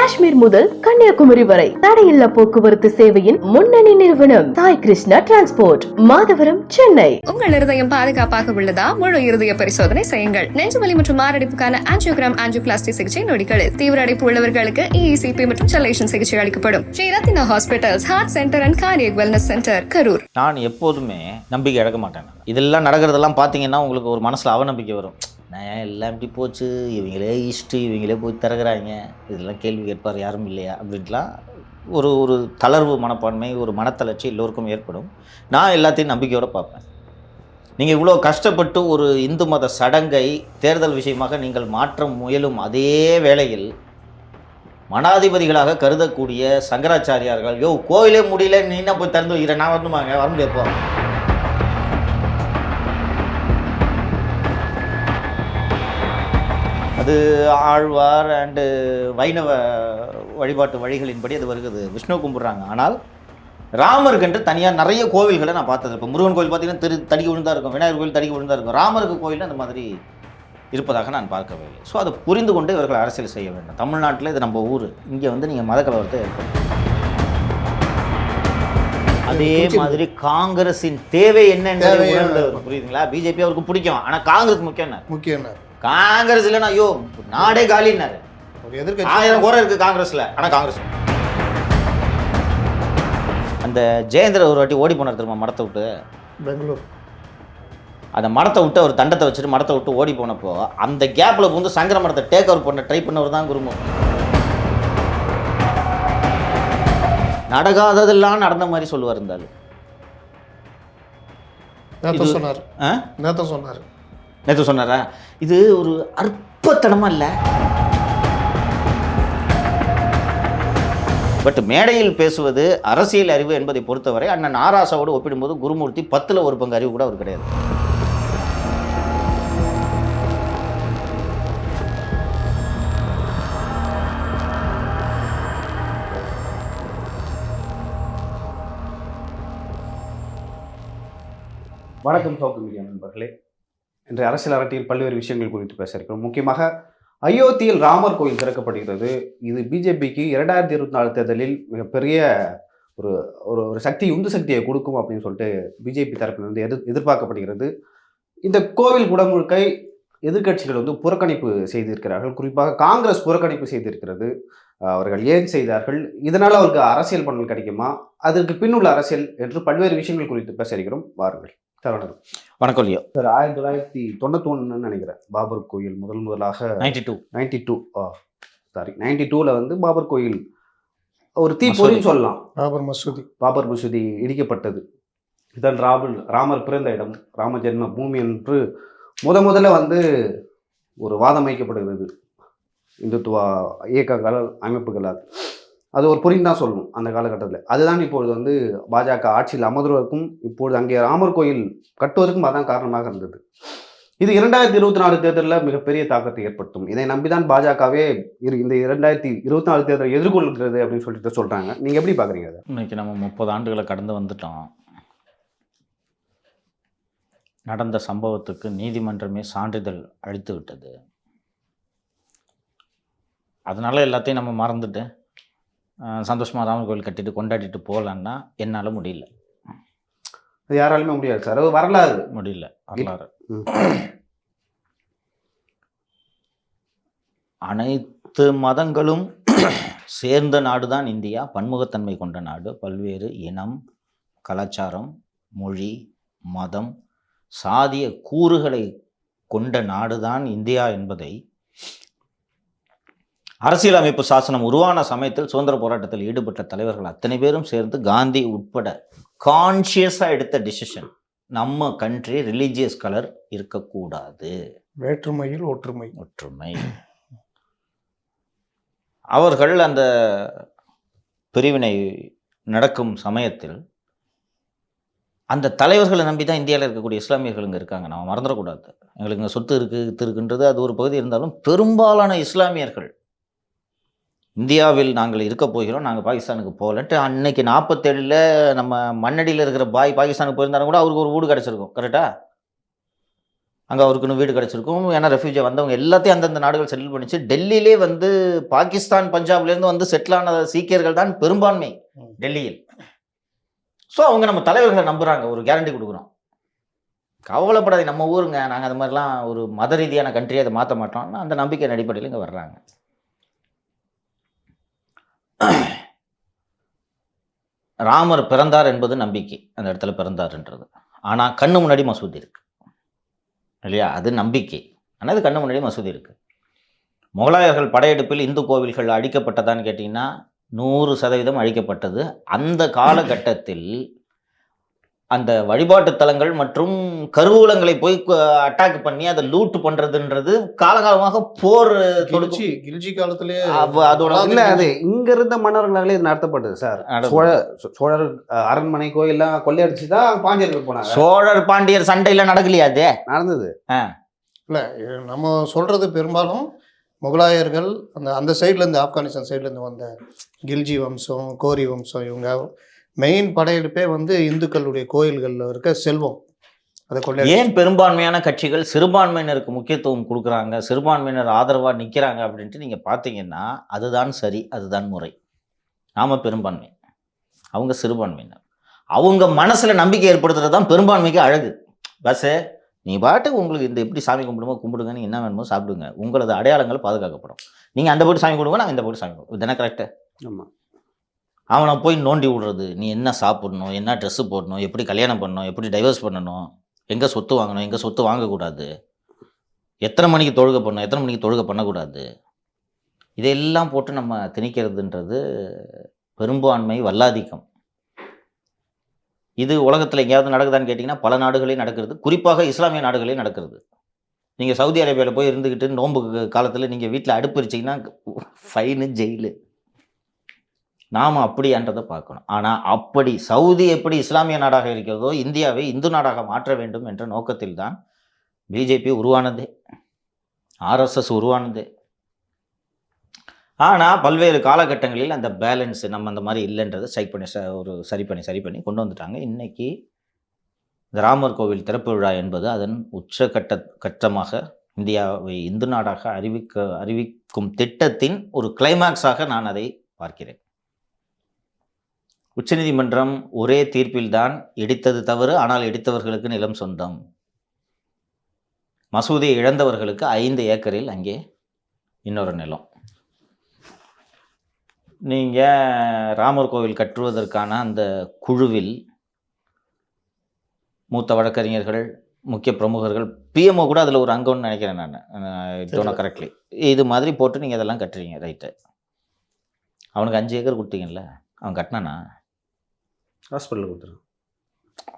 காஷ்மீர் முதல் கன்னியாகுமரி வரை தடையில்லா போக்குவரத்து சேவையின் முன்னணி நிறுவனம் சாய் கிருஷ்ணா டிரான்ஸ்போர்ட், மாதவரம், சென்னை. உங்கள் இருதயம் பாதுகாப்பாக உள்ளதா? முழு இருதய பரிசோதனை செய்யுங்கள். நெஞ்சுவலி மற்றும் மாரடைப்புக்கான ஆஞ்சியோகிராம், ஆஞ்சியோபிளாஸ்டி சிகிச்சை நொடிகளில். தீவிர அடைப்பு உள்ளவர்களுக்கு EECP மற்றும் செலேஷன் சிகிச்சை அளிக்கப்படும். Shri Rathina hospitals, heart centre and cardiac wellness centre, Karur. நான் எப்போதுமே நம்பிக்கை இழக்க மாட்டேன். இதெல்லாம் நடக்கிறதெல்லாம் பார்த்தீங்கன்னா உங்களுக்கு ஒரு மனசில் அவநம்பிக்கை வரும். நான் எல்லாம் இப்படி போச்சு, இவங்களே இவங்களே போய் திறகுறாங்க, இதெல்லாம் கேள்வி கேட்பார் யாரும் இல்லையா அப்படின்ட்டுலாம் ஒரு தளர்வு மனப்பான்மை, ஒரு மனத்தளர்ச்சி எல்லோருக்கும் ஏற்படும். நான் எல்லாத்தையும் நம்பிக்கையோடு பார்ப்பேன். நீங்கள் இவ்வளோ கஷ்டப்பட்டு ஒரு இந்து மத சடங்கை தேர்தல் விஷயமாக நீங்கள் மாற்ற முயலும் அதே வேளையில் மனாதிபதிகளாக கருதக்கூடிய சங்கராச்சாரியார்கள், கோயிலே முடியல, நீ என்ன போய் திறந்து வைக்கிற, நான் வரணுமாங்க, வர முடியாப்போ. அது ஆழ்வார் அண்டு வைணவ வழிபாட்டு வழிகளின்படி அது வருகிறது, விஷ்ணு கும்பிட்றாங்க. ஆனால் ராமருக்கென்று தனியாக நிறைய கோவில்களை நான் பார்த்தது. இப்போ முருகன் கோவில் பார்த்தீங்கன்னா தடிக்கு விழுந்தா இருக்கும், விநாயகர் கோவில் தடிக்கு விழுந்தா இருக்கும். ராமருக்கு கோயில் அந்த மாதிரி இருப்பதாக நான் பார்க்கவே இல்லை. ஸோ அதை புரிந்து கொண்டு இவர்கள் அரசியல் செய்ய வேண்டும். தமிழ்நாட்டில் இது நம்ம ஊர், இங்கே வந்து நீங்கள் மத கலவரத்தை ஏற்படும். அதே மாதிரி காங்கிரஸின் தேவை என்ன புரியுதுங்களா? பிஜேபி அவருக்கு பிடிக்கும், ஆனால் காங்கிரஸ் முக்கியம். காங்கிரஸ் இல்லைன்னா ஐயோ நாடே காலின்னாரு. 1000 குறை இருக்கு காங்கிரஸ்ல, ஆனால் காங்கிரஸ். அந்த ஜெயேந்திர ஒரு வாட்டி ஓடி போனார் திரும்ப மடத்தை விட்டு, பெங்களூர். அந்த மடத்தை விட்டு அவர் தண்டத்தை வச்சுட்டு மடத்தை விட்டு ஓடி போனப்போ அந்த கேப்பில் வந்து சங்கர மடத்தை டேக் ஓவர் பண்ண ட்ரை பண்ணவர் தான் குருமூர்த்தி. நடக்காததெல்லாம் நடந்த மாதிரி சொல்லுவார். இருந்தாலும் நேற்று சொன்னாரா? இது ஒரு அற்பத்தனமா இல்லை? பட் மேடையில் பேசுவது அரசியல் அறிவு என்பதை பொறுத்தவரை அண்ணன் ஆராசாவோடு ஒப்பிடும்போது குருமூர்த்தி 10ல் 1 பங்கு அறிவு கூட அவர் கிடையாது. வணக்கம் சவுத் மீடியா நண்பர்களே. இன்று அரசியல் அரட்டியில் பல்வேறு விஷயங்கள் குறித்து பேச இருக்கிறோம். முக்கியமாக அயோத்தியில் ராமர் கோயில் திறக்கப்படுகிறது. இது பிஜேபிக்கு 2024 தேர்தலில் மிகப்பெரிய ஒரு ஒரு சக்தி, உந்து சக்தியை கொடுக்கும் அப்படின்னு சொல்லிட்டு பிஜேபி தரப்பிலிருந்து எதிர்பார்க்கப்படுகிறது. இந்த கோவில் குடமுழுக்கை எதிர்கட்சிகள் வந்து புறக்கணிப்பு செய்திருக்கிறார்கள். குறிப்பாக காங்கிரஸ் புறக்கணிப்பு செய்திருக்கிறது. அவர்கள் ஏன் செய்தார்கள், இதனால் அவருக்கு அரசியல் பலன் கிடைக்குமா, அதற்கு பின்னுள்ள அரசியல் என்று பல்வேறு விஷயங்கள் குறித்து பேச இருக்கிறோம். வாருங்கள். வணக்கம் சார். 1991 நினைக்கிறேன் பாபர் கோயில் முதலாக 92ல வந்து பாபர் கோயில் ஒரு தீப்பொறின்னு சொல்லலாம். பாபர் மசூதி இடிக்கப்பட்டது. இதன் ராமர் பிறந்த இடம், ராம ஜென்ம பூமி என்று முதல்ல வந்து ஒரு வாதம் வைக்கப்படுகிறது இந்துத்துவ இயக்கங்கள், அமைப்புகளால். அது ஒரு பொறின்னு தான் சொல்லணும் அந்த காலகட்டத்தில். அதுதான் இப்பொழுது வந்து பாஜக ஆட்சியில் அமர்வதற்கும் இப்பொழுது அங்கே ராமர் கோயில் கட்டுவதற்கும் அதான் காரணமாக இருந்தது. இது 2024 தேர்தலில் மிகப்பெரிய தாக்கத்தை ஏற்படுத்தும். இதை நம்பிதான் பாஜகவே இந்த 2024 தேர்தலை எதிர்கொள்கிறது அப்படின்னு சொல்லிட்டு சொல்றாங்க. நீங்க எப்படி பாக்குறீங்க அதை? இன்னைக்கு நம்ம 30 ஆண்டுகளை கடந்து வந்துட்டோம். நடந்த சம்பவத்துக்கு நீதிமன்றமே சான்றிதழ் அளித்து விட்டது. அதனால எல்லாத்தையும் நம்ம மறந்துட்டு சந்தோஷமாக ராமர் கோயில் கட்டிட்டு கொண்டாடிட்டு போகலான்னா என்னால் முடியல. அது யாராலுமே முடியாது சார். அது வரலாறு முடியல. வரலாறு அனைத்து மதங்களும் சேர்ந்த நாடு தான் இந்தியா. பன்முகத்தன்மை கொண்ட நாடு. பல்வேறு இனம், கலாச்சாரம், மொழி, மதம், சாதிய கூறுகளை கொண்ட நாடு தான் இந்தியா என்பதை அரசியலமைப்பு சாசனம் உருவான சமயத்தில் சுதந்திர போராட்டத்தில் ஈடுபட்ட தலைவர்கள் அத்தனை பேரும் சேர்ந்து, காந்தி உட்பட, கான்சியஸாக எடுத்த டிசிஷன். நம்ம கண்ட்ரி ரிலீஜியஸ் கலர் இருக்கக்கூடாது, வேற்றுமையில் ஒற்றுமை. அவர்கள் அந்த பிரிவினை நடக்கும் சமயத்தில் அந்த தலைவர்களை நம்பி தான் இந்தியாவில் இருக்கக்கூடிய இஸ்லாமியர்கள் இங்கே இருக்காங்க. நம்ம மறந்துடக்கூடாது. எங்களுக்கு இங்கே சொத்து இருக்குன்றது அது ஒரு பகுதி இருந்தாலும் பெரும்பாலான இஸ்லாமியர்கள் இந்தியாவில் நாங்கள் இருக்க போகிறோம், நாங்கள் பாகிஸ்தானுக்கு போகலன்ட்டு அன்னைக்கு 47 நம்ம மண்ணடியில் இருக்கிற பாகிஸ்தானுக்கு போயிருந்தாலும் கூட அவருக்கு ஒரு வீடு கிடச்சிருக்கும். கரெக்டா? அங்கே அவருக்குன்னு வீடு கிடச்சிருக்கும். ஏன்னா ரெஃப்யூஜி வந்தவங்க எல்லாத்தையும் அந்தந்த நாடுகள் செட்டில் பண்ணிச்சு. டெல்லியிலே வந்து பாகிஸ்தான் பஞ்சாப்லேருந்து வந்து செட்டில் ஆன சீக்கியர்கள் தான் பெரும்பான்மை டெல்லியில். ஸோ அவங்க நம்ம தலைவர்களை நம்புகிறாங்க, ஒரு கேரண்டி கொடுக்குறோம். கவலைப்படாது, நம்ம ஊருங்க, நாங்கள் அது மாதிரிலாம் ஒரு மத ரீதியான கண்ட்ரியை அதை மாற்ற மாட்டோம்னா அந்த நம்பிக்கை அடிப்படையில் இங்கே வர்றாங்க. ராமர் பிறந்தார் என்பது நம்பிக்கை, அந்த இடத்துல பிறந்தார்ன்றது. ஆனால் கண்ணு முன்னாடி மசூதி இருக்கு இல்லையா, அது நம்பிக்கை. ஆனால் அது கண்ணு முன்னாடி மசூதி இருக்கு. முகலாயர்கள் படையெடுப்பில் இந்து கோவில்கள் அழிக்கப்பட்டதான்னு கேட்டிங்கன்னா 100% அழிக்கப்பட்டது. அந்த காலகட்டத்தில் அந்த வழிபாட்டு தலங்கள் மற்றும் கருவூலங்களை போய் அட்டாக் பண்ணி அதை லூட் பண்றதுன்றது காலகாலமாக போர் கில்ஜி காலத்திலே அதோட இல்ல, அது இங்க இருந்த மன்னர்களாலே இது நடத்தப்பட்டது சார். சோழர் அரண்மனை கோயில்லாம் கொள்ளையடிச்சுதான் பாண்டியர்கள் போனாங்க. சோழர் பாண்டியர் சண்டையில நடக்கலையா? அது நடந்தது. இல்ல நம்ம சொல்றது பெரும்பாலும் முகலாயர்கள் அந்த சைட்லேருந்து, ஆப்கானிஸ்தான் சைட்லேருந்து வந்த கில்ஜி வம்சம், கோரி வம்சம், இவங்க மெயின் படையெடுப்பே வந்து இந்துக்களுடைய கோயில்களில் இருக்க செல்வம் அதை கொண்டு. ஏன் பெரும்பான்மையான கட்சிகள் சிறுபான்மையினருக்கு முக்கியத்துவம் கொடுக்குறாங்க, சிறுபான்மையினர் ஆதரவாக நிற்கிறாங்க அப்படின்ட்டு நீங்கள் பார்த்தீங்கன்னா அதுதான் சரி, அதுதான் முறை. நாம பெரும்பான்மை, அவங்க சிறுபான்மையினர். அவங்க மனசில் நம்பிக்கை ஏற்படுத்துறது தான் பெரும்பான்மைக்கு அழகு. பஸ்ஸு நீ பாட்டுக்கு உங்களுக்கு இந்த எப்படி சாமி கும்பிடுமோ கும்பிடுங்க, நீங்கள் என்ன வேணுமோ சாப்பிடுங்க, உங்களது அடையாளங்கள் பாதுகாக்கப்படும். நீங்கள் அந்த போட்டு சாமி கும்பிடுங்க, நாங்கள் இந்த போட்டு சாமி கும்பிடுவோம். இதுதானே கரெக்டு? ஆமாம். அவனை போய் நோண்டி விடுறது, நீ என்ன சாப்பிடணும், என்ன ட்ரெஸ்ஸு போடணும், எப்படி கல்யாணம் பண்ணணும், எப்படி டைவர்ஸ் பண்ணணும், எங்கே சொத்து வாங்கணும், எங்கே சொத்து வாங்கக்கூடாது, எத்தனை மணிக்கு தொழுகை பண்ணணும், எத்தனை மணிக்கு தொழுகை பண்ணக்கூடாது, இதையெல்லாம் போட்டு நம்ம திணிக்கிறதுன்றது பெரும்பான்மை வல்லாதிக்கம். இது உலகத்தில் எங்கேயாவது நடக்குதான்னு கேட்டிங்கன்னா பல நாடுகளே நடக்கிறது, குறிப்பாக இஸ்லாமிய நாடுகளே நடக்கிறது. நீங்கள் சவுதி அரேபியாவில் போய் இருந்துக்கிட்டு நோன்பு காலத்தில் நீங்கள் வீட்டில் அடுப்பு வச்சிங்கன்னா ஃபைனு, ஜெயிலு. நாம் அப்படின்றதை பார்க்கணும். ஆனால் அப்படி சவுதி எப்படி இஸ்லாமிய நாடாக இருக்கிறதோ இந்தியாவை இந்து நாடாக மாற்ற வேண்டும் என்ற நோக்கத்தில் தான் பிஜேபி உருவானதே, ஆர்எஸ்எஸ் உருவானதே. ஆனால் பல்வேறு காலகட்டங்களில் அந்த பேலன்ஸ் நம்ம அந்த மாதிரி இல்லைன்றதை சரி பண்ணி கொண்டு வந்துட்டாங்க. இன்றைக்கி இந்த ராமர் கோவில் திறப்பு விழா என்பது அதன் கட்டமாக இந்தியாவை இந்து நாடாக அறிவிக்கும் திட்டத்தின் ஒரு கிளைமாக்ஸாக நான் அதை பார்க்கிறேன். உச்சநீதிமன்றம் ஒரே தீர்ப்பில்தான் இடித்தது தவறு, ஆனால் இடித்தவர்களுக்கு நிலம் சொந்தம். மசூதியை இழந்தவர்களுக்கு 5 ஏக்கரில் அங்கே இன்னொரு நிலம். நீங்கள் ராமர் கோவில் கட்டுவதற்கான அந்த குழுவில் மூத்த வழக்கறிஞர்கள், முக்கிய பிரமுகர்கள், பிஎம்ஓ கூட அதில் ஒரு அங்கம்னு நினைக்கிறேன் நான், டோனோ கரெக்ட்லி. இது மாதிரி போட்டு நீங்கள் அதெல்லாம் கட்டுறீங்க, ரைட்டு. அவனுக்கு 5 ஏக்கர் கொடுத்தீங்கல்ல, அவன் கட்டினானா? ஹாஸ்பிட்டலில் கொடுத்துருங்க.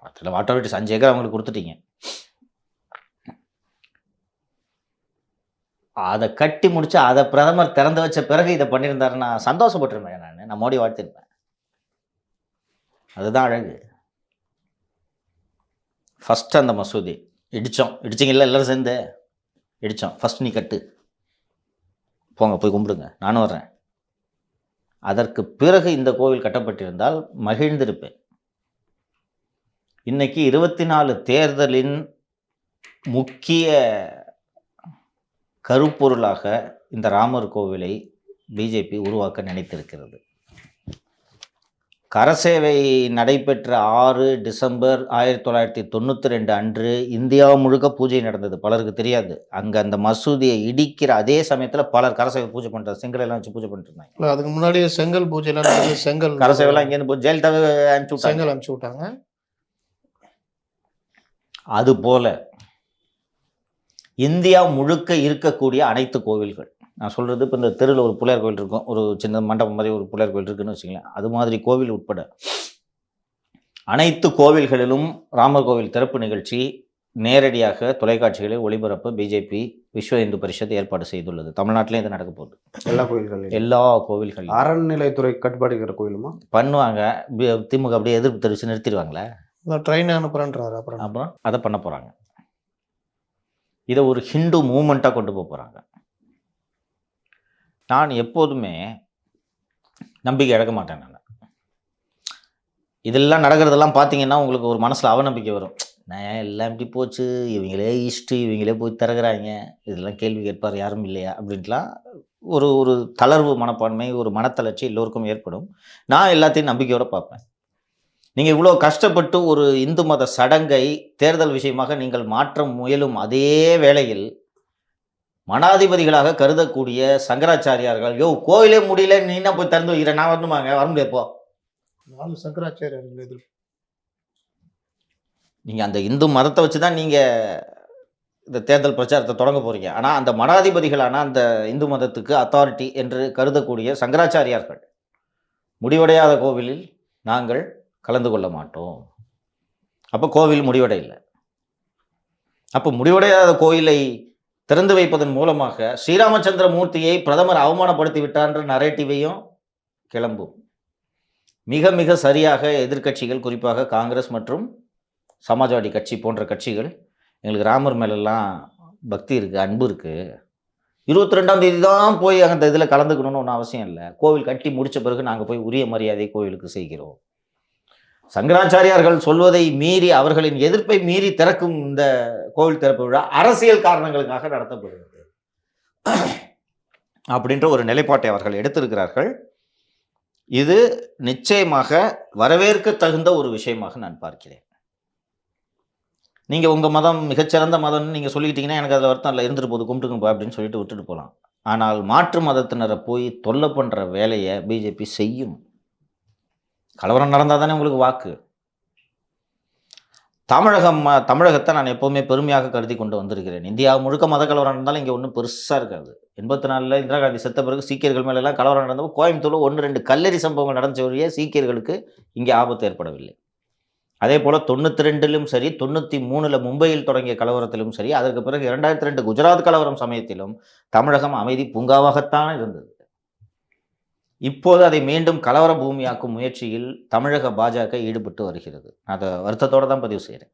அதில் what ever it is, 5 acre அவங்களுக்கு கொடுத்துட்டீங்க. அதை கட்டி முடிச்சு அதை பிரதமர் திறந்து வச்ச பிறகு இதை பண்ணியிருந்தாருன்னா சந்தோஷப்பட்டிருப்பேன். நான் மோடி வாழ்த்திருப்பேன். அதுதான் அழகு. ஃபஸ்ட்டு அந்த மசூதி இடிச்சிங்கல்ல, எல்லோரும் சேர்ந்து இடித்தோம். ஃபஸ்ட் நீ கட்டு, போங்க போய் கும்பிடுங்க, நானும் வர்றேன். அதற்கு பிறகு இந்த கோவில் கட்டப்பட்டிருந்தால் மகிழ்ந்திருப்பேன். இன்னைக்கு 24 தேர்தலின் முக்கிய கருப்பொருளாக இந்த ராமர் கோவிலை பிஜேபி உருவாக்க நினைத்திருக்கிறது. கரசேவை நடைபெற்ற 6 டிசம்பர் 1992 அன்று இந்தியா முழுக்க பூஜை நடந்தது. பலருக்கு தெரியாது. அங்கே அந்த மசூதியை இடிக்கிற அதே சமயத்தில் பலர் கரசேவை பூஜை பண்ணுறாங்க, செங்கலெல்லாம் வச்சு பூஜை பண்ணிட்டு இருந்தாங்க. அதுக்கு முன்னாடியே செங்கல் பூஜைலாம், செங்கல் கரசேவெல்லாம் இங்கேருந்து ஜெயலலிதாவை அனுப்பிச்சு விட்டாங்க. அதுபோல இந்தியா முழுக்க இருக்கக்கூடிய அனைத்து கோவில்கள், நான் சொல்கிறது இப்போ இந்த தெருவில் ஒரு பிள்ளையார் கோவில் இருக்கும், ஒரு சின்ன மண்டபம் மாதிரி ஒரு பிள்ளையார் கோவில் இருக்குன்னு வச்சுக்கலாம், அது மாதிரி கோவில் உட்பட அனைத்து கோவில்களிலும் ராமர் கோவில் திறப்பு நிகழ்ச்சி நேரடியாக தொலைக்காட்சிகளில் ஒளிபரப்ப பிஜேபி விஸ்வ இந்து பரிஷத் ஏற்பாடு செய்துள்ளது. தமிழ்நாட்டிலே இது நடக்க போகுது. எல்லா கோவில்களும் அறநிலைத்துறை கட்டுப்பாடுகிற கோயிலுமா பண்ணுவாங்க. திமுக அப்படியே எதிர்ப்பு தெரிவித்து நிறுத்திடுவாங்களே, ட்ரெயின் அனுப்புறேன்றாரு. அப்புறம் அதை பண்ண போகிறாங்க. இதை ஒரு ஹிந்து மூமெண்ட்டாக கொண்டு போக போகிறாங்க. நான் எப்போதுமே நம்பிக்கை இழக்க மாட்டேன். இதெல்லாம் நடக்கிறதெல்லாம் பார்த்தீங்கன்னா உங்களுக்கு ஒரு மனசில் அவநம்பிக்கை வரும். நான் ஏன் எல்லாம் இப்படி போச்சு, இவங்களே ஈஸ்ட்டு, இவங்களே போய் திறகுறாங்க, இதெல்லாம் கேள்வி கேட்பார் யாரும் இல்லையா அப்படின்ட்டுலாம் ஒரு ஒரு தளர்வு மனப்பான்மை, ஒரு மனத்தளர்ச்சி எல்லோருக்கும் ஏற்படும். நான் எல்லாத்தையும் நம்பிக்கையோடு பார்ப்பேன். நீங்கள் இவ்வளோ கஷ்டப்பட்டு ஒரு இந்து மத சடங்கை தேர்தல் விஷயமாக நீங்கள் மாற்ற முயலும் அதே வேளையில் மனாதிபதிகளாக கருதக்கூடிய சங்கராச்சாரியார்கள், யோ கோயிலே முடியல, நீ என்ன போய் திறந்து வைக்கிற, நான் வரணுமாங்க, வர முடியாப்போ. 4 சங்கராச்சாரியர்கள் எதிர்ப்பு. நீங்கள் அந்த இந்து மதத்தை வச்சு தான் நீங்கள் இந்த தேர்தல் பிரச்சாரத்தை தொடங்க போகிறீங்க. ஆனால் அந்த மடாதிபதிகளான அந்த இந்து மதத்துக்கு அத்தாரிட்டி என்று கருதக்கூடிய சங்கராச்சாரியார்கள், முடிவடையாத கோவிலில் நாங்கள் கலந்து கொள்ள மாட்டோம். அப்போ கோவில் முடிவடையில்லை. அப்போ முடிவடையாத கோயிலை திறந்து வைப்பதன் மூலமாக ஸ்ரீராமச்சந்திர மூர்த்தியை பிரதமர் அவமானப்படுத்தி விட்டான்ற நரேட்டிவையும் கிளம்பும். மிக மிக சரியாக எதிர்க்கட்சிகள், குறிப்பாக காங்கிரஸ் மற்றும் சமாஜ்வாடி கட்சி போன்ற கட்சிகள், எங்களுக்கு ராமர் மேலெல்லாம் பக்தி இருக்குது, அன்பு இருக்குது, 22ஆம் தேதி தான் போய் அந்த இதில் கலந்துக்கணும்னு ஒன்றும் அவசியம் இல்லை, கோவில் கட்டி முடித்த பிறகு நாங்கள் போய் உரிய மரியாதை கோவிலுக்கு செய்கிறோம். சங்கராச்சாரியார்கள் சொல்வதை மீறி, அவர்களின் எதிர்ப்பை மீறி திறக்கும் இந்த கோவில் திறப்பு விழா அரசியல் காரணங்களுக்காக நடத்தப்படுகிறது அப்படின்ற ஒரு நிலைப்பாட்டை அவர்கள் எடுத்திருக்கிறார்கள். இது நிச்சயமாக வரவேற்க தகுந்த ஒரு விஷயமாக நான் பார்க்கிறேன். நீங்கள் உங்கள் மதம் மிகச்சிறந்த மதம்னு நீங்கள் சொல்லிக்கிட்டீங்கன்னா எனக்கு அதில் வருத்தம் இல்லை, இருந்துட்டு போது, கும்பிட்டுக்குப்பா அப்படின்னு சொல்லிட்டு விட்டுட்டு போகலாம். ஆனால் மாற்று மதத்தினரை போய் தொல்லை பண்ணுற வேலையை பிஜேபி செய்யும். கலவரம் நடந்தால் தானே உங்களுக்கு வாக்கு. தமிழகத்தை நான் எப்போவுமே பெருமையாக கருதி கொண்டு வந்திருக்கிறேன். இந்தியா முழுக்க மத கலவரம் நடந்தாலும் இங்கே ஒன்றும் பெருசாக இருக்காது. 84 இந்திரா காந்தி செத்த பிறகு சீக்கியர்கள் மேலெல்லாம் கலவரம் நடந்தப்போ கோயம்புத்தூரில் 1-2 கல்லெறி சம்பவங்கள் நடந்த வழியே சீக்கியர்களுக்கு இங்கே ஆபத்து ஏற்படவில்லை. அதே போல் 92லும் சரி, 93ல் மும்பையில் தொடங்கிய கலவரத்திலும் சரி, அதற்கு பிறகு 2002 குஜராத் கலவரம் சமயத்திலும் தமிழகம் அமைதி பூங்காவாகத்தான் இருந்தது. இப்போது அதை மீண்டும் கலவர பூமியாக்கும் முயற்சியில் தமிழக பாஜக ஈடுபட்டு வருகிறது. அதை வருத்தத்தோடு தான் பதிவு செய்கிறேன்.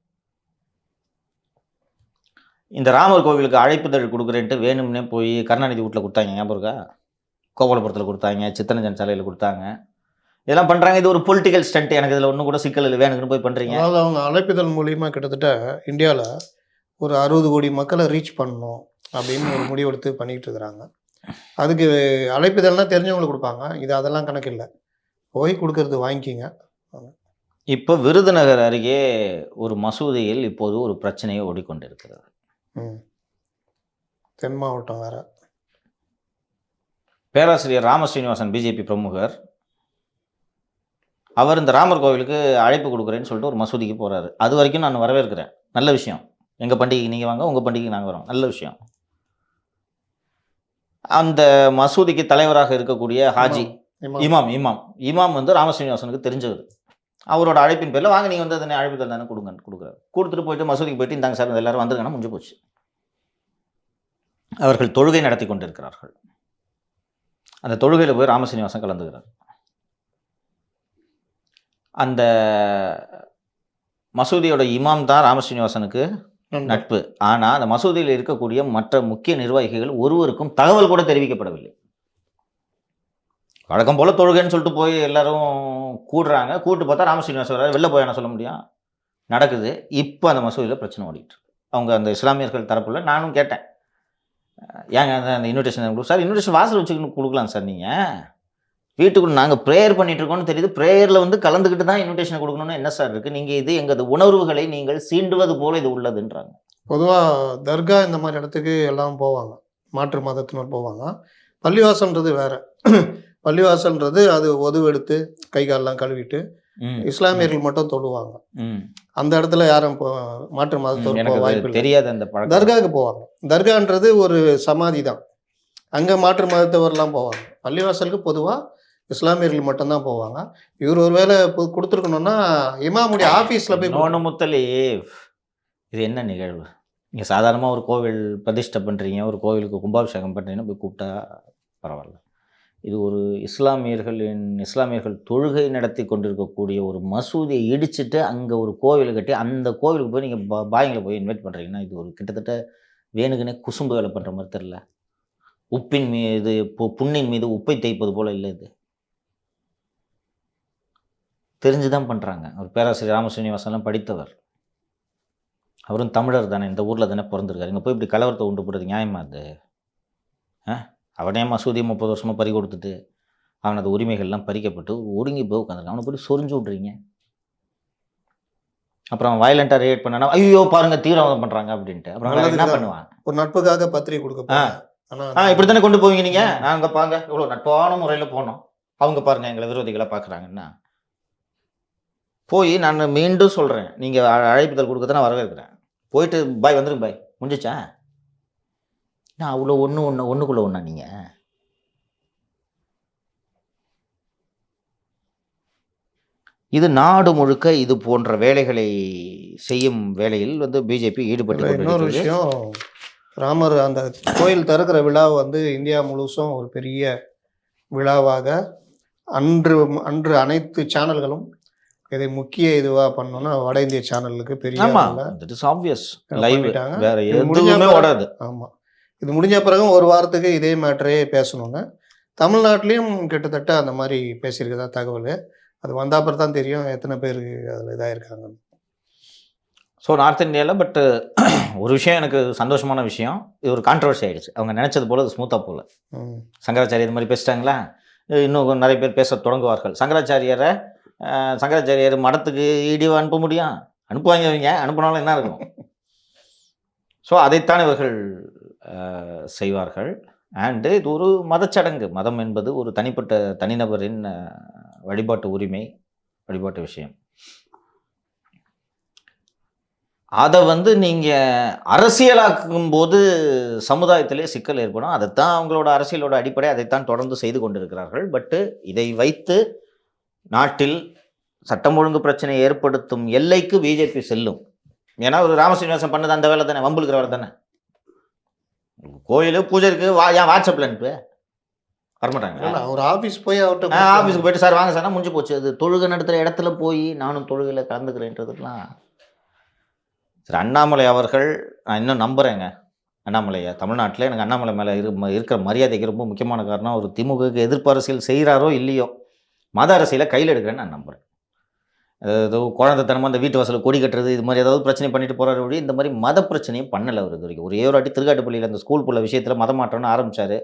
இந்த ராமர் கோவிலுக்கு அழைப்புதழ் கொடுக்குறேன்ட்டு வேணும்னே போய் கருணாநிதி வீட்டில் கொடுத்தாங்க, ஞாபகம் இருக்கா? கோபாலபுரத்தில் கொடுத்தாங்க, சித்தரஞ்சன் சாலையில் கொடுத்தாங்க, இதெல்லாம் பண்ணுறாங்க. இது ஒரு பொலிட்டிக்கல் ஸ்டண்ட். எனக்கு இதில் ஒன்றும் கூட சிக்கல் இல்லை, வேணுங்கன்னு போய் பண்ணுறீங்க. அதாவது அவங்க அழைப்புதல் மூலியமாக கிட்டத்தட்ட இந்தியாவில் ஒரு 60 கோடி மக்களை ரீச் பண்ணணும் அப்படின்னு ஒரு முடிவெடுத்து பண்ணிக்கிட்டு இருக்கிறாங்க. அதுக்கு அழைப்புதல்னா தெரிஞ்சவங்களுக்கு கொடுப்பாங்க, இது அதெல்லாம் கணக்கு இல்லை, போய் கொடுக்கறது வாங்கிக்கிங்க. இப்போ விருதுநகர் அருகே ஒரு மசூதியில் இப்போது ஒரு பிரச்சனையை ஓடிக்கொண்டிருக்கிறது. தென் மாவட்டம் வேற. பேராசிரியர் ராமஸ்ரீனிவாசன் பிஜேபி பிரமுகர், அவர் இந்த ராமர் கோவிலுக்கு அழைப்பு கொடுக்குறேன்னு சொல்லிட்டு ஒரு மசூதிக்கு போகிறாரு. அது வரைக்கும் நான் வரவேற்கிறேன், நல்ல விஷயம். எங்கள் பண்டிகைக்கு நீங்கள் வாங்க, உங்கள் பண்டிகைக்கு நாங்கள் வரோம், நல்ல விஷயம். அந்த மசூதிக்கு தலைவராக இருக்கக்கூடிய ஹாஜி இமாம் வந்து ராமஸ்ரீனிவாசனுக்கு தெரிஞ்சவர். அவரோட அழைப்பின் பேரில் வாங்க, நீங்கள் வந்து அதனை அழைப்புதல் தானே கொடுக்குறாரு. கொடுத்துட்டு போயிட்டு மசூதிக்கு போயிட்டு இந்தாங்க சார் எல்லாரும் வந்துருங்கன்னா முடிஞ்சு போச்சு. அவர்கள் தொழுகை நடத்தி கொண்டிருக்கிறார்கள். அந்த தொழுகையில் போய் ராமஸ்ரீனிவாசன் கலந்துக்கிறார். அந்த மசூதியோட இமாம் தான் ராமஸ்ரீனிவாசனுக்கு நட்பு. ஆனால் அந்த மசூதியில் இருக்கக்கூடிய மற்ற முக்கிய நிர்வாகிகள் ஒருவருக்கும் தகவல் கூட தெரிவிக்கப்படவில்லை. வழக்கம் போல் தொழுகைன்னு சொல்லிட்டு போய் எல்லாரும் கூடுறாங்க. கூட்டு பார்த்தா ராமஸ்ரீனிவாசன் வெளில போய் என்ன சொல்ல முடியும், நடக்குது. இப்போ அந்த மசூதியில் பிரச்சனை ஓடிட்டு அவங்க அந்த இஸ்லாமியர்கள் தரப்புல நானும் கேட்டேன், ஏங்க அந்த இன்விடேஷன் சார், இன்விடேஷன் வாசல் வச்சுக்கின்னு கொடுக்கலாம் சார், நீங்கள் வீட்டுக்குள்ள நாங்கள் ப்ரேயர் பண்ணிட்டு இருக்கோம்னு தெரியுது, ப்ரேயரில் வந்து கலந்துக்கிட்டு தான் இன்விடேஷன் கொடுக்கணும்னு என்ன சார் இருக்குது, நீங்கள் இது எங்களது உணர்வுகளை நீங்கள் சீண்டுவது போல இது உள்ளதுன்றாங்க. பொதுவாக தர்கா இந்த மாதிரி இடத்துக்கு எல்லாம் போவாங்க, மாற்று மதத்தினர் போவாங்க. பள்ளிவாசல்ன்றது வேற. பள்ளிவாசல்ன்றது அது ஒதுவெடுத்து கை காலெல்லாம் கழுவிட்டு இஸ்லாமியர்கள் மட்டும் தொழுவாங்க. அந்த இடத்துல யாரும் மாற்று மதத்தோர் வாய்ப்பு தெரியாது. அந்த தர்காவுக்கு போவாங்க. தர்கான்றது ஒரு சமாதி தான், அங்கே மாற்று மதத்தவர்லாம் போவாங்க. பள்ளிவாசலுக்கு பொதுவாக இஸ்லாமியர்கள் மட்டும்தான் போவாங்க. இவர் ஒரு வேளை கொடுத்துருக்கணும்னா இமாமுடைய ஆஃபீஸில் போய் இது என்ன நிகழ்வு? நீங்கள் சாதாரணமாக ஒரு கோவில் பிரதிஷ்டை பண்ணுறீங்க, ஒரு கோவிலுக்கு கும்பாபிஷேகம் பண்ணுறீங்கன்னா போய் கூப்பிட்டா பரவாயில்ல. இது ஒரு இஸ்லாமியர்கள் தொழுகை நடத்தி கொண்டிருக்கக்கூடிய ஒரு மசூதியை இடிச்சுட்டு அங்கே ஒரு கோவில் கட்டி அந்த கோவிலுக்கு போய் நீங்கள் பாய்களை போய் இன்வைட் பண்ணுறீங்கன்னா இது ஒரு கிட்டத்தட்ட வேணுக்குன்னே குசும்பு வேலை பண்ணுற மாதிரி தெரில. உப்பின் மீது புண்ணின் மீது உப்பை தேய்ப்பது போல் இல்லை, இது தெரிஞ்சு தான் பண்ணுறாங்க. ஒரு பேராசிரியர் ராமஸ்ரீனிவாசன்லாம் படித்தவர். அவரும் தமிழர் தானே, இந்த ஊரில் தானே பிறந்திருக்காரு, இங்கே போய் இப்படி கலவரத்தை உண்டு போடுறது நியாயமா அது? அவனே மசூதி 30 வருஷமாக பறி கொடுத்துட்டு அவனது உரிமைகள்லாம் பறிக்கப்பட்டு ஒடுங்கி போய் உட்காந்துருக்கான், அவனை போய் சொரிஞ்சு விட்றீங்க. அப்புறம் வயலண்ட்டாக ரியாக்ட் பண்ணா ஐயோ பாருங்க தீவிரவாதம் பண்ணுறாங்க அப்படின்ட்டு அப்புறம் வேற என்ன பண்ணுவான்? ஒரு நட்புக்காக பத்திரிகை கொடுக்க இப்படி தானே கொண்டு போவீங்க நீங்கள். நாங்கள் பாங்க இவ்வளோ நட்பான முறையில் போனோம், அவங்க பாருங்கள் எங்களை விரோதிகளாக பார்க்குறாங்கன்னா. போய் நான் மீண்டும் சொல்கிறேன், நீங்கள் அழைப்புதல் கொடுக்க நான் வரவேற்கிறேன். போயிட்டு பாய் வந்துருங்க பாய் முடிஞ்சிச்சா? நான் அவ்வளோ ஒன்றுக்குள்ளே ஒன்றா நீங்கள்? இது நாடு முழுக்க இது போன்ற வேலைகளை செய்யும் வேலையில் வந்து பிஜேபி ஈடுபட்டு. இன்னொரு விஷயம், ராமர் அந்த கோயில் திறக்கிற விழாவை வந்து இந்தியா முழுசும் ஒரு பெரிய விழாவாக அன்று அனைத்து சேனல்களும் இதை முக்கிய இதுவாக பண்ணோன்னா வட இந்திய சேனலுக்கு பெரிய வேற எதுவுமே ஓடாது. ஆமாம், இது முடிஞ்ச பிறகு ஒரு வாரத்துக்கு இதே மேட்டரே பேசணுன்னு தமிழ்நாட்டிலையும் கிட்டத்தட்ட அந்த மாதிரி பேசியிருக்கதா தகவல். அது வந்த அப்புறம் தான் தெரியும் எத்தனை பேர் அதில் இதாக இருக்காங்க. ஸோ நார்த் இந்தியாவில் பட் ஒரு விஷயம் எனக்கு சந்தோஷமான விஷயம், இது ஒரு கான்ட்ரவர்சி ஆகிடுச்சு. அவங்க நினச்சது போல் அது ஸ்மூத்தாக போகல. சங்கராச்சாரியர் இது மாதிரி பேசிட்டாங்களா, இன்னும் நிறைய பேர் பேச தொடங்குவார்கள். சங்கராச்சாரியர் மடத்துக்கு ஈடியோ அனுப்ப முடியும்? அனுப்புவாங்க, அவங்க அனுப்பினாலும் என்ன இருக்கும்? ஸோ அதைத்தான் இவர்கள் செய்வார்கள். அண்டு இது ஒரு மதச்சடங்கு. மதம் என்பது ஒரு தனிப்பட்ட தனிநபரின் வழிபாட்டு உரிமை, வழிபாட்டு விஷயம். அதை வந்து நீங்கள் அரசியலாக்கும் போது சமுதாயத்திலே சிக்கல் ஏற்படும். அதைத்தான் அவங்களோட அரசியலோட அடிப்படை, அதைத்தான் தொடர்ந்து செய்து கொண்டிருக்கிறார்கள். பட்டு இதை வைத்து நாட்டில் சட்டம் ஒழுங்கு பிரச்சனை ஏற்படுத்தும் எல்லைக்கு பிஜேபி செல்லும். ஏன்னா ஒரு ராமசீனிவாசன் பண்ணது அந்த வேலை தானே, வம்புழுக்கிற வேலை தானே. கோயில் பூஜை இருக்கு, ஏன் வாட்ஸ்அப்பில் அனுப்பு வரமாட்டாங்க? ஒரு ஆஃபீஸ் போய் அவர்கிட்ட ஆஃபீஸுக்கு போயிட்டு சார் வாங்க சார் முடிஞ்சு போச்சு. அது தொழுகை நடத்துகிற இடத்துல போய் நானும் தொழுகையில் கலந்துக்கிறேன்றதுக்கெலாம். சரி, அண்ணாமலை அவர்கள் நான் இன்னும் நம்புகிறேங்க. அண்ணாமலையை தமிழ்நாட்டில் எனக்கு அண்ணாமலை மேலே இருக்கிற மரியாதைக்கு ரொம்ப முக்கியமான காரணம், ஒரு திமுகவுக்கு எதிர்ப்பு அரசியல் செய்கிறாரோ இல்லையோ மத அரசியலை கையில் எடுக்கிறேன்னு நான் நம்புகிறேன். ஏதோ குழந்தைத்தனமாக அந்த வீட்டு வாசலில் கொடி கட்டுறது இது மாதிரி ஏதாவது பிரச்சனை பண்ணிட்டு போகிறாரு வழி இந்த மாதிரி மத பிரச்சனையும் பண்ணலை அவர் இது வரைக்கும். ஒரு ஏழாட்டி திருக்காட்டுப்பள்ளியில் அந்த ஸ்கூல் புள்ள விஷயத்தில் மதம் மாற்றம்னு ஆரம்பித்தார்.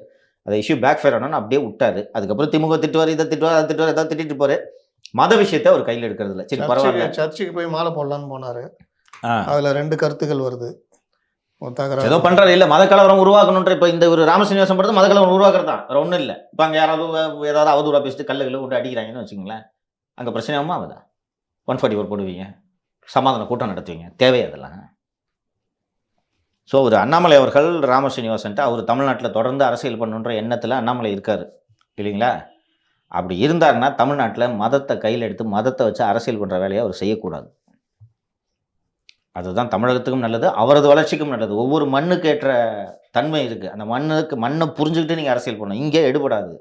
அதை இஷ்யூ பேக் ஃபயர் ஆனோன்னு அப்படியே விட்டார். அதுக்கப்புறம் திமுக திட்டுவார், இதை திட்டுவார், அதை திட்டுவார், ஏதாவது திட்டிட்டு போகிறார். மத விஷயத்தை அவர் கையில் எடுக்கிறது இல்லை. சரி பரவாயில்ல, சர்ச்சுக்கு போய் மாலை போடலான்னு போனார். அதில் 2 கருத்துக்கள் வருது. ஏதோ பண்ணுறாரு இல்லை மத கலவரம் உருவாக்கணுன்ற. இப்போ இந்த ஒரு ராமசீனிவாசன் படுறது மத கலவரம் உருவாக்குறது தான், வேறு ஒன்றும் இல்லை. இப்போ அங்கே ஏதாவது அவதூறாக பேசிட்டு கல்லுகளை விட்டு அடிக்கிறாங்கன்னு வச்சுங்களேன், அங்கே பிரச்சனையாகுமா? அவதா 144 போடுவீங்க, சமாதான கூட்டம் நடத்துவீங்க, தேவை அதெல்லாம். ஸோ ஒரு அண்ணாமலை அவர்கள் ராமசீனிவாசன்ட்டு அவர் தமிழ்நாட்டில் தொடர்ந்து அரசியல் பண்ணுன்ற எண்ணத்தில் அண்ணாமலை இருக்கார் இல்லைங்களா? அப்படி இருந்தாருன்னா தமிழ்நாட்டில் மதத்தை கையில் எடுத்து மதத்தை வச்சு அரசியல் பண்ணுற வேலையை அவர் செய்யக்கூடாது. அதுதான் தமிழகத்துக்கும் நல்லது, அவரது வளர்ச்சிக்கும் நல்லது. ஒவ்வொரு மண்ணுக்கு ஏற்ற தன்மை இருக்குது. அந்த மண்ணை புரிஞ்சுக்கிட்டு நீங்கள் அரசியல் பண்ணணும். இங்கே எடுபடாது.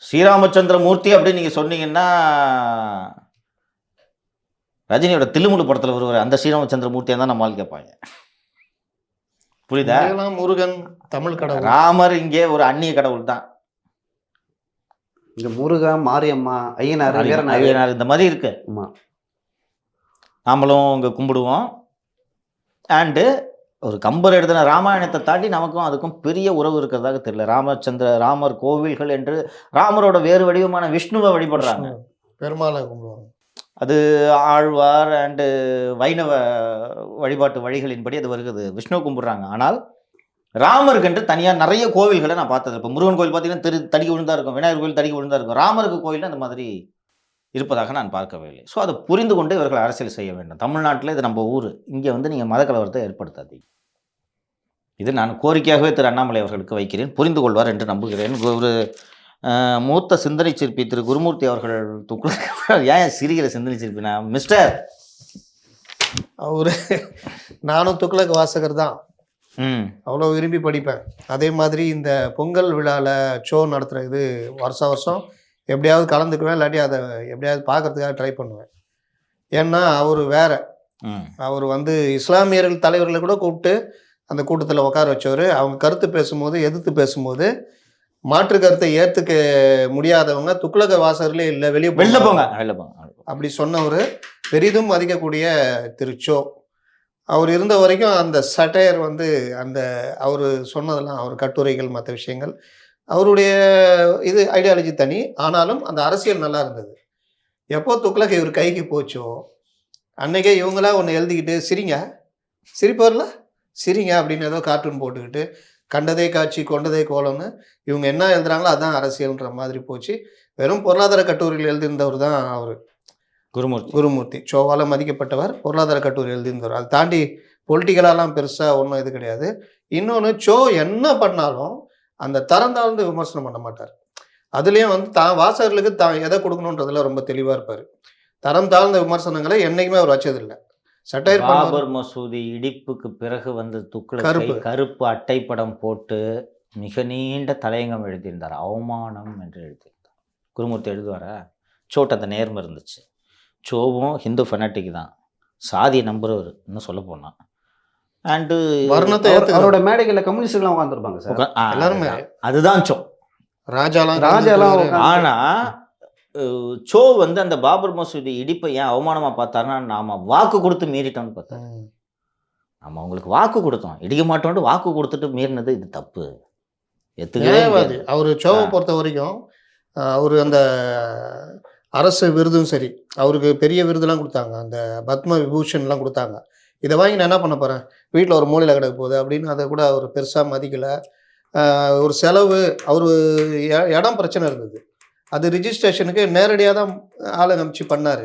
ஸ்ரீராமச்சந்திர மூர்த்தி அப்படின்னு நீங்கள் சொன்னீங்கன்னா ரஜினியோட தில்லுமுழு படத்தில் வருவார், அந்த ஸ்ரீராமச்சந்திர மூர்த்தியாக தான் நம்மால் கேட்பாங்க. புரியுதா? முருகன் தமிழ் கடவுள், ராமர் இங்கே ஒரு அந்நிய கடவுள் தான். இந்த முருகன், மாரியம்மா, ஐயனார் இந்த மாதிரி இருக்கு. நாமளும் இங்கே கும்பிடுவோம். அண்டு ஒரு கம்பர் எழுதின ராமாயணத்தை தாண்டி நமக்கும் அதுக்கும் பெரிய உறவு இருக்கிறதாக தெரியல. ராமர் கோவில்கள் என்று ராமரோட வேறு வடிவமான விஷ்ணுவை வழிபடுறாங்க, பெருமாளை கும்பிடுவாங்க. அது ஆழ்வார் அண்டு வைணவ வழிபாட்டு வழிகளின்படி அது வருகிறது, விஷ்ணு கும்பிடுறாங்க. ஆனால் ராமருக்கென்று தனியாக நிறைய கோவில்களை நான் பார்த்தது. இப்போ முருகன் கோவில் பார்த்தீங்கன்னா தடிக்கு விழுந்தா இருக்கும், விநாயகர் கோவில் தடிக்கு விழுந்தா இருக்கும். ராமருக்கு கோவில் அந்த மாதிரி இருப்பதாக நான் பார்க்கவே இல்லை. ஸோ அதை புரிந்து கொண்டு இவர்கள் அரசியல் செய்ய வேண்டும். தமிழ்நாட்டில் இது நம்ம ஊர், இங்கே வந்து நீங்கள் மத கலவரத்தை ஏற்படுத்தாதீங்க. இது நான் கோரிக்கையாகவே திரு அண்ணாமலை அவர்களுக்கு வைக்கிறேன், புரிந்து கொள்வார் என்று நம்புகிறேன். ஒரு மூத்த சிந்தனை சிற்பி திரு குருமூர்த்தி அவர்கள் ஏன் சிரிக்கிற சிந்தனை சிற்பினா மிஸ்டர் அவரு நானும் துக்ளக் வாசகர் தான், அவ்வளோ விரும்பி படிப்பேன். அதே மாதிரி இந்த பொங்கல் விழாவில் ஷோ நடத்துகிற இது வருஷம் எப்படியாவது கலந்துக்குவேன், இல்லாட்டி அதை எப்படியாவது பார்க்கறதுக்காக ட்ரை பண்ணுவேன். ஏன்னா அவர் வேற, அவர் வந்து இஸ்லாமியர்கள் தலைவர்களை கூட கூப்பிட்டு அந்த கூட்டத்தில் உட்கார வச்சவர். அவங்க கருத்து பேசும்போது, எதிர்த்து பேசும்போது மாற்று கருத்தை ஏற்றுக்க முடியாதவங்க துக்ளக வாசகர்களே இல்லை, வெளியே போங்க போங்க அப்படி சொன்னவர். பெரிதும் மதிக்கக்கூடிய திரு ஷோ அவர் இருந்த வரைக்கும் அந்த சட்டையர் வந்து அந்த அவர் சொன்னதெல்லாம் அவர் கட்டுரைகள் மற்ற விஷயங்கள் அவருடைய இது ஐடியாலஜி தனி. ஆனாலும் அந்த அரசியல் நல்லா இருந்தது. எப்போ துக்ளக் இவர் கைக்கு போச்சோ அன்னைக்கே இவங்களா ஒன்று எழுதிக்கிட்டு சிரிங்க, சிரிப்பு வரல சிரிங்க அப்படின்னு ஏதோ கார்ட்டூன் போட்டுக்கிட்டு கண்டதே காட்சி கொண்டதே கோலம்னு இவங்க என்ன எழுதுறாங்களோ அதான் அரசியல்ன்ற மாதிரி போச்சு. வெறும் பொருளாதார கட்டுரைகள் எழுதியிருந்தவர் தான் அவர் குருமூர்த்தி. சோவால மதிக்கப்பட்டவர், பொருளாதார கட்டுரை எழுதியிருந்தவர். அதை தாண்டி பொலிட்டிக்கலாலாம் பெருசாக ஒன்றும் இது கிடையாது. இன்னொன்று, சோ என்ன பண்ணாலும் அந்த தரம் தாழ்ந்து விமர்சனம் பண்ண மாட்டார். அதுலேயும் வந்து தான் வாசகர்களுக்கு தான் எதை கொடுக்கணுன்றதுல ரொம்ப தெளிவாக இருப்பார். தரம் தாழ்ந்த விமர்சனங்களை என்றைக்குமே அவர் வச்சதில்லை. சட்டையர் பாபர் மசூதி இடிப்புக்கு பிறகு வந்து துக்ளக் கருப்பு அட்டைப்படம் போட்டு மிக நீண்ட தலையங்கம் எழுதியிருந்தார். அவமானம் என்று எழுதியிருந்தார். குருமூர்த்தி எழுதுவாரா? சோட்டு அந்த நேர்மை இருந்துச்சு. சோவும் ஹிந்து ஃபெனாட்டிக் தான், சாதியை நம்புறவர் இன்னும் சொல்ல போனால். அண்டு அவரோட மேடைகளில் கம்யூனிஸ்ட்லாம் உட்காந்துருப்பாங்க சார் எல்லாருமே. அதுதான் சோ ராஜாலாம். ஆனால் சோ வந்து அந்த பாபர் மசூதி இடிப்பை ஏன் அவமானமாக பார்த்தாருன்னா, நாம் வாக்கு கொடுத்து மீறிட்டோம்னு பார்த்தாரு. நம்ம அவங்களுக்கு வாக்கு கொடுத்தோம், இடிக்க மாட்டோம்னு வாக்கு கொடுத்துட்டு மீறினது இது தப்பு. எத்துக்கவே அவர் சோவை பொறுத்த வரைக்கும் அவர் அந்த அரசு விருதும் சரி, அவருக்கு பெரிய விருதுலாம் கொடுத்தாங்க, அந்த பத்ம விபூஷன்லாம் கொடுத்தாங்க. இதை வாங்கி நான் என்ன பண்ண போகிறேன், வீட்டில் ஒரு மூலையில் கிடக்க போகுது அப்படின்னு அதை கூட அவர் பெருசாக மதிக்கலை. ஒரு செலவு, அவர் இடம் பிரச்சனை இருந்தது, அது ரிஜிஸ்ட்ரேஷனுக்கு நேரடியாக தான் ஆளுங்க அமைச்சு பண்ணார்.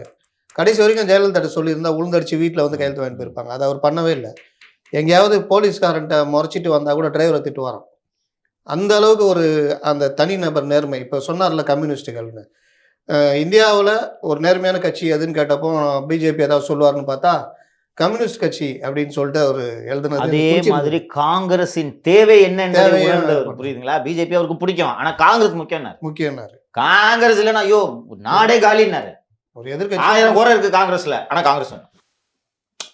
கடைசி வரைக்கும் ஜெயலலிதா சொல்லியிருந்தா உளுந்தடிச்சு வீட்டில் வந்து கையெழுத்து வாங்கி போயிருப்பாங்க. அதை அவர் பண்ணவே இல்லை. எங்கேயாவது போலீஸ்காரன்ட்ட முறைச்சிட்டு வந்தால் கூட டிரைவரை திட்டு வரோம். அந்த அளவுக்கு ஒரு அந்த தனிநபர் நேர்மை. இப்போ சொன்னார்ல கம்யூனிஸ்டுகள்னு, இந்தியாவில் ஒரு நேர்மையான கட்சி எதுன்னு கேட்டப்போ பிஜேபி ஏதாவது சொல்லுவார்னு பார்த்தா கம்யூனிஸ்ட் கட்சி அப்படின்னு சொல்லிட்டு அவர் எழுதுனது. அதே மாதிரி காங்கிரஸின் தேவை என்ன புரியுதுங்களா? பிஜேபி அவருக்கு பிடிக்கும், ஆனால் காங்கிரஸ் முக்கியம்னாரு. காங்கிரஸ் இல்லைன்னா ஐயோ நாடே காலின்னாரு. ஒரு எதிர்க்கட்சி 1000 கோடி இருக்கு காங்கிரஸ்ல, ஆனால் காங்கிரஸ் வேணும்.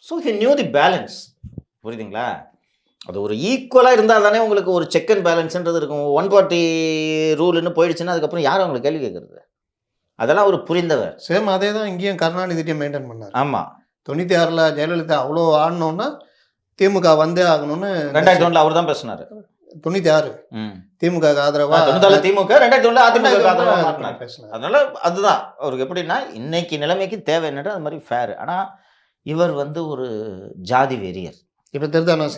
So he new the balance. புரியுதுங்களா? அது ஒரு ஈக்குவலாக இருந்தால் தானே உங்களுக்கு ஒரு செக் அண்ட் பேலன்ஸ்ன்றது இருக்கும். 1 பார்ட்டி ரூல்னு போயிடுச்சுன்னா அதுக்கப்புறம் யாரும் அவங்களுக்கு கேள்வி கேட்கறது? அதெல்லாம் ஒரு புரிந்தவர். சேம் அதே தான் இங்கேயும் கருணாநிதிட்டையும் மெயின்டைன் பண்ணார். ஆமாம், 96ல் ஜெயலலிதா அவ்வளோ ஆடணும்னா திமுக வந்தே ஆகணும்னு 2001 அவர் தான் பேசினார். 96 திமுக ஆதரவா, திமுக 2001 அதிமுக ஆதரவா பேசினார். அதனால அதுதான் அவருக்கு எப்படின்னா இன்னைக்கு நிலைமைக்கு தேவை என்னட்டு அது மாதிரி ஃபேர். ஆனால் இவர் வந்து ஒரு ஜாதி வெறியர். இப்போ தெரிஞ்சா நான்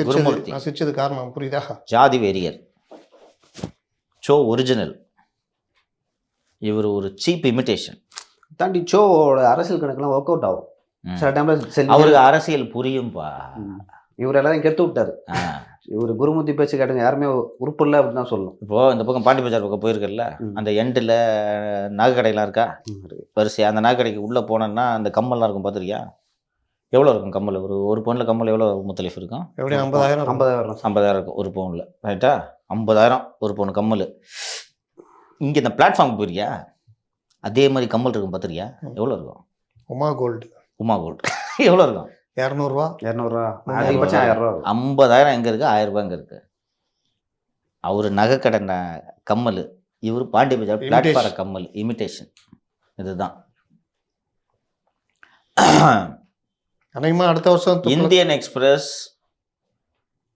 சிரிச்சது காரணம் புரியுதா? ஜாதி வெறியர். சோ ஒரிஜினல், இவர் ஒரு சீப் இமிட்டேஷன். தாண்டி சோவோட அரசியல் கணக்கெல்லாம் ஒர்க் அவுட் ஆகும் சில டைம்ல. அவருக்கு அரசியல் புரியும்பா. இவர் எல்லாரும் கெடுத்து விட்டாரு. இவர் குருமூர்த்தி பேச்சு கேட்டுங்க யாருமே உறுப்பு இல்லை அப்படின்னு தான் சொல்லணும். இப்போ இந்த பக்கம் பாண்டி பஜார் பக்கம் போயிருக்கல, அந்த எண்டில் நகை கடையெல்லாம் இருக்கா வரிசையா? அந்த நகை கடைக்கு உள்ளே போனோன்னா அந்த கம்மல்லாம் இருக்கும், பார்த்துருக்கியா? எவ்வளோ இருக்கும் கம்மல்? ஒரு பவுனில் கம்மல் எவ்வளோ முத்தலிஃப் இருக்கும்? எப்படி 50,000 இருக்கும் ஒரு பவுனில், ரைட்டா? 50,000 ஒரு பவுன் கம்மல். இங்கே இந்த பிளாட்ஃபார்ம் போயிருக்கியா? அதே மாதிரி கம்மல் இருக்கும், பார்த்துருக்கியா? எவ்வளோ இருக்கும்? உமா கோல்டு எவ்வளோ இருக்கும்? 200 ரூபா. அதிகபட்சம் 1000 ரூபா. 50,000 எங்கே இருக்குது? 1000 ரூபா எங்கே இருக்குது? அவர் நகைக்கடை கம்மல், இவர் பாண்டி பஜார் பிளாட்ஃபார்ம் கம்மல், இமிட்டேஷன். இதுதான் அடுத்த வருஷம் இந்தியன் எக்ஸ்பிரஸ்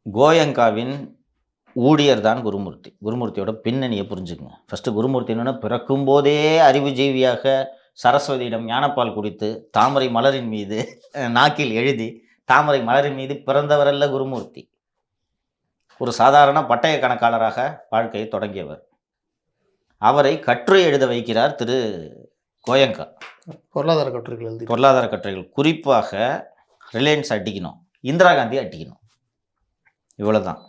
கோயங்காவின் ஊழியர் தான் குருமூர்த்தி. குருமூர்த்தியோட பின்னணியை புரிஞ்சுக்குங்க ஃபர்ஸ்ட். குருமூர்த்தி என்னன்னா, பிறக்கும் போதே அறிவுஜீவியாக சரஸ்வதியிடம் ஞானப்பால் குடித்து தாமரை மலரின் மீது நாக்கில் எழுதி தாமரை மலரின் மீது பிறந்தவரல்ல குருமூர்த்தி. ஒரு சாதாரண பட்டய கணக்காளராக வாழ்க்கையை தொடங்கியவர். அவரை கட்டுரை எழுத வைக்கிறார் திரு கோயங்கா. பொருளாதார கட்டுரைகள், குறிப்பாக ரிலையன்ஸ் அடிக்கணும், இந்திரா காந்தி அடிக்கணும், இவ்வளோதான்.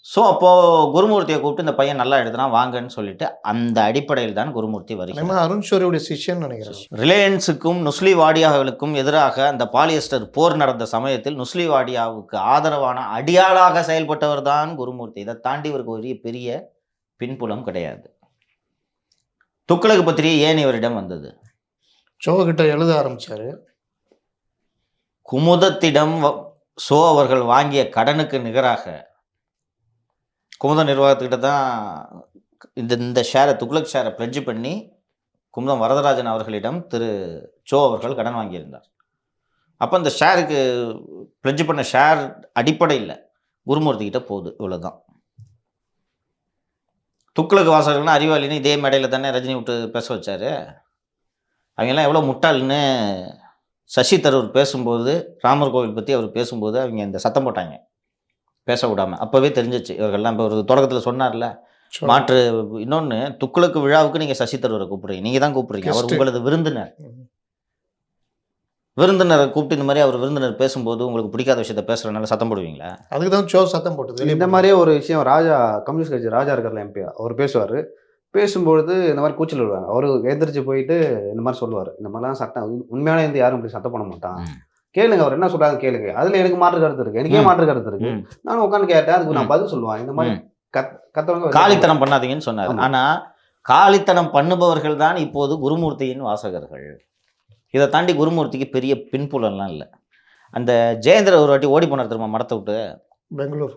ஸோ அப்போது குருமூர்த்தியை கூப்பிட்டு இந்த பையன் நல்லா எழுதுனா வாங்கன்னு சொல்லிட்டு அந்த அடிப்படையில் தான் குருமூர்த்தி வருகிறார். அருண் ஷோரியுடைய சிஷ்யன் நினைக்கிறேன். ரிலையன்ஸுக்கும் நுஸ்லிவாடியாவுக்கும் எதிராக அந்த பாலியஸ்டர் போர் நடந்த சமயத்தில் நுஸ்லிவாடியாவுக்கு ஆதரவான அடியாளாக செயல்பட்டவர் தான் குருமூர்த்தி. இதை தாண்டி இவருக்கு ஒரு பெரிய பின்புலம் கிடையாது. துக்ளக் பத்திரிகை ஏன் இவரிடம் வந்தது? சோகிட்ட எழுத ஆரம்பிச்சாரு. குமுதத்திடம் சோ அவர்கள் வாங்கிய கடனுக்கு நிகராக குமுத நிர்வாகத்துக்கிட்ட தான் இந்த ஷேரை, துக்ளக் ஷேரை பிளட்ஜ் பண்ணி குமுதம் வரதராஜன் அவர்களிடம் திரு சோ அவர்கள் கடன் வாங்கியிருந்தார். அப்போ அந்த ஷேருக்கு ப்ளெட்ஜ் பண்ண ஷேர் அடிப்படையில் குருமூர்த்திக்கிட்ட போகுது. இவ்வளோதான். துக்ளக் வாசகர்கள்னா அறிவாளின்னு இதே மேடையில் தானே ரஜினி விட்டு பேச வச்சார். அவங்கெல்லாம் எவ்வளோ முட்டாள்னு சசி தரூர் பேசும்போது, ராமர் கோவில் பற்றி அவர் பேசும்போது அவங்க இந்த சத்தம் போட்டாங்க பேச விடாமல். அப்போவே தெரிஞ்சிச்சு இவர்கள்லாம். இப்போ ஒரு தொடக்கத்தில் சொன்னார்ல மாற்று. இன்னொன்று, துக்ளக்கு விழாவுக்கு நீங்கள் சசி தரூரை கூப்பிடுறீங்க, நீங்கள் தான் கூப்பிடுறீங்க. அவர் உங்களது விருந்தினர். விருந்தினரை கூப்பிட்டு இந்த மாதிரி அவர் விருந்தினர் பேசும்போது உங்களுக்கு பிடிக்காத விஷயத்த பேசுறதுனால சத்தம் போடுவீங்களா? அதுக்கு தான் ஷோ சத்தம் போட்டது. இந்த மாதிரியே ஒரு விஷயம் ராஜா, கம்யூனிஸ்ட் கட்சி ராஜா இருக்கார்ல எம்பி, அவர் பேசுவார். பேசும்பொழுது இந்த மாதிரி கூச்சல் விடுவாங்க. அவர் எந்திரிச்சு போயிட்டு இந்த மாதிரி சொல்லுவார், இந்த மாதிரிலாம் சட்டம் உண்மையான இருந்து யாரும் இப்படி சட்டம் பண்ண மாட்டான், கேளுங்க அவர் என்ன சொல்றாங்க கேளுங்க. அதுல எனக்கு மாற்று கருத்து இருக்கு, எனக்கே மாற்று கருத்து இருக்கு. நானும் உட்காந்து கேட்டேன், அதுக்கு நான் பதில் சொல்லுவேன். இந்த மாதிரி கத்தவங்க காலித்தனம் பண்ணாதீங்கன்னு சொன்னார். ஆனா காலித்தனம் பண்ணுபவர்கள் தான் இப்போது குருமூர்த்தியின் வாசகர்கள். இதை தாண்டி குருமூர்த்திக்கு பெரிய பின்புலம்லாம் இல்லை. அந்த ஜெயேந்திர ஒரு வாட்டி ஓடி போனார் திரும்ப மடத்தை விட்டு, பெங்களூர்.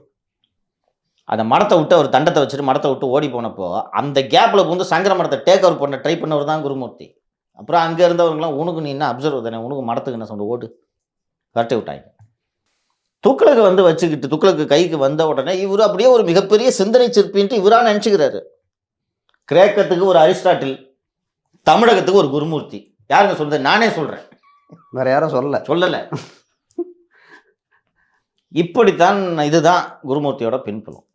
அந்த மடத்தை விட்டு அவர் தண்டத்தை வச்சுட்டு மடத்தை விட்டு ஓடி போனப்போ அந்த கேப்பில் வந்து சங்கர மடத்தை டேக் ஓவர் பண்ண ட்ரை பண்ணவர் தான் குருமூர்த்தி. அப்புறம் அங்கே இருந்தவங்களாம் உனக்கு நீ என்ன அப்சர்வ் தானே, உனக்கு மடத்துக்கு என்ன சொன்ன ஓடு கரெக்டை விட்டாங்க. துக்ளக்கு வந்து வச்சுக்கிட்டு துக்ளக்கு கைக்கு வந்த உடனே இவர் அப்படியே ஒரு மிகப்பெரிய சிந்தனை சிற்பின்ட்டு இவராக நினச்சிக்கிறாரு. கிரேக்கத்துக்கு ஒரு அரிஸ்டாட்டில், தமிழகத்துக்கு ஒரு குருமூர்த்தி. யாருங்க சொல்றது? நானே சொல்கிறேன், வேற யாரும் சொல்லலை. இப்படித்தான். இதுதான் குருமூர்த்தியோட பின்புலம்.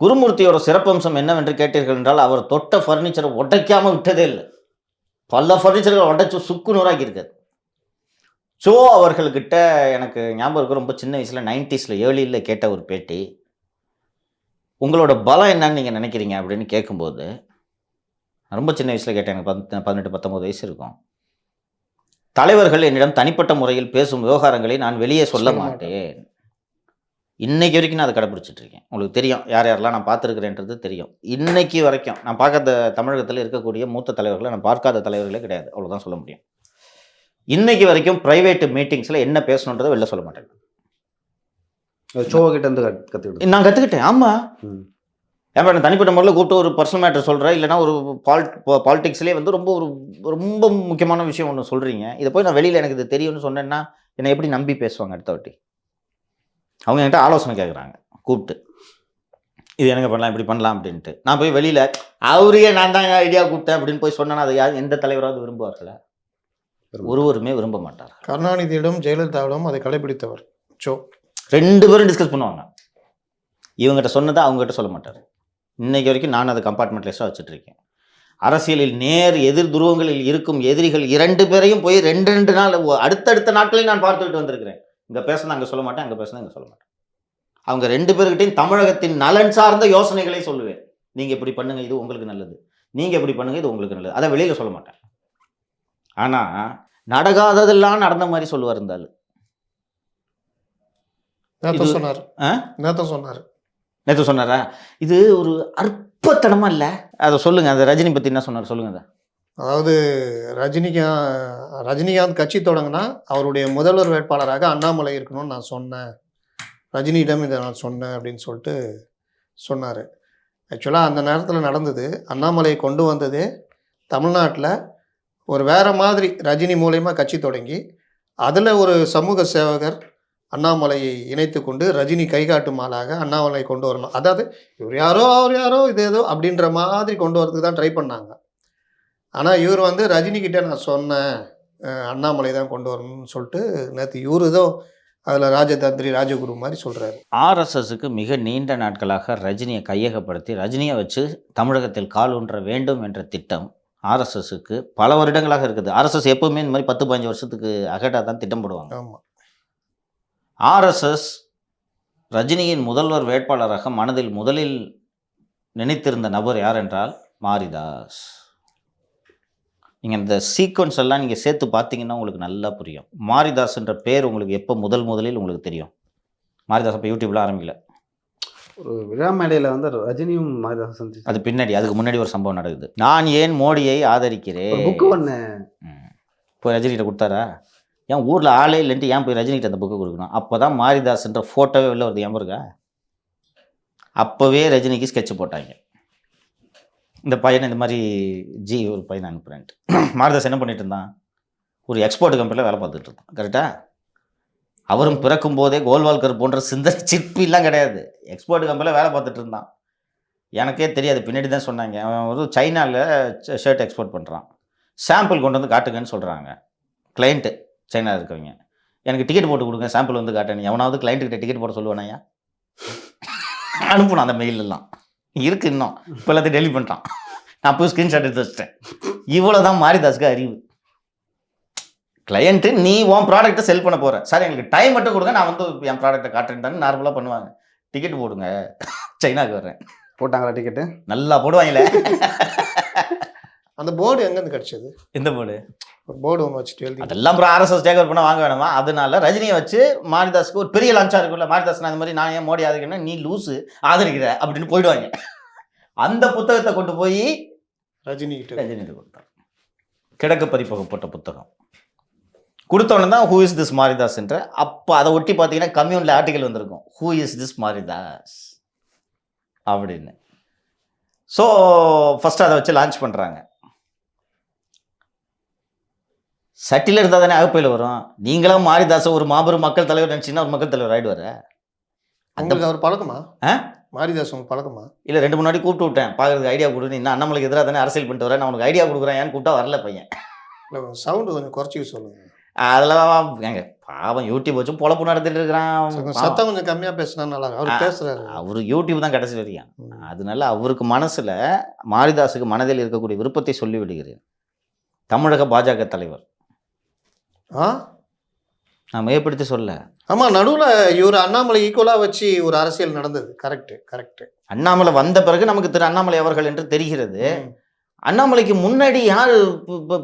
குருமூர்த்தியோட சிறப்பம்சம் என்னவென்று கேட்டீர்கள் என்றால், அவர் தொட்ட ஃபர்னிச்சரை உடைக்காமல் விட்டதே இல்லை. பல ஃபர்னிச்சர்கள் உடைச்சு சுக்கு நூறாக்கி இருக்காரு. ஸோ அவர்கள்கிட்ட எனக்கு ஞாபகம் இருக்கு, ரொம்ப சின்ன வயசில் 90s ஏர்லியில் கேட்ட ஒரு பேட்டி, உங்களோட பலம் என்னன்னு நீங்கள் நினைக்கிறீங்க அப்படின்னு கேட்கும்போது, ரொம்ப சின்ன வயசில் கேட்டேன், எனக்கு 18-19 வயசு இருக்கும். தலைவர்கள் என்னிடம் தனிப்பட்ட முறையில் பேசும் விவகாரங்களை நான் வெளியே சொல்ல மாட்டேன். இன்னைக்கு வரைக்கும் நான் அதை கடைப்பிடிச்சிட்டு இருக்கேன். உங்களுக்கு தெரியும் யார் யாரெல்லாம் நான் பார்த்துருக்கிறேன்றது தெரியும். இன்னைக்கு வரைக்கும் நான் பார்க்காத தமிழகத்தில் இருக்கக்கூடிய மூத்த தலைவர்களை நான் பார்க்காத தலைவர்களே கிடையாது, அவ்வளோதான் சொல்ல முடியும். இன்னைக்கு வரைக்கும் ப்ரைவேட் மீட்டிங்ஸில் என்ன பேசணுன்றதை வெளில சொல்ல மாட்டேன். ஷோ கிட்ட இருந்து கற்றுக்கிட்டு நான் கற்றுக்கிட்டேன். ஆமாம், ஏன் தனிப்பட்ட முறையில் கூப்பிட்டு ஒரு பர்சனல் மேட்டர் சொல்கிறேன், இல்லைனா ஒரு பாலிடிக்ஸ்லேயே வந்து ரொம்ப முக்கியமான விஷயம் ஒன்று சொல்கிறீங்க, இதை போய் நான் வெளியில் எனக்கு இது தெரியும்னு சொன்னேன்னா என்னை எப்படி நம்பி பேசுவாங்க அடுத்த வாட்டி? அவங்க என்கிட்ட ஆலோசனை கேட்குறாங்க கூப்பிட்டு, இது எனக்கு பண்ணலாம் இப்படி பண்ணலாம் அப்படின்ட்டு. நான் போய் வெளியில் அவரையே நான் தான் ஐடியா கூப்பிட்டேன் அப்படின்னு போய் சொன்னேன்னா அது யார், எந்த தலைவராவது விரும்புவார்களா? ஒருவருமே விரும்ப மாட்டார். கருணாநிதியிடம் ஜெயலலிதாவிடம் அதை கடைபிடித்தவர். ஷோ 2 பேரும் டிஸ்கஸ் பண்ணுவாங்க. இவங்ககிட்ட சொன்னதை அவங்ககிட்ட சொல்ல மாட்டார். இன்னைக்கு வரைக்கும் நான் அதை கம்பார்ட்மெண்ட்லெஸ்ஸாக வச்சுட்டு இருக்கேன். அரசியலில் நேர் எதிர் துருவங்களில் இருக்கும் எதிரிகள் 2 பேரையும் போய் 2 நாள் அடுத்தடுத்த நாட்களையும் நான் பார்த்துக்கிட்டு வந்திருக்கிறேன். இங்கே பேசினா அங்கே சொல்ல மாட்டேன், அங்கே பேசினா இங்கே சொல்ல மாட்டேன். அவங்க 2 பேர்கிட்டையும் தமிழகத்தின் நலன் சார்ந்த யோசனைகளை சொல்லுவேன். நீங்கள் இப்படி பண்ணுங்க, இது உங்களுக்கு நல்லது, நீங்கள் இப்படி பண்ணுங்க, இது உங்களுக்கு நல்லது. அதை வெளியில் சொல்ல மாட்டேன். ஆனால் நடக்காததெல்லாம் நடந்த மாதிரி சொல்லுவார் இருந்தாலும். நேற்று சொன்னாரா? இது ஒரு அற்பத்தனமா இல்லை? அதை சொல்லுங்க. அந்த ரஜினி பற்றி என்ன சொன்னார் சொல்லுங்க. அதை அதாவது ரஜினிகாந்த் கட்சி தொடங்கினா அவருடைய முதல்வர் வேட்பாளராக அண்ணாமலை இருக்கணும்னு நான் சொன்னேன், ரஜினியிடம் இதை நான் சொன்னேன் அப்படின்னு சொல்லிட்டு சொன்னார். ஆக்சுவலாக அந்த நேரத்தில் நடந்தது, அண்ணாமலையை கொண்டு வந்ததே தமிழ்நாட்டில் ஒரு வேறு மாதிரி ரஜினி மூலயமா கட்சி தொடங்கி அதில் ஒரு சமூக சேவகர் அண்ணாமலையை இணைத்து கொண்டு ரஜினி கைகாட்டும் ஆளாக அண்ணாமலை கொண்டு வரணும். அதாவது இவர் யாரோ அவர் யாரோ இது ஏதோ அப்படின்ற மாதிரி கொண்டு வரதுக்கு தான் ட்ரை பண்ணாங்க. ஆனால் இவர் வந்து ரஜினிகிட்ட நான் சொன்னேன் அண்ணாமலை தான் கொண்டு வரணும்னு சொல்லிட்டு நேற்று இவர் ஏதோ அதில் ராஜதந்திரி ராஜகுரு மாதிரி சொல்கிறாரு. ஆர்எஸ்எஸ்க்கு மிக நீண்ட நாட்களாக ரஜினியை கையகப்படுத்தி ரஜினியை வச்சு தமிழகத்தில் கால் ஊன்ற வேண்டும் என்ற திட்டம் ஆர்எஸ்எஸ்க்கு பல வருடங்களாக இருக்குது. ஆர்எஸ்எஸ் எப்பவுமே இந்த மாதிரி 10-15 வருஷத்துக்கு அகடாக தான் திட்டம் போடுவாங்க. ஆமாம். ஆர்எஸ்எஸ் ரஜினியின் முதல்வர் வேட்பாளராக மனதில் முதலில் நினைத்திருந்த நபர் யார் என்றால் மாரிதாஸ். நீங்கள் இந்த சீக்வன்ஸ் எல்லாம் நீங்கள் சேர்த்து பார்த்தீங்கன்னா உங்களுக்கு நல்லா புரியும். மாரிதாஸ் என்ற பேர் உங்களுக்கு எப்போ முதலில் உங்களுக்கு தெரியும்? மாரிதாஸ் அப்போ யூடியூப்ல ஆரம்பிக்கல, ஒரு விழா மேடையில் வந்து ரஜினியும் மாரிதாஸ் சந்திச்சு, அது பின்னாடி, அதுக்கு முன்னாடி ஒரு சம்பவம் நடக்குது. நான் ஏன் மோடியை ஆதரிக்கிறேன் புக்கு ஒன்று போய் ரஜினிகிட்ட கொடுத்தாரா? ஏன் ஊரில் ஆளே இல்லைன்ட்டு ஏன் போய் ரஜினிகிட்ட அந்த புக்கு கொடுக்கணும்? அப்போ தான் மாரிதாஸ்ன்ற ஃபோட்டோவே வெளில வருது. ஏன் இருக்கா? அப்போவே ரஜினிக்கு ஸ்கெட்ச் போட்டாங்க, இந்த பையனை இந்த மாதிரி ஒரு பையனை அனுப்புகிறேன்ட்டு. மாரிதாஸ் என்ன பண்ணிட்டு இருந்தான்? ஒரு எக்ஸ்போர்ட் கம்பெனியில் வேலை பார்த்துட்டு இருந்தான். கரெக்டாக? அவரும் பிறக்கும் போதே கோல்வால்கர் போன்ற சிந்தனை சிற்பிலாம் கிடையாது. எக்ஸ்போர்ட் கம்பெனியில் வேலை பார்த்துட்டு இருந்தான். எனக்கே தெரியாது, பின்னாடி தான் சொன்னாங்க. அவன் ஒரு சைனாவில் ஷர்ட் எக்ஸ்போர்ட் பண்ணுறான். சாம்பிள் கொண்டு வந்து காட்டுங்கன்னு சொல்கிறாங்க கிளைண்ட்டு, சைனாவில் இருக்கிறவங்க. எனக்கு டிக்கெட் போட்டு கொடுங்க, சாம்பிள் வந்து காட்டேன். எவனாவது கிளைண்ட்டுக்கிட்ட டிக்கெட் போட சொல்லுவானையா? அனுப்பணும் அந்த மெயிலெல்லாம் இருக்குது இன்னும். இப்போ எல்லாத்தையும் டெலிட் பண்ணிட்டான். நான் போய் ஸ்க்ரீன்ஷாட் எடுத்து வச்சிட்டேன். இவ்வளோ தான் மாரிதாஸுக்கு அறிவு. கிளையண்ட்டு நீ உன் ப்ராடக்ட்டை செல் பண்ண போகிற, சார் எங்களுக்கு டைம் மட்டும் கொடுங்க, நான் வந்து என் ப்ராடக்ட்டை காட்டுறேன் தானே நார்மலாக பண்ணுவாங்க. டிக்கெட் போடுங்க, சைனாவுக்கு வர்றேன். போட்டாங்களா டிக்கெட்டு? நல்லா போடுவாங்களே. அந்த போர்டு எங்கேருந்து கிடச்சிது? எந்த போர்டு? போர்டு ஒன்று வச்சுட்டு எழுதி அதெல்லாம் அப்புறம் RSS டேக் ஓவர் பண்ண வாங்க வேணாமா? அதனால ரஜினியை வச்சு மாரிதாஸுக்கு ஒரு பெரிய லஞ்சாக இருக்குல்ல, மாரிதாஸ் நான் இந்த மாதிரி நான் ஏன் மோடி ஆதரிக்கிறேன்னா நீ லூஸு ஆதரிக்கிற அப்படின்னு போயிடுவாங்க. அந்த புத்தகத்தை கொண்டு போய் ரஜினிகிட்ட கொடுத்தார். கிழக்கு பதிப்பகப்பட்ட புத்தகம் கொடுத்தோன்னே தான் ஹூ இஸ் திஸ் மாரிதாஸ் என்ற. அப்போ அதை ஒட்டி பார்த்தீங்கன்னா கம்யூனில் ஆர்டிக்கல் வந்திருக்கும், ஹூ இஸ் திஸ் மாரிதாஸ் அப்படின்னு. ஸோ ஃபஸ்ட்டு அதை வச்சு லான்ச் பண்ணுறாங்க. சட்டியில் இருந்தால் தானே அகப்பையில் வரும். நீங்களாம் மாரிதாஸை ஒரு மாபெரும் மக்கள் தலைவர் நினச்சிங்கன்னா ஒரு மக்கள் தலைவர் ஆகிடுவார். அந்த அவர் பழக்கமா? மாரிதாஸ் உங்களுக்கு பழக்கமா? இல்லை, 2 முன்னாடி கூப்பிட்டு விட்டேன் பார்க்குறதுக்கு, ஐடியா கொடுன்னு. இன்னும் அண்ணாமலைக்கு எதிராக தானே அரசியல் பண்ணிட்டு வரேன், நான் உனக்கு ஐடியா கொடுக்குறேன் ஏன்னு கூப்பிட்டா வரல பையன். இல்லை சவுண்டு கொஞ்சம் குறைச்சி சொல்லுங்கள். அதெல்லாம் எங்க பாவம் யூடியூப் வச்சு பொழப்பு நடத்திட்டு இருக்கிறான். சத்தம் கொஞ்சம் கம்மியாக பேசினா நல்லா. அவர் பேசுகிறாரு, அவரு யூடியூப் தான் கடைசி வரைக்கும். அதனால அவருக்கு மனசில் மாரிதாஸுக்கு மனதில் இருக்கக்கூடிய விருப்பத்தை சொல்லி விடுகிறேன். தமிழக பாஜக தலைவர் நான் மையப்படுத்தி சொல்ல. ஆமாம், நடுவில் இவர் அண்ணாமலை ஈக்குவலாக வச்சு ஒரு அரசியல் நடந்தது. கரெக்டு. அண்ணாமலை வந்த பிறகு நமக்கு திரு அண்ணாமலை அவர்கள் என்று தெரிகிறது. அண்ணாமலைக்கு முன்னாடி யார்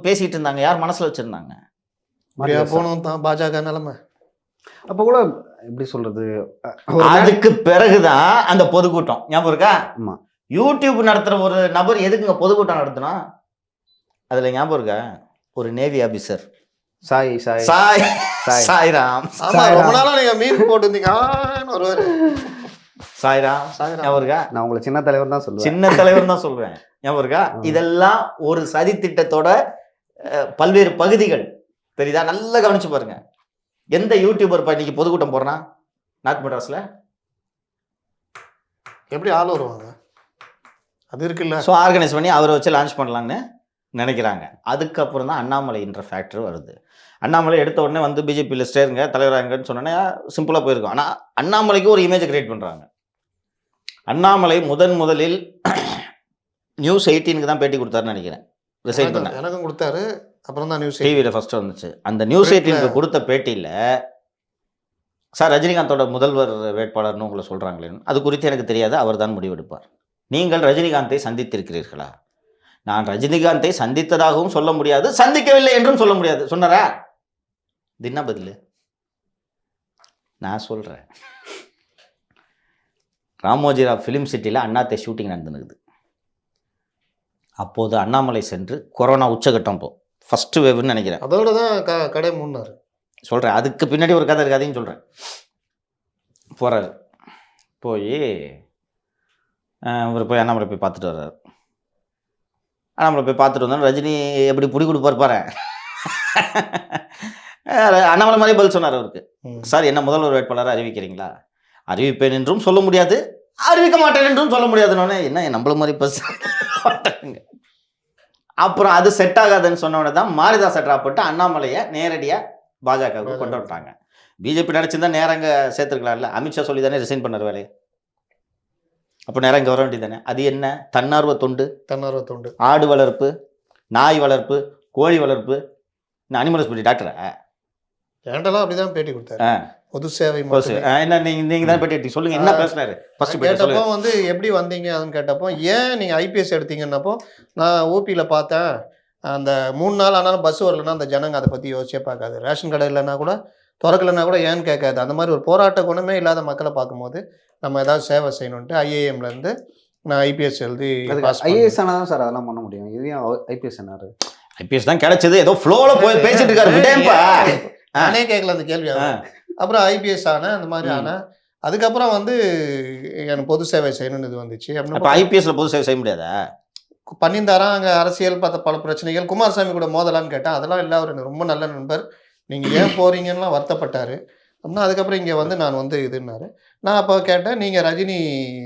பேசிட்டு இருந்தாங்க, யார் மனசில் வச்சுருந்தாங்க? போனோம் தான் பாஜக நிலைமை. அப்போ கூட எப்படி சொல்றது, அதுக்கு பிறகுதான் அந்த பொதுக்கூட்டம் ஞாபகம் இருக்கா? ஆமா, யூடியூப் நடத்துகிற ஒரு நபர் எதுக்குங்க பொதுக்கூட்டம் நடத்தணும்? அதில் ஞாபகம் இருக்கா? ஒரு நேவி ஆபீசர் சாய்ராம். ஆமா, ரொம்ப நாளா நீங்க மீன் போட்டுருந்தீங்க. சாய்ராம் ஞாபகம் இருக்கா? நான் உங்களை சின்ன தலைவர் தான் சொல்லுவேன். சின்ன தலைவர் தான் சொல்லுவேன். ஞாபகம் இருக்கா? இதெல்லாம் ஒரு சதி திட்டத்தோட பல்வேறு பகுதிகள். தெரியுதா? நல்லா கவனிச்சு பாருங்க. எந்த யூடியூபர் இன்னைக்கு பொதுக்கூட்டம் போறான் நார்த் மெட்ராஸ்ல? எப்படி ஆள் வருவாங்க? அது இருக்குல்ல. ஸோ ஆர்கனைஸ் பண்ணி அவரை வச்சு லான்ச் பண்ணலான்னு நினைக்கிறாங்க. அதுக்கப்புறம் தான் அண்ணாமலை என்ற ஃபேக்டர் வருது. அண்ணாமலை எடுத்த உடனே வந்து பிஜேபியில் ஸ்டேருங்க தலைவராங்கன்னு சொன்னோன்னே சிம்பிளாக போயிருக்கும். ஆனால் அண்ணாமலைக்கு ஒரு இமேஜை கிரியேட் பண்ணுறாங்க. அண்ணாமலை முதலில் நியூஸ் 18க்கு தான் பேட்டி கொடுத்தாருன்னு நினைக்கிறேன். ரிசைன் பண்ண எனக்கும் கொடுத்தாரு. அப்புறம் தான் நியூஸ் டிவியில் ஃபர்ஸ்ட் வந்துச்சு. அந்த நியூஸ் 18க்கு கொடுத்த பேட்டியில் சார் ரஜினிகாந்தோட முதல்வர் வேட்பாளர்னு உங்களை சொல்கிறாங்களேன்னு, அது குறித்து எனக்கு தெரியாது, அவர் தான் முடிவெடுப்பார். நீங்கள் ரஜினிகாந்தை சந்தித்திருக்கிறீர்களா? நான் ரஜினிகாந்தை சந்தித்ததாகவும் சொல்ல முடியாது, சந்திக்கவில்லை என்றும் சொல்ல முடியாது. சொன்னாரா? இது என்ன பதில்? நான் சொல்கிறேன். ராமோஜிராவ் ஃபிலிம் சிட்டியில் அண்ணாத்தை ஷூட்டிங் நடந்துனுக்குது. அப்போது அண்ணாமலை சென்று கொரோனா உச்சகட்டம் ஃபஸ்ட்டு வேவ்னு நினைக்கிறேன். அதோட தான் கடை மூடினார். சொல்கிறேன், அதுக்கு பின்னாடி ஒரு கதை இருக்காதையும் சொல்கிறேன். போகிறார், போய் இவர் போய் அண்ணாமலை போய் பார்த்துட்டு வர்றாரு. அண்ணாமலை போய் பார்த்துட்டு வந்தோம். ரஜினி எப்படி பிடி கொடுப்பார் பாரு. அண்ணாமலை மாதிரி பதில் சொன்னார் அவருக்கு. சார் என்ன முதல்வர் வேட்பாளராக அறிவிக்கிறீங்களா? அறிவிப்பேன் என்றும் சொல்ல முடியாது, அறிவிக்க மாட்டேன் என்றும் சொல்ல முடியாதுன்னு. என்ன நம்மள மாதிரி பஸ் மாட்டாங்க. அப்புறம் அது செட் ஆகாதுன்னு சொன்னவொடனே தான் மாரிதாஸ் ட்ராப் போட்டு அண்ணாமலையை நேரடியாக பாஜகவுக்கு கொண்டு வந்துட்டாங்க. பிஜேபி நினச்சிருந்தா நேரங்க சேர்த்துருக்கலாம்ல. அமித்ஷா சொல்லி தானே ரிசைன் பண்ணார் வேலையை. அப்போ நேரம் இங்கே வர வேண்டியதானே. அது என்ன? தன்னார்வ தொண்டு. ஆடு வளர்ப்பு, நாய் வளர்ப்பு, கோழி வளர்ப்பு. நான் அனிமல் ஹாஸ்பிட்டல் டாக்டரா? ஏண்டெல்லாம் அப்படிதான் பேட்டி கொடுத்தாரு. பொது சேவை என்ன நீங்கள் தான் பேட்டி சொல்லுங்கள், என்ன பேசுனாரு? ஃபர்ஸ்ட் கேட்டப்போ வந்து எப்படி வந்தீங்க அதுன்னு கேட்டப்போ, ஏன் நீங்கள் ஐபிஎஸ் எடுத்தீங்கன்னப்போ, நான் ஓபியில் பார்த்தேன், அந்த 3 நாள் ஆனாலும் பஸ் வரலன்னா அந்த ஜனங்க அதை பற்றி யோசிச்சே பார்க்காது. ரேஷன் கடை இல்லைன்னா கூட திறக்கலைன்னா கூட ஏன்னு கேட்காது. அந்த மாதிரி ஒரு போராட்ட குணமே இல்லாத மக்களை பார்க்கும்போது நம்ம ஏதாவது சேவை செய்யணுன்ட்டு ஐஏஎம்லேருந்து நான் ஐபிஎஸ் எழுதி. ஐஏஎஸ் ஆனால் தான் சார் அதெல்லாம் பண்ண முடியும். இதுவும் ஐபிஎஸ் என்னாரு? ஐபிஎஸ் தான் கிடைச்சது. ஏதோ ஃப்ளோவில் போய் பேசிட்டு இருக்காரு. நானே கேட்கல அந்த கேள்வி. அப்புறம் ஐபிஎஸ் ஆனேன், அந்த மாதிரி ஆனேன். அதுக்கப்புறம் வந்து எனக்கு பொது சேவை செய்யணும்னு இது வந்துச்சு. அப்போ ஐபிஎஸ்ல பொது சேவை செய்ய முடியாதா? பண்ணியிருந்தாரா அங்கே அரசியல் பார்த்த பல பிரச்சனைகள், குமாரசாமி கூட மோதலான்னு கேட்டால் அதெல்லாம் இல்லை, அவர் எனக்கு ரொம்ப நல்ல நண்பர், நீங்கள் ஏன் போகிறீங்கன்னு வருத்தப்பட்டார். அப்படின்னா அதுக்கப்புறம் இங்கே வந்து நான் வந்து இதுன்னாரு. நான் அப்போ கேட்டேன், நீங்கள் ரஜினி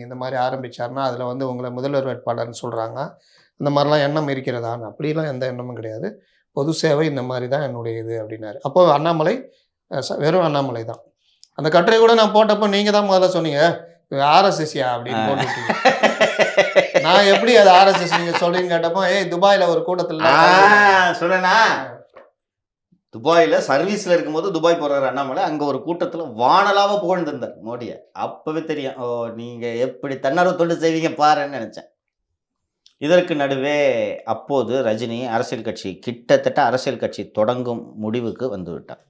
இந்த மாதிரி ஆரம்பித்தார்னா அதில் வந்து உங்களை முதல்வர் வேட்பாளர்னு சொல்கிறாங்க, இந்த மாதிரிலாம் எண்ணம் இருக்கிறதான்னு. அப்படிலாம் எந்த எண்ணமும் கிடையாது, பொது சேவை இந்த மாதிரி தான் என்னுடைய இது அப்படின்னாரு. அப்போது அண்ணாமலை வெறும் அண்ணாமலை தான். அந்த கட்டுரை கூட நான் போட்டப்போ நீங்கள் தான் முதல்ல சொன்னீங்க ஆர்எஸ்எஸ்யா அப்படின்னு போட்டுட்டீங்க. நான் எப்படி அது ஆர்எஸ்எஸ் நீங்க சொல்றீங்கன்னு கேட்டப்போ, துபாயில ஒரு கூட்டத்தில் சொன்னா துபாயில் சர்வீஸில் இருக்கும்போது துபாய் போகிறார் அண்ணாமலை, அங்கே ஒரு கூட்டத்தில் வானலாக புகழ்ந்திருந்தார் மோடியை. அப்போவே தெரியும், ஓ நீங்கள் எப்படி தன்னார்வ தொண்டு செய்வீங்க பாருன்னு நினச்சேன். இதற்கு நடுவே அப்போது ரஜினி அரசியல் கட்சி கிட்டத்தட்ட அரசியல் கட்சி தொடங்கும் முடிவுக்கு வந்து விட்டார்.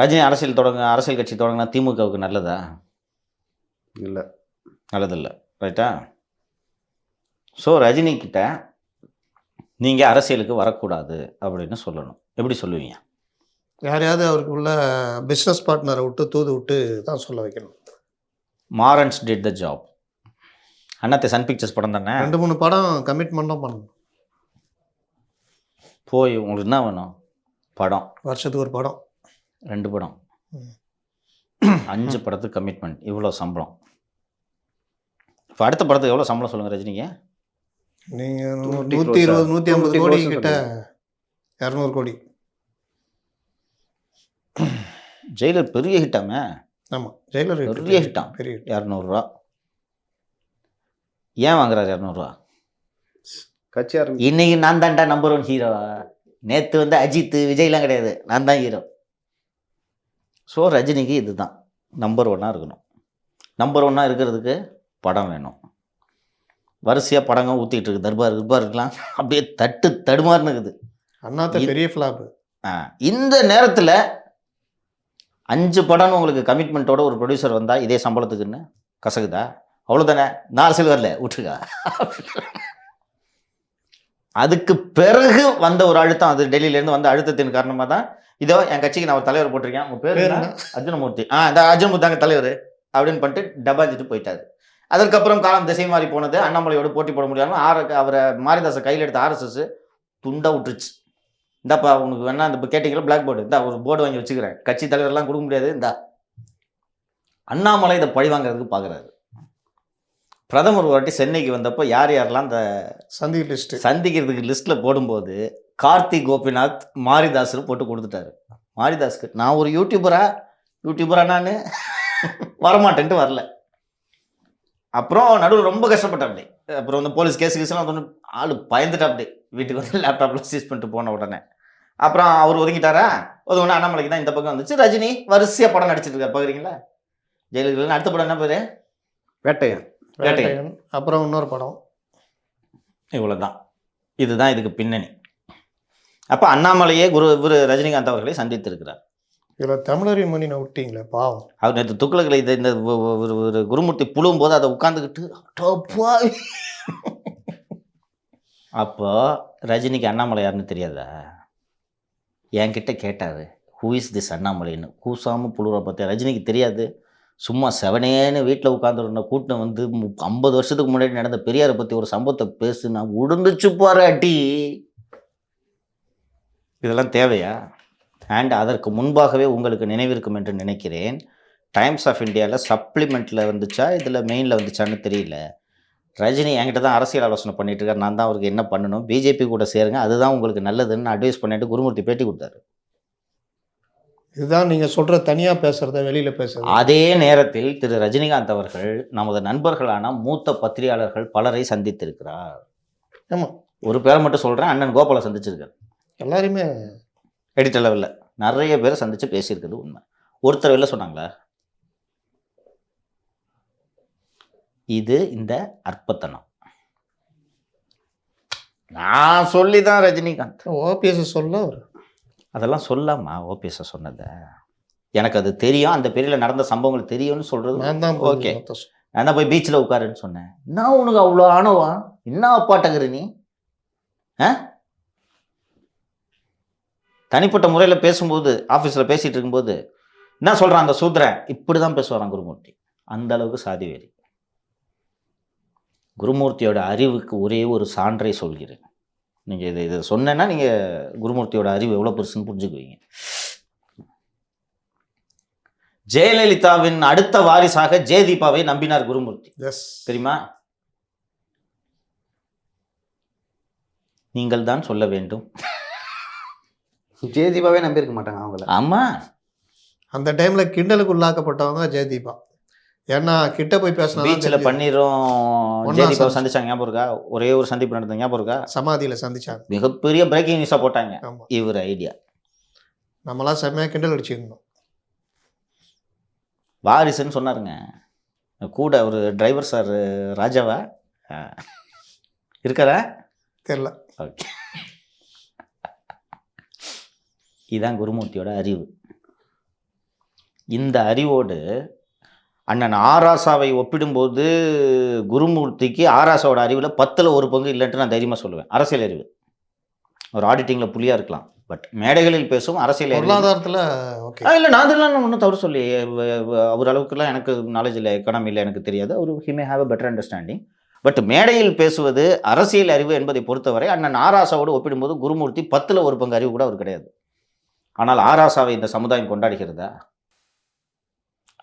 ரஜினி அரசியல் கட்சி தொடங்கினா திமுகவுக்கு நல்லதா? இல்லை, நல்லதில்லை. ரைட்டா? ஸோ ரஜினி கிட்ட நீங்கள் அரசியலுக்கு வரக்கூடாது அப்படின்னு சொல்லணும். எப்படி சொல்லுவீங்க? யாரையாவது அவருக்கு உள்ள பிஸ்னஸ் பார்ட்னரை விட்டு தூது விட்டு தான் சொல்ல வைக்கணும். Marans did the job. Annaatthe Sun Pictures படம் தானே, 2-3 படம் கமிட்மெண்ட்டும் பண்ணணும். போய் உங்களுக்கு என்ன வேணும்? படம், வருஷத்துக்கு ஒரு படம், 2 படம், 5 படத்துக்கு கமிட்மெண்ட், இவ்வளோ சம்பளம். இப்போ அடுத்த படத்துக்கு எவ்வளோ சம்பளம் சொல்லுங்கள் ரஜினிக்கு? நீங்கள் 120-150 கோடி கிட்ட, 200 கோடி. ஜெயிலர் பெரிய ஹிட்டாமே. ஆமாம், ஜெயிலர் பெரிய ஹிட்டாம். பெரிய 200 ரூபா. ஏன் வாங்குறாரு 200 ரூபா? கட்சி இன்னைக்கு நான் தான்டா நம்பர் 1 ஹீரோ. நேற்று வந்து அஜித் விஜய்லாம் கிடையாது, நான் தான் ஹீரோ. ஸோ ரஜினிக்கு இதுதான் நம்பர் 1 இருக்கணும். நம்பர் 1 இருக்கிறதுக்கு படம் வேணும். வரிசையாக படங்க ஊற்றிட்டு இருக்கு, தர்பார் இருக்கலாம், அப்படியே தடுமாறுன்னு இருக்குது. அண்ணாத்த பெரிய ஃப்ளாப். இந்த நேரத்தில் 5 படம்னு உங்களுக்கு கமிட்மெண்ட்டோட ஒரு ப்ரொடியூசர் வந்தால் இதே சம்பளத்துக்குன்னு கசகுதா? அவ்வளோதானே, 4 அரசியல் வரல விட்டுருக்கா. அதுக்கு பிறகு வந்த ஒரு அழுத்தம், அது டெல்லியிலேருந்து வந்த அழுத்தத்தின் காரணமாக தான் இதோ என் கட்சிக்கு நான் ஒரு தலைவர் போட்டிருக்கேன், உங்கள் பேர் என்ன? அர்ஜுனமூர்த்தி. இந்த அர்ஜுனமூர்த்தி தாங்க தலைவர் அப்படின்னு பண்ணிட்டு டபாஞ்சிட்டு போயிட்டாரு. அதற்கப்புறம் காலம் திசை மாறி போனது. அண்ணாமலையோடு போட்டி போட முடியாமல் அவரை மாரிதாசை கையில் எடுத்த ஆர்எஸ்எஸ் துண்டா விட்டுருச்சு. இந்தாப்பா உனக்கு வேணா இந்த கேட்டீங்களா பிளாக் போர்டு, இந்தா ஒரு போர்டு வாங்கி வச்சுக்கிறேன், கட்சி தலைவர்லாம் கொடுக்க முடியாது, இந்தா. அண்ணாமலை இதை பழி வாங்குறதுக்கு பார்க்குறாரு. பிரதமர் ஒரு வாட்டி சென்னைக்கு வந்தப்போ யாரெல்லாம் அந்த சந்திக்கிறதுக்கு லிஸ்ட்டில் போடும்போது கார்த்தி கோபிநாத் மாரிதாஸ் போட்டு கொடுத்துட்டாரு. மாரிதாஸ்க்கு நான் ஒரு யூடியூபரா நான் வரமாட்டேன்ட்டு வரல. அப்புறம் நடுவில் ரொம்ப கஷ்டப்பட்டேன். அப்படி அப்புறம் வந்து போலீஸ் கேஸ்லாம் வந்து ஆள் பயந்துட்டா. அப்படி வீட்டுக்கு வந்து லேப்டாப்பில் சீஸ் பண்ணிட்டு போன உடனே அப்புறம் அவர் ஒதுங்கிட்டாரா? ஒதுங்கினா அண்ணாமலைக்கு தான் இந்த பக்கம் வந்துச்சு. ரஜினி வரிசையாக படம் நடிச்சிட்டு இருக்காரு, பார்க்குறீங்களா? ஜெயலலிதா அடுத்த படம் என்ன பேர்? வேட்டையன். அப்புறம் இன்னொரு படம். இவ்வளோதான். இதுதான் இதுக்கு பின்னணி. அப்போ அண்ணாமலையே ரஜினிகாந்த் அவர்களை சந்தித்திருக்கிறார். இதில் தமிழரின் மணி நான் விட்டீங்களே பாவம். அவர் நேற்று துக்ளக்கில் இந்த ஒரு குருமூர்த்தி புழுவும் போது அதை உட்காந்துக்கிட்டு அப்போ ரஜினிக்கு அண்ணாமலை யாருன்னு தெரியாதா? என்கிட்ட கேட்டார், ஹூ இஸ் திஸ் அண்ணாமலைன்னு. கூசாமல் புழுவை பார்த்து ரஜினிக்கு தெரியாது. சும்மா செவனேன்னு வீட்டில் உட்காந்துருந்த கூட்டம் வந்து 50 வருஷத்துக்கு முன்னாடி நடந்த பெரியாரை பற்றி ஒரு சம்பவத்தை பேசுனா உடந்துச்சு பாரு அடி. இதெல்லாம் தேவையா? அண்ட் அதற்கு முன்பாகவே உங்களுக்கு நினைவிருக்கும் என்று நினைக்கிறேன், டைம்ஸ் ஆஃப் இந்தியாவில் சப்ளிமெண்ட்டில் வந்துச்சா இதில் மெயினில் வந்துச்சான்னு தெரியல, ரஜினி என்கிட்ட தான் அரசியல் ஆலோசனை பண்ணிட்டு இருக்காரு, நான் தான் அவருக்கு என்ன பண்ணணும், பிஜேபி கூட சேருங்க, அதுதான் உங்களுக்கு நல்லதுன்னு அட்வைஸ் பண்ணிட்டு குருமூர்த்தி பேட்டி கொடுத்தாரு. இதுதான் நீங்கள் சொல்கிற தனியாக பேசுகிறத வெளியில் பேசுகிறது. அதே நேரத்தில் திரு ரஜினிகாந்த் அவர்கள் நமது நண்பர்களான மூத்த பத்திரிகையாளர்கள் பலரை சந்தித்திருக்கிறார். ஆமாம், ஒரு பேரை மட்டும் சொல்கிறேன், அண்ணன் கோபாலை சந்திச்சிருக்கார். எல்லாருமே எடிட்டர் லெவலில் நிறைய பேரை சந்தித்து பேசியிருக்கிறது உண்மை. ஒருத்தர் வெளில சொன்னாங்களா? இது இந்த அற்பத்தனம் நான் சொல்லி தான் ரஜினிகாந்த் ஓபிஎஸ் சொல்ல அதெல்லாம் சொல்லாமா ஓபிஎஸ் சொன்னதை எனக்கு அது தெரியும், அந்த பெரியல நடந்த சம்பவங்கள் தெரியும்னு சொல்றது. ஓகே, நான் தான் போய் பீச்சில் உட்காருன்னு சொன்னேன். நான் உனக்கு அவ்வளோ ஆனவா என்ன அப்பாட்டகிற நீ? தனிப்பட்ட முறையில் பேசும்போது ஆஃபீஸில் பேசிகிட்டு இருக்கும்போது என்ன சொல்கிறான் அந்த சூத்திரன், இப்படி தான் பேசுவாரான் குருமூர்த்தி. அந்த அளவுக்கு சாதி வெறி. குருமூர்த்தியோட அறிவுக்கு ஒரே ஒரு சான்றை சொல்கிறேன். நீங்கள் இதை சொன்னேன்னா நீங்கள் குருமூர்த்தியோட அறிவு எவ்வளோ பெருசுன்னு புரிஞ்சுக்குவீங்க. ஜெயலலிதாவின் அடுத்த வாரிசாக ஜெயதீபாவை நம்பினார் குருமூர்த்தி. தெரியுமா? நீங்கள் தான் சொல்ல வேண்டும். ஜெயதீபாவே நம்பியிருக்க மாட்டாங்க அவங்கள. ஆமா, அந்த டைம்ல கிண்டலுக்கு உள்ளாக்கப்பட்டவங்க ஜெயதீபா. ஏன்னா கிட்ட போய் பேசினா பீச்சில் பன்னீரும் ஜெயதீபாவை சந்திச்சாங்க, ஞாபகம் இருக்கா? ஒரே ஒரு சந்திப்பு நடந்த ஞாபகம் இருக்கா? சமாதியில சந்திச்சாங்க. மிகப்பெரிய பிரேக்கிங் நியூஸாக போட்டாங்க. ஆமா, இவர் ஐடியா. நம்மளாம் செம்மையா கிண்டல் அடிச்சிருந்தோம். வாரிசுன்னு சொன்னாருங்க. கூட ஒரு டிரைவர் சார் ராஜாவா இருக்காரா தெரியல. ஓகே, இதுதான் குருமூர்த்தியோட அறிவு. இந்த அறிவோடு அண்ணன் ஆராசாவை ஒப்பிடும்போது குருமூர்த்திக்கு ஆராசாவோட அறிவில் 10ல் 1 பங்கு இல்லைன்ட்டு நான் தைரியமாக சொல்லுவேன். அரசியல் அறிவு ஒரு ஆடிட்டிங்கில் புலியாக இருக்கலாம், பட் மேடைகளில் பேசும் அரசியல் பொருளாதாரத்தில் இல்லை. நான் அதெல்லாம் ஒன்றும் தவறு சொல்லி அவர் அளவுக்குலாம் எனக்கு நாலேஜ் இல்லை, எக்கானமியில் எனக்கு தெரியாது. அவர் he may have a better understanding. But மேடையில் பேசுவது அரசியல் அறிவு என்பதை பொறுத்தவரை அண்ணன் ஆராசாவோடு ஒப்பிடும்போது குருமூர்த்தி 10ல் 1 பங்கு அறிவு கூட அவர் கிடையாது. ஆனால் ஆராசாவை இந்த சமுதாயம் கொண்டாடுகிறதா?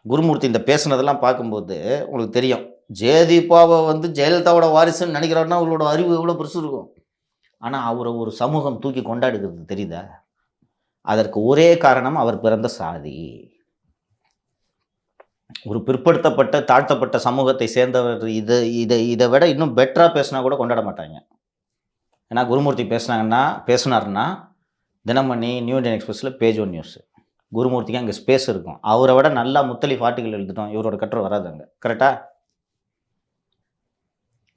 குருமூர்த்தி இந்த பேசுனதெல்லாம் பார்க்கும்போது உங்களுக்கு தெரியும், ஜெயதீபாவை ஜெயலலிதாவோட வாரிசுன்னு நினைக்கிறாருன்னா அவங்களோட அறிவு எவ்வளோ பெருசு இருக்கும். ஆனால் அவரை ஒரு சமூகம் தூக்கி கொண்டாடுகிறது தெரியுதா? அதற்கு ஒரே காரணம் அவர் பிறந்த சாதி. ஒரு பிற்படுத்தப்பட்ட தாழ்த்தப்பட்ட சமூகத்தை சேர்ந்தவர் இதை விட இன்னும் பெட்டராக பேசினா கூட கொண்டாட மாட்டாங்க. ஏன்னா குருமூர்த்தி பேசினாருன்னா தினமணி, நியூ இண்டியன் எக்ஸ்பிரஸில் பேஜ் 1 நியூஸ். குருமூர்த்திக்கு அங்கே ஸ்பேஸ் இருக்கும். அவரை விட நல்லா முத்தலிஃப் ஆர்டிகல் எழுதிட்டோம், இவரோட கட்டுரை வராது அங்கே. கரெக்டா?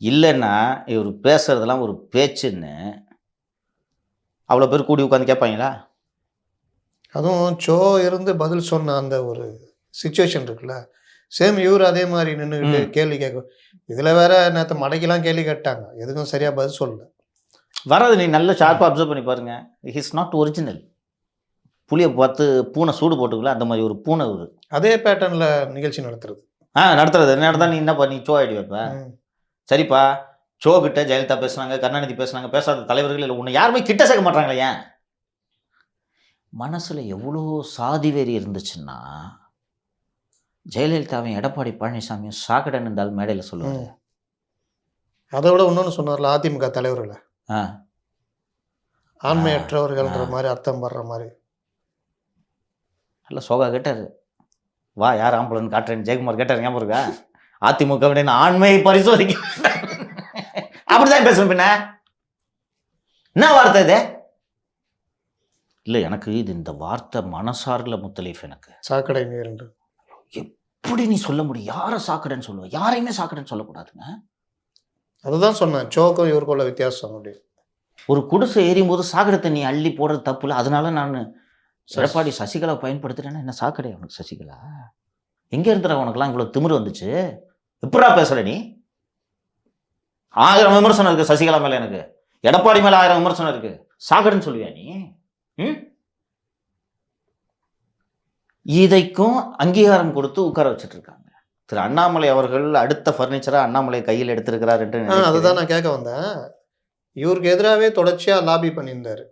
இல்லைன்னா இவர் பேசுறதெல்லாம் ஒரு பேச்சுன்னு அவ்வளோ பேர் கூடி உட்காந்து கேட்பாங்களா? அதுவும் ஷோ இருந்து பதில் சொன்ன அந்த ஒரு சுச்சுவேஷன் இருக்குல்ல, சேம் இவர் அதே மாதிரி நின்றுக்கிட்டு கேள்வி கேட்க. இதில் வேற நேற்று மடக்கிலாம் கேள்வி கேட்டாங்க, எதுக்கும் சரியாக பதில் சொல்லல. வராது. நீ நல்ல ஷார்ப்பாக அப்சர்வ் பண்ணி பாருங்க. His not original. புளியை பார்த்து பூனை சூடு போட்டுக்கல, அந்த மாதிரி ஒரு பூனை ஒரு அதே பேட்டர்னில் நிகழ்ச்சி நடத்துறது. நடத்துறது என்ன தான் நீ என்னப்பா நீ ஷோ ஆகிடு வைப்ப. சரிப்பா, ஷோ கிட்ட ஜெயலலிதா பேசுனாங்க, கருணாநிதி பேசுனாங்க, பேசாத தலைவர்கள் இல்லை, உன்னை யாருமே கிட்ட சேர்க்க மாட்டாங்களே. ஏன்? மனசில் எவ்வளோ சாதி வெறி இருந்துச்சுன்னா ஜெயலலிதாவையும் எடப்பாடி பழனிசாமியும் சாக்கடைன்னு இருந்தாலும் மேடையில் சொல்லுவார். அதை விட இன்னொன்று சொன்னார்ல, அதிமுக தலைவர்களை ஆண்மையற்றவர்கள்ன்ற மாதிரி அர்த்தம் படுற மாதிரி நல்ல சோகா கேட்டார். வா யார் ஆம்பளன்னு காட்டுறேன்னு ஜெயக்குமார் கேட்டார், ஞாபகம் இருக்கா? அதிமுக விட ஆண்மையை பரிசோதிக்க அப்படிதான் பேசணும். பின்ன என்ன வார்த்தை இது? இல்லை, எனக்கு இந்த வார்த்தை மனசார்ல முத்தலீஃப். எனக்கு சாக்கடை நீர் என்று எப்படி நீ சொல்ல முடியும்? யாரை சாக்கடைன்னு சொல்லுவ? யாரையுமே சாக்கடைன்னு சொல்லக்கூடாதுங்க. அதுதான் சொன்னேன், சோக்கும் இவருக்குள்ள வித்தியாசம். அப்படி ஒரு குடிசை எரியும் போது சாக்கடை தண்ணி அள்ளி போடுறது தப்பு இல்லை. அதனால நான் எடப்பாடி சசிகலா பயன்படுத்துறேன்னா என்ன சாக்கடை அவனுக்கு? சசிகலா எங்கே இருந்துற உனக்குலாம் இவ்வளோ திமிரு வந்துச்சு? எப்படா பேசுற நீ? 1000 விமர்சனம் இருக்கு சசிகலா மேல, எனக்கு எடப்பாடி மேல 1000 விமர்சனம் இருக்கு. சாக்கடைன்னு சொல்லுவியா நீ? இதைக்கும் அங்கீகாரம் கொடுத்து உட்கார வச்சுட்டு இருக்காங்க. திரு அண்ணாமலை அவர்கள் அடுத்த பர்னிச்சரா அண்ணாமலை கையில் எடுத்திருக்கிறார் என்று அதுதான் நான் கேட்க வந்தேன். இவருக்கு எதிராகவே தொடர்ச்சியா லாபி பண்ணியிருந்தாரு,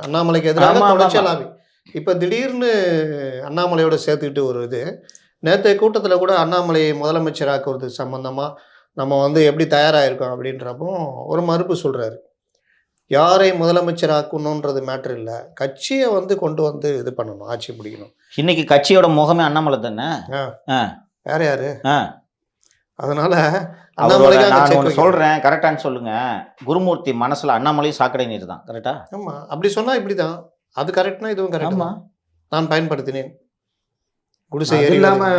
அண்ணாமலைக்கு எதிராக தொடர்ச்சியா லாபி. இப்ப திடீர்னு அண்ணாமலையோட சேர்த்துக்கிட்டு ஒரு இது, நேற்று கூட்டத்தில் கூட அண்ணாமலையை முதலமைச்சராக்குறது சம்பந்தமா நம்ம எப்படி தயாராகிருக்கோம் அப்படின்றப்போ ஒரு மறுப்பு சொல்றாரு. யாரை முதலமைச்சராக்கணுன்றது மேட்ரு இல்லை, கட்சியை கொண்டு இது பண்ணணும், ஆட்சி பிடிக்கணும். இன்னைக்கு கட்சியோட முகமே அண்ணாமலை தானே. வேற யாரு? அதனால நான் சொல்றேன், கரெக்டான்னு சொல்லுங்க. குருமூர்த்தி மனசுல அண்ணாமலையும் சாக்கடை நீர் தான். கரெக்டா? ஆமா, அப்படி சொன்னா இப்படிதான். அது கரெக்ட்னா இதுவும் கரெக்ட். நான் பயன்படுத்தினேன். குடிசை இல்லாம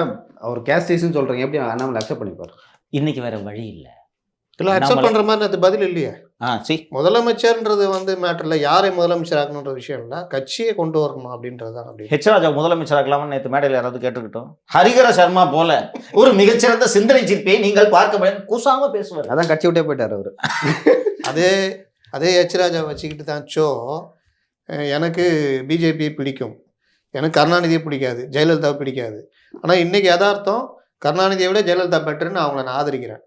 அவர் கேஸ்டேஷன் சொல்றீங்க, எப்படி அண்ணாமலை அக்செப்ட் பண்ணிப்பாரு? இன்னைக்கு வேற வழி இல்லை. இல்லை, அக்செப்ட் பண்ற மாதிரி அது பதில் இல்லையே. முதலமைச்சர்ன்றது மேட்டர்ல யாரை முதலமைச்சர் ஆகணுன்ற விஷயம் இல்லை, கட்சியை கொண்டு வரணும் அப்படின்றதுதான். அப்படி ஹெச் ராஜா முதலமைச்சர் ஆகலாம்னு நேற்று மேடையில் யாராவது கேட்டுக்கிட்டோம். ஹரிகர சர்மா போல ஒரு மிகச்சிறந்த சிந்தனை சிற்பியை நீங்கள் பார்க்க முடியாது, கூசாம பேசுவார். அதான் கட்சி விட்டே போயிட்டார் அவரு. அதே ஹெச் ராஜா வச்சுக்கிட்டு தான் எனக்கு பிஜேபி பிடிக்கும், எனக்கு கருணாநிதியை பிடிக்காது, ஜெயலலிதாவை பிடிக்காது. ஆனால் இன்னைக்கு யதார்த்தம் கருணாநிதியை விட ஜெயலலிதா பெட்டர்னு அவங்கள நான் ஆதரிக்கிறேன்.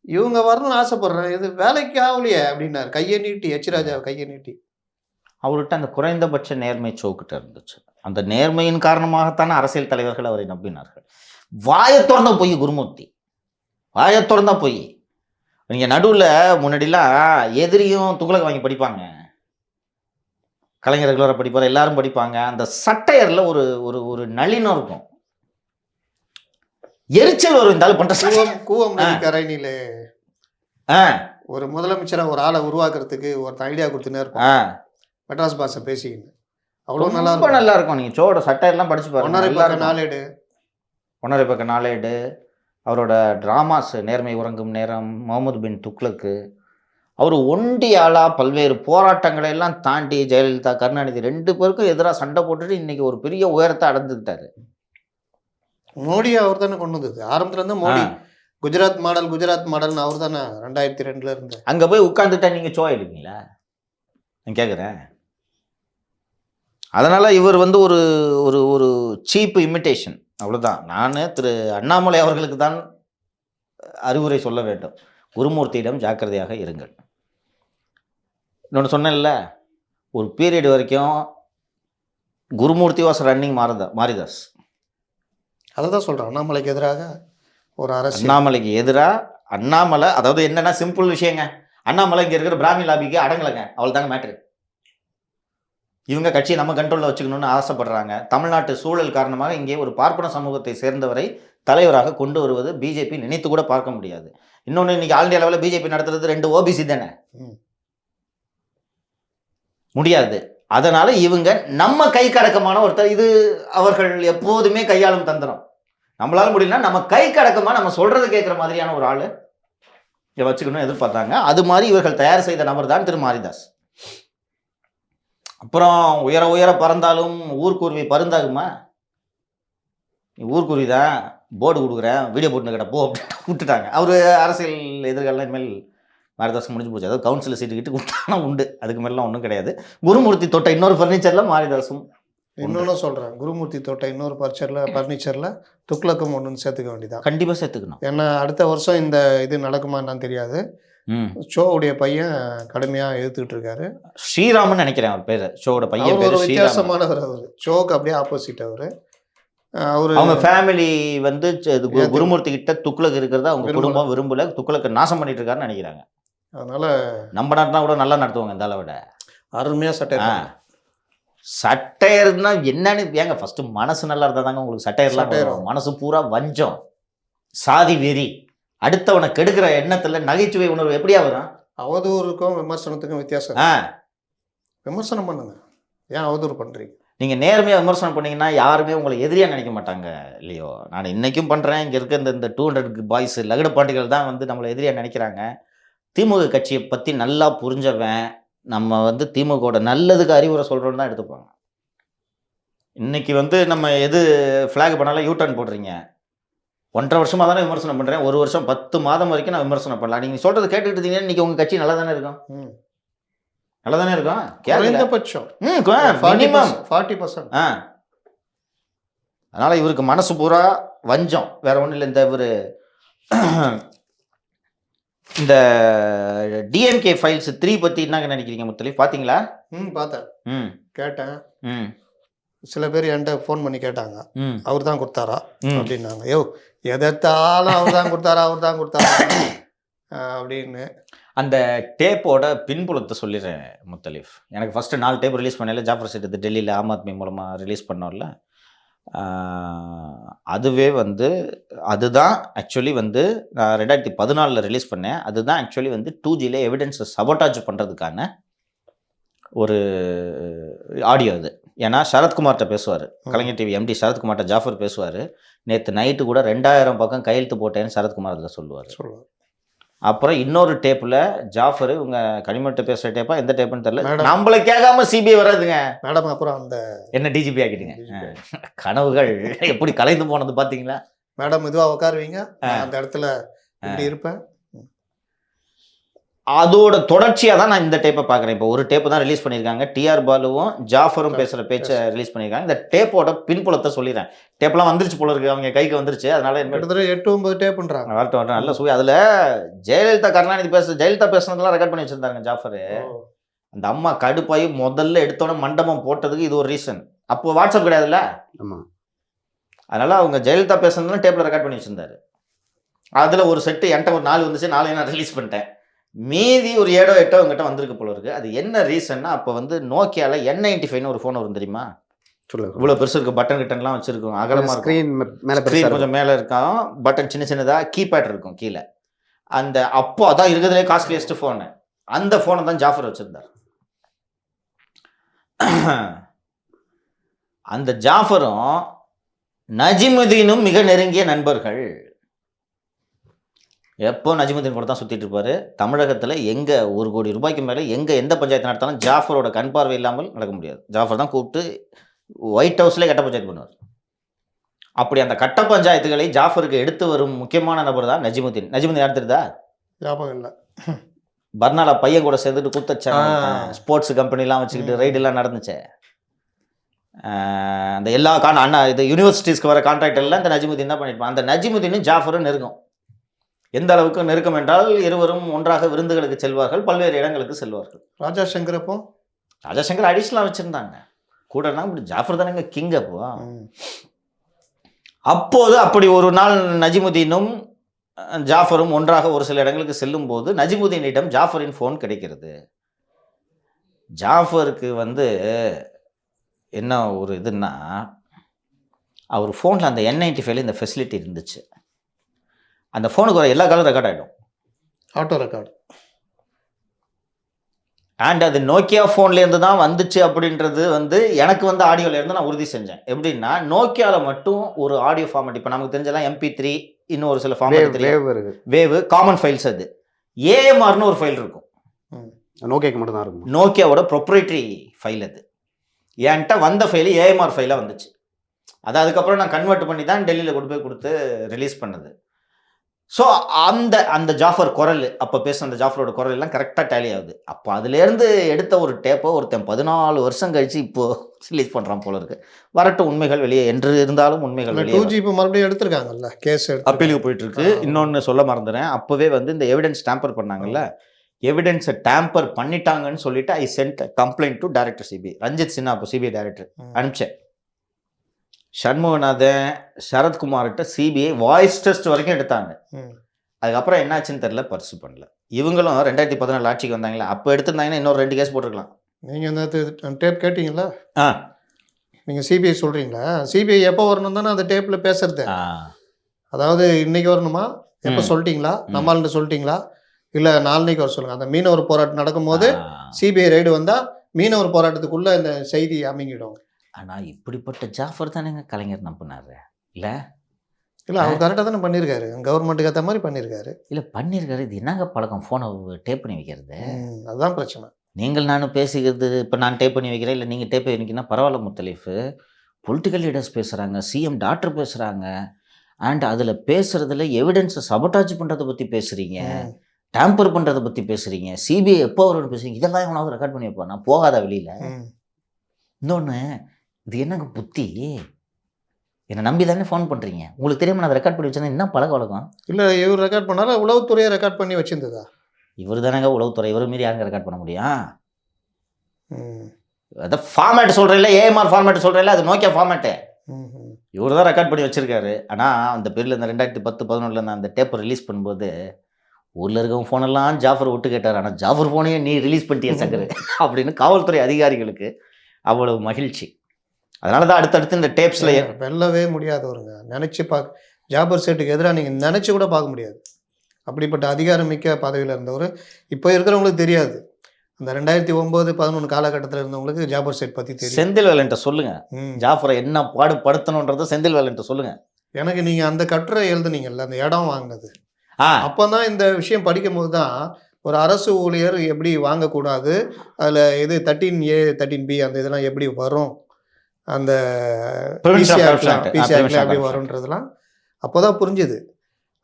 இவங்க வரணும்னு ஆசைப்படுறேன், இது வேலைக்கு ஆகலையே அப்படின்னாரு. கையை நீட்டி, ராஜா கையை நீட்டி. அவர்கிட்ட அந்த குறைந்தபட்ச நேர்மை சோக்கிட்ட இருந்துச்சு. அந்த நேர்மையின் காரணமாகத்தானே அரசியல் தலைவர்கள் அவரை நம்பினார்கள். வாயை திறந்த பொய் குருமூர்த்தி, வாயை திறந்தா பொய். நீங்கள் நடுவில் முன்னாடிலாம் எதிரியும் துக்ளக் வாங்கி படிப்பாங்க, கலைஞர் ரெகுலராக படிப்பார், எல்லாரும் படிப்பாங்க. அந்த சட்டையரில் ஒரு ஒரு ஒரு நளினம் இருக்கும், எரிச்சல் வரும். இந்த ஆள் பண்ற கூவம் கரைனிலே ஒரு முதலமைச்சரை ஒரு ஆளை உருவாக்குறதுக்கு ஒரு ஐடியா கொடுத்துனே இருப்பான். மெட்ராஸ் பாஷை பேசிக்கின்னு அவ்வளோ நல்லா ரொம்ப நல்லா இருக்கும். நீங்கள் சோட சட்டையெல்லாம் படிச்சு பாருங்க. நாளேடு, ஒன்றரை பக்க நாளேடு, அவரோட ட்ராமாஸ் நேர்மை உறங்கும் நேரம், முகமது பின் துக்ளக்கு, அவர் ஒண்டி ஆளாக பல்வேறு போராட்டங்களை எல்லாம் தாண்டி ஜெயலலிதா கருணாநிதி 2 பேருக்கும் எதிராக சண்டை போட்டுட்டு இன்னைக்கு ஒரு பெரிய உயரத்தை அடைஞ்சுக்கிட்டாரு. மோடி அவர் தானே கொண்டு வந்தது ஆரம்பத்துல இருந்து. மோடி குஜராத் மாடல்னு அவர் தானே 2002 இருந்து. அங்கே போய் உட்காந்துட்டா நீங்கள் சோ ஆயிடுவீங்களா? நான் கேட்குறேன். அதனால் இவர் வந்து ஒரு ஒரு ஒரு சீப் இமிட்டேஷன், அவ்வளோதான். நான் திரு அண்ணாமலை அவர்களுக்கு தான் அறிவுரை சொல்ல வேண்டும், குருமூர்த்தியிடம் ஜாக்கிரதையாக இருங்கள். இன்னொன்று சொன்னேன்ல, ஒரு பீரியட் வரைக்கும் குருமூர்த்தி வாஸ் ரன்னிங் மாரிதாஸ். அதை தான் சொல்கிறேன், அண்ணாமலைக்கு எதிராக ஒரு அரசு. அண்ணாமலைக்கு எதிராக அண்ணாமலை, அதாவது என்னென்னா சிம்பிள் விஷயங்க, அண்ணாமலை இங்கே இருக்கிற பிராமி லாபிக்கு அடங்கலைங்க, அவள் தாங்க மேட்ரு. இவங்க கட்சியை நம்ம கண்ட்ரோலில் வச்சுக்கணும்னு ஆசைப்படுறாங்க. தமிழ்நாட்டு சூழல் காரணமாக இங்கே ஒரு பார்ப்பன சமூகத்தை சேர்ந்தவரை தலைவராக கொண்டு வருவது பிஜேபி நினைத்து கூட பார்க்க முடியாது. இன்னொன்று, இன்னைக்கு ஆல் இந்தியா லெவலில் பிஜேபி நடத்துறது 2 ஓபிசி தானே, முடியாது. அதனால இவங்க நம்ம கை கடக்கமான ஒருத்தர், இது அவர்கள் எப்போதுமே கையாளும் தந்திரம். நம்மளால முடியலன்னா நம்ம கை கடக்கமா நம்ம சொல்றது கேட்குற மாதிரியான ஒரு ஆள் வச்சுக்கணும்னு எதிர்பார்த்தாங்க. அது மாதிரி இவர்கள் தயார் செய்த நபர் தான் திரு மாரிதாஸ். அப்புறம் உயர உயர பறந்தாலும் ஊர்க்குருவி பருந்தாகுமா? ஊர்க்குருவி தான், போர்டு கொடுக்குறேன், வீடியோ போட்டு கிடப்போ அப்படின்ட்டு விட்டுட்டாங்க. அவர் அரசியல் எதிர்காலம் இனிமேல் மாரிதாஸ் முடிஞ்சு போச்சு. அதாவது கவுன்சிலர் சீட்டு கிட்ட கொடுத்தானா உண்டு, அதுக்கு மேலாம் ஒன்றும் கிடையாது. குருமூர்த்தி தொட்ட இன்னொரு ஃபர்னிச்சரில் மாரிதாஸும். இன்னொன்று சொல்கிறேன், குருமூர்த்தி தொட்ட இன்னொரு ஃபர்னிச்சரில் துக்ளக்கும் ஒன்றுன்னு சேர்த்துக்க வேண்டியதான். கண்டிப்பாக சேர்த்துக்கணும். ஏன்னா அடுத்த வருஷம் இந்த இது நடக்குமா என்னன்னு தெரியாது. ஷோவுடைய பையன் கடுமையாக எதிர்த்துக்கிட்டு இருக்காரு. ஸ்ரீராமன் நினைக்கிறேன் அவர் பேர். ஷோவோட பையன் ஒரு வித்தியாசமானவர். அவர் ஷோவுக்கு அப்படியே ஆப்போசிட். அவங்க ஃபேமிலி வந்து குருமூர்த்தி கிட்ட துக்ளக் இருக்கிறதா அவங்க குடும்பம் விரும்பல, துக்ளக்கை நாசம் பண்ணிட்டு இருக்காருன்னு நினைக்கிறாங்க. அதனால நம்ம நாட்டினா கூட நல்லா நடத்துவாங்க. இந்த அளவிட அருமையாக சட்டையர்னா என்னன்னு ஏங்க, ஃபர்ஸ்ட் மனசு நல்லா இருந்தா தாங்க உங்களுக்கு சட்டையர்லாம். மனசு பூரா வஞ்சம், சாதி வெறி, அடுத்தவனை கெடுக்கிற எண்ணத்துல நகைச்சுவை உணர்வு எப்படியா வரும்? அவதூறுக்கும் விமர்சனத்துக்கும் வித்தியாசம். விமர்சனம் பண்ணுங்க, ஏன் அவதூறு பண்றீங்க? நீங்கள் நேர்மையாக விமர்சனம் பண்ணிங்கன்னா யாருமே உங்களை எதிரியாக நினைக்க மாட்டாங்க இல்லையோ. நான் இன்றைக்கும் பண்ணுறேன், இங்கே இருக்க இந்த 200 பாய்ஸ் லகடு பாண்டிகள் தான் வந்து நம்மளை எதிரியாக நினைக்கிறாங்க. திமுக கட்சியை பற்றி நல்லா புரிஞ்சவன் நம்ம வந்து திமுகவோட நல்லதுக்கு அறிவுரை சொல்கிறோன்னு தான் எடுத்துப்பாங்க. இன்றைக்கி வந்து நம்ம எது ஃப்ளாக் பண்ணாலும் யூட்டர்ன் போடுறீங்க. 1.5 வருஷமாக தானே விமர்சனம் பண்ணுறேன், 1 வருஷம் 10 மாதம் வரைக்கும் நான் விமர்சனம் பண்ணலாம். நீங்கள் சொல்கிறது கேட்டுக்கிட்டு இருந்தீங்கன்னா இன்றைக்கி உங்கள் கட்சி நல்லா தானே இருக்கும், நல்லா தானே இருக்கும். குறைந்தபட்சம் மினிமம் 40%. அதனால் இவருக்கு மனசு பூரா வஞ்சம், வேற ஒன்றும் இல்லை. இந்த டிஎம்கே ஃபைல்ஸ் 3 பற்றி என்னங்க நினைக்கிறீங்க முத்தலீஃப்? பார்த்தீங்களா? பார்த்தேன், கேட்டேன். சில பேர் என்கிட்ட ஃபோன் பண்ணி கேட்டாங்க, அவர் தான் கொடுத்தாரா அப்படின்னாங்க. யோ எதாலும் அவர் தான் கொடுத்தாரா அப்படின்னு. அந்த டேப்போட பின்புலத்தை சொல்லிடுறேன் முத்தலீஃப். எனக்கு ஃபஸ்ட்டு 4 டேப் ரிலீஸ் பண்ணல, ஜாஃபர் சேட் எடுத்து டெல்லியில் ஆம் ஆத்மி மூலமாக ரிலீஸ் பண்ணோம்ல, அதுவே வந்து அதுதான் ஆக்சுவலி வந்து நான் 2014 ரிலீஸ் பண்ணேன். அதுதான் ஆக்சுவலி வந்து 2Gயில் எவிடன்ஸை சபோட்டாஜ் பண்ணுறதுக்கான ஒரு ஆடியோ அது. ஏன்னா சரத்குமார்கிட்ட பேசுவார், கலைஞர் டிவி எம்டி சரத்குமார்கிட்ட ஜாஃபர் பேசுவார். நேற்று நைட்டு கூட 2000 பக்கம் கையெழுத்து போட்டேன்னு சரத்குமார் அதில் சொல்லுவார். அப்புறம் இன்னொரு டேப்பில் ஜாஃபர் இவங்க கனிமட்ட பேசுகிற டேப்பா எந்த டேப்புன்னு தெரியல, நம்மளை கேட்காம சிபிஐ வராதுங்க மேடம். அப்புறம் அந்த என்ன டிஜிபி ஆக்கிட்டுங்க, கனவுகள் எப்படி கலைந்து போனது பார்த்தீங்களா மேடம்? இதுவாக உட்காருவீங்க, அந்த இடத்துல இப்படி இருப்பேன். அதோட தொடர்ச்சியாக தான் நான் இந்த டேப்பை பார்க்குறேன். இப்போ ஒரு டேப்பு தான் ரிலீஸ் பண்ணியிருக்காங்க. டிஆர் பாலுவும் ஜாஃபரும் பேசுகிற பேச்சை ரிலீஸ் பண்ணியிருக்காங்க. இந்த டேப்போட பின்புலத்தை சொல்லிடுறேன். டேப்லாம் வந்துருச்சு போல இருக்கு, அவங்க கைக்கு வந்துருச்சு. அதனால கிட்டத்தட்ட 8-9 டேப்புன்றாங்க. வரட்டும் நல்ல சுவை. அதில் ஜெயலலிதா கருணாநிதி ஜெயலலிதா பேசுனதெல்லாம் ரெக்கார்ட் பண்ணி வச்சிருந்தாங்க ஜாஃபர். அந்த அம்மா கடுப்பாயி முதல்ல எடுத்தோன்னே மண்டபம் போட்டதுக்கு இது ஒரு ரீசன். அப்போ வாட்ஸ்அப் கிடையாதுல்ல. ஆமாம். அதனால அவங்க ஜெயலலிதா பேசுனதுலாம் டேப்பில் ரெக்கார்ட் பண்ணி வச்சிருந்தாரு. அதில் ஒரு செட்டு என்கிட்ட ஒரு 4 வந்துச்சு, 4 நான் ரிலீஸ் பண்ணிட்டேன். மீதி ஒரு 7-8 உங்ககிட்ட வந்திருக்கு போல இருக்கு. அது என்ன ரீசன்னா, அப்போ வந்து நோக்கியாவில் N95ன்னு ஒரு ஃபோன் வரும் தெரியுமா? சொல்லுங்க. இவ்வளோ பெருசு இருக்கு, பட்டன் கிட்டன்லாம் வச்சிருக்கும், அகலமாக ஸ்க்ரீன் மேலே ஸ்க்ரீன் கொஞ்சம் மேலே இருக்கும், பட்டன் சின்ன சின்னதாக, கீபேட் இருக்கும் கீழே. அந்த அப்போ அதான் இருக்கிறதுலே காஸ்ட்லியஸ்ட் ஃபோனு. அந்த ஃபோனை தான் ஜாஃபர் வச்சிருந்தார். அந்த ஜாஃபரும் நஜிமுதீனும் மிக நெருங்கிய நண்பர்கள். எப்போ நஜிமுதீன் கூட தான் சுற்றிட்டு இருப்பார். தமிழகத்தில் எங்கே 1 கோடி ரூபாய்க்கு மேலே எந்த பஞ்சாயத்து நடத்தாலும் ஜாஃபரோட கண் பார்வை இல்லாமல் நடக்க முடியாது. ஜாஃபர் தான் கூப்பிட்டு ஒயிட் ஹவுஸ்லேயே கட்ட பஞ்சாயத்து பண்ணுவார். அப்படி அந்த கட்ட பஞ்சாயத்துகளை ஜாஃபருக்கு எடுத்து வரும் முக்கியமான நபர் தான் நஜிமுதீன். நஜிமுதீன் யார் தெரியுதா? ஞாபகம் இல்லை. பர்னாலா பையன் கூட சேர்ந்துட்டு குத்தச்சாங்க, ஸ்போர்ட்ஸ் கம்பெனிலாம் வச்சுக்கிட்டு ரைடெல்லாம் நடந்துச்சு. அந்த எல்லா இது யூனிவர்சிட்டிஸ்க்கு வர கான்ட்ராக்ட் எல்லாம் இந்த நஜிமுதீன் தான் பண்ணியிருப்பான். அந்த நஜிமுதீனும் ஜாஃபரும் நெருங்கும். எந்த அளவுக்கு நெருக்கம் என்றால், இருவரும் ஒன்றாக விருந்துகளுக்கு செல்வார்கள், பல்வேறு இடங்களுக்கு செல்வார்கள். ராஜா சங்கர் அப்போ ராஜா சங்கர் அடிஷனலாக வச்சுருந்தாங்க கூடனா. இப்படி ஜாஃபர் தானேங்க கிங். அப்போது அப்படி ஒரு நாள் நஜிமுதீனும் ஜாஃபரும் ஒன்றாக ஒரு சில இடங்களுக்கு செல்லும் போது நஜிமுதீனிடம் ஜாஃபரின் ஃபோன் கிடைக்கிறது. ஜாஃபருக்கு வந்து என்ன ஒரு இதுன்னா, அவர் ஃபோனில் அந்த N95 இந்த ஃபெசிலிட்டி இருந்துச்சு. அந்த ஃபோனுக்கு வர எல்லா காலும் ரெக்கார்ட் ஆகிடும், ஆட்டோ ரெக்கார்டு. அண்ட் அது நோக்கியா ஃபோன்லேருந்து தான் வந்துச்சு அப்படின்றது வந்து எனக்கு வந்து ஆடியோலேருந்து நான் உறுதி செஞ்சேன். எப்படின்னா, நோக்கியாவில் மட்டும் ஒரு ஆடியோ ஃபார்மேட், இப்போ நமக்கு தெரிஞ்சலாம் MP3, இன்னும் ஒரு சில ஃபார்மேட் வேவ் காமன் ஃபைல்ஸ். அது AMRனு ஒரு ஃபைல் இருக்கும், நோக்கியாக்கு மட்டும் தான் இருக்கும். நோக்கியாவோட ப்ரொப்ரைட்டரி ஃபைல். அது என்கிட்ட வந்த ஃபைலு AMR ஃபைலாக வந்துச்சு. அது அதுக்கப்புறம் நான் கன்வெர்ட் பண்ணி தான் டெல்லியில் கொடுத்து ரிலீஸ் பண்ணது. ஸோ அந்த ஜாஃபர் குரல், அப்போ பேசுன அந்த ஜாஃபரோட குரல் எல்லாம் கரெக்டாக டேலி ஆகுது. அப்போ அதுலேருந்து எடுத்த ஒரு டேப்பை ஒருத்தன் 14 வருஷம் கழிச்சு இப்போது ரிலீஸ் பண்ணுறான் போல இருக்கு. வரட்டும், உண்மைகள் வெளியே என்று இருந்தாலும் உண்மைகள் வெளியே. 2G இப்போ மறுபடியும் எடுத்திருக்காங்கல்ல, கேஸ் அப்பீலுக்கு போயிட்டு இருக்கு. இன்னொன்று சொல்ல மறந்துறேன், அப்போவே வந்து இந்த எவிடன்ஸ் டேம்பர் பண்ணாங்கல்ல, எவிடன்ஸை டேம்பர் பண்ணிட்டாங்கன்னு சொல்லிட்டு I sent complaint to director CBI. Ranjit Sinha அப்போ CBI டைரக்டர் அனுப்பிச்சேன். சண்முகநாதன், சரத்குமார்கிட்ட CBI வாய்ஸ் டெஸ்ட் வரைக்கும் எடுத்தாங்க. அதுக்கப்புறம் என்னாச்சுன்னு தெரியல, பர்சு பண்ணல. இவங்களும் 2014 ஆட்சிக்கு வந்தாங்களா, அப்போ எடுத்திருந்தாங்கன்னா இன்னொரு 2 கேஸ் போட்டிருக்கலாம். நீங்கள் இந்த டேப் கேட்டிங்களா? நீங்கள் CBI சொல்கிறீங்களா? CBI எப்போ வரணும் தானே அந்த டேப்பில் பேசுறது. அதாவது இன்னைக்கு வரணுமா, எப்போ சொல்லிட்டீங்களா, நம்மள்கிட்ட சொல்லிட்டீங்களா, இல்லை நாளைக்கு வர சொல்லுங்கள். அந்த மீனவர் போராட்டம் நடக்கும்போது CBI ரைடு வந்தால் மீனவர் போராட்டத்துக்குள்ளே இந்த செய்தி அமைங்கிடும். ஆனால் இப்படிப்பட்ட ஜாஃபர் தானேங்க கலைஞர் நம்பினார். இல்லை அவர் கரெக்டாக தானே பண்ணியிருக்காரு, கவர்மெண்ட்டுக்கு ஏற்ற மாதிரி பண்ணியிருக்காரு. இல்லை பண்ணியிருக்காரு. இது என்னங்க பழக்கம், ஃபோனை டேப் பண்ணி வைக்கிறது? அதுதான் பிரச்சனை. நீங்கள் நானும் பேசிக்கிறது, இப்போ நான் டேப் பண்ணி வைக்கிறேன், இல்லை நீங்கள் டேப் பண்ணி வைக்கிறீங்கன்னா பரவாயில்ல முத்தலீஃப். பொலிட்டிக்கல் லீடர்ஸ் பேசுகிறாங்க, CM டாக்டர் பேசுகிறாங்க, அண்ட் அதில் பேசுகிறதுல எவிடன்ஸை சபட்டாஜ் பண்ணுறதை பற்றி பேசுகிறீங்க, டேம்பர் பண்ணுறதை பற்றி பேசுகிறீங்க, CBI எப்போ அவரோட பேசுகிறீங்க, இதெல்லாம் எவனாவது ரெக்கார்ட் பண்ணி வைப்பா, நான் போகாத வெளியில். இன்னொன்று, இது என்னங்க புத்தி, என்னை நம்பி தானே ஃபோன் பண்ணுறீங்க, உங்களுக்கு தெரியாமல் நான் ரெக்கார்ட் பண்ணி வச்சேன்னா என்ன பழக்க வழக்கம்? இல்லை இவர் ரெக்கார்ட் பண்ணாலும் உளவுத்துறையை ரெக்கார்ட் பண்ணி வச்சிருந்ததா? இவர் தானேங்க உளவுத்துறை, இவர் மீறி யாருங்க ரெக்கார்ட் பண்ண முடியும்? அதை ஃபார்மேட் சொல்கிறேன், AMR ஃபார்மேட் சொல்கிறேன், அது நோக்கியா ஃபார்மேட்டு. இவர் தான் ரெக்கார்ட் பண்ணி வச்சிருக்காரு. ஆனால் அந்த பேரில் இந்த 2010-11 அந்த டேப்பை ரிலீஸ் பண்ணும்போது ஊரில் இருக்கவங்க ஃபோனெல்லாம் ஜாஃபர் விட்டு கேட்டார். ஆனால் ஜாஃபர் ஃபோனையே நீ ரிலீஸ் பண்ணிட்டிய சக்கரு அப்படின்னு காவல்துறை அதிகாரிகளுக்கு அவ்வளவு மகிழ்ச்சி. அதனால தான் அடுத்தடுத்து இந்த டேப்ஸில் வெல்லவே முடியாதவருங்க. நினச்சி ஜாபர் சேட்டுக்கு எதிராக நீங்கள் நினச்சி கூட பார்க்க முடியாது. அப்படிப்பட்ட அதிகாரமிக்க பதவியில் இருந்தவர். இப்போ இருக்கிறவங்களுக்கு தெரியாது. அந்த 2009-11 காலகட்டத்தில் இருந்தவங்களுக்கு ஜாபர் சேட் பற்றி தெரியும். செந்தில் வேலன்ட்ட சொல்லுங்க, ஜாஃபரை என்ன பாடுபடுத்தணுன்றதை செந்தில் வேலன்ட்ட சொல்லுங்க. எனக்கு நீங்கள் அந்த கட்டுரை எழுதுனீங்கல்ல, அந்த இடம் வாங்கினது, அப்போ தான் இந்த விஷயம் படிக்கும் போது தான் ஒரு அரசு ஊழியர் எப்படி வாங்கக்கூடாது, அதில் இது 13A 13B அந்த இதெல்லாம் எப்படி வரும், அந்த PC எப்படி வரும்ன்றதுலாம் அப்போ தான் புரிஞ்சுது.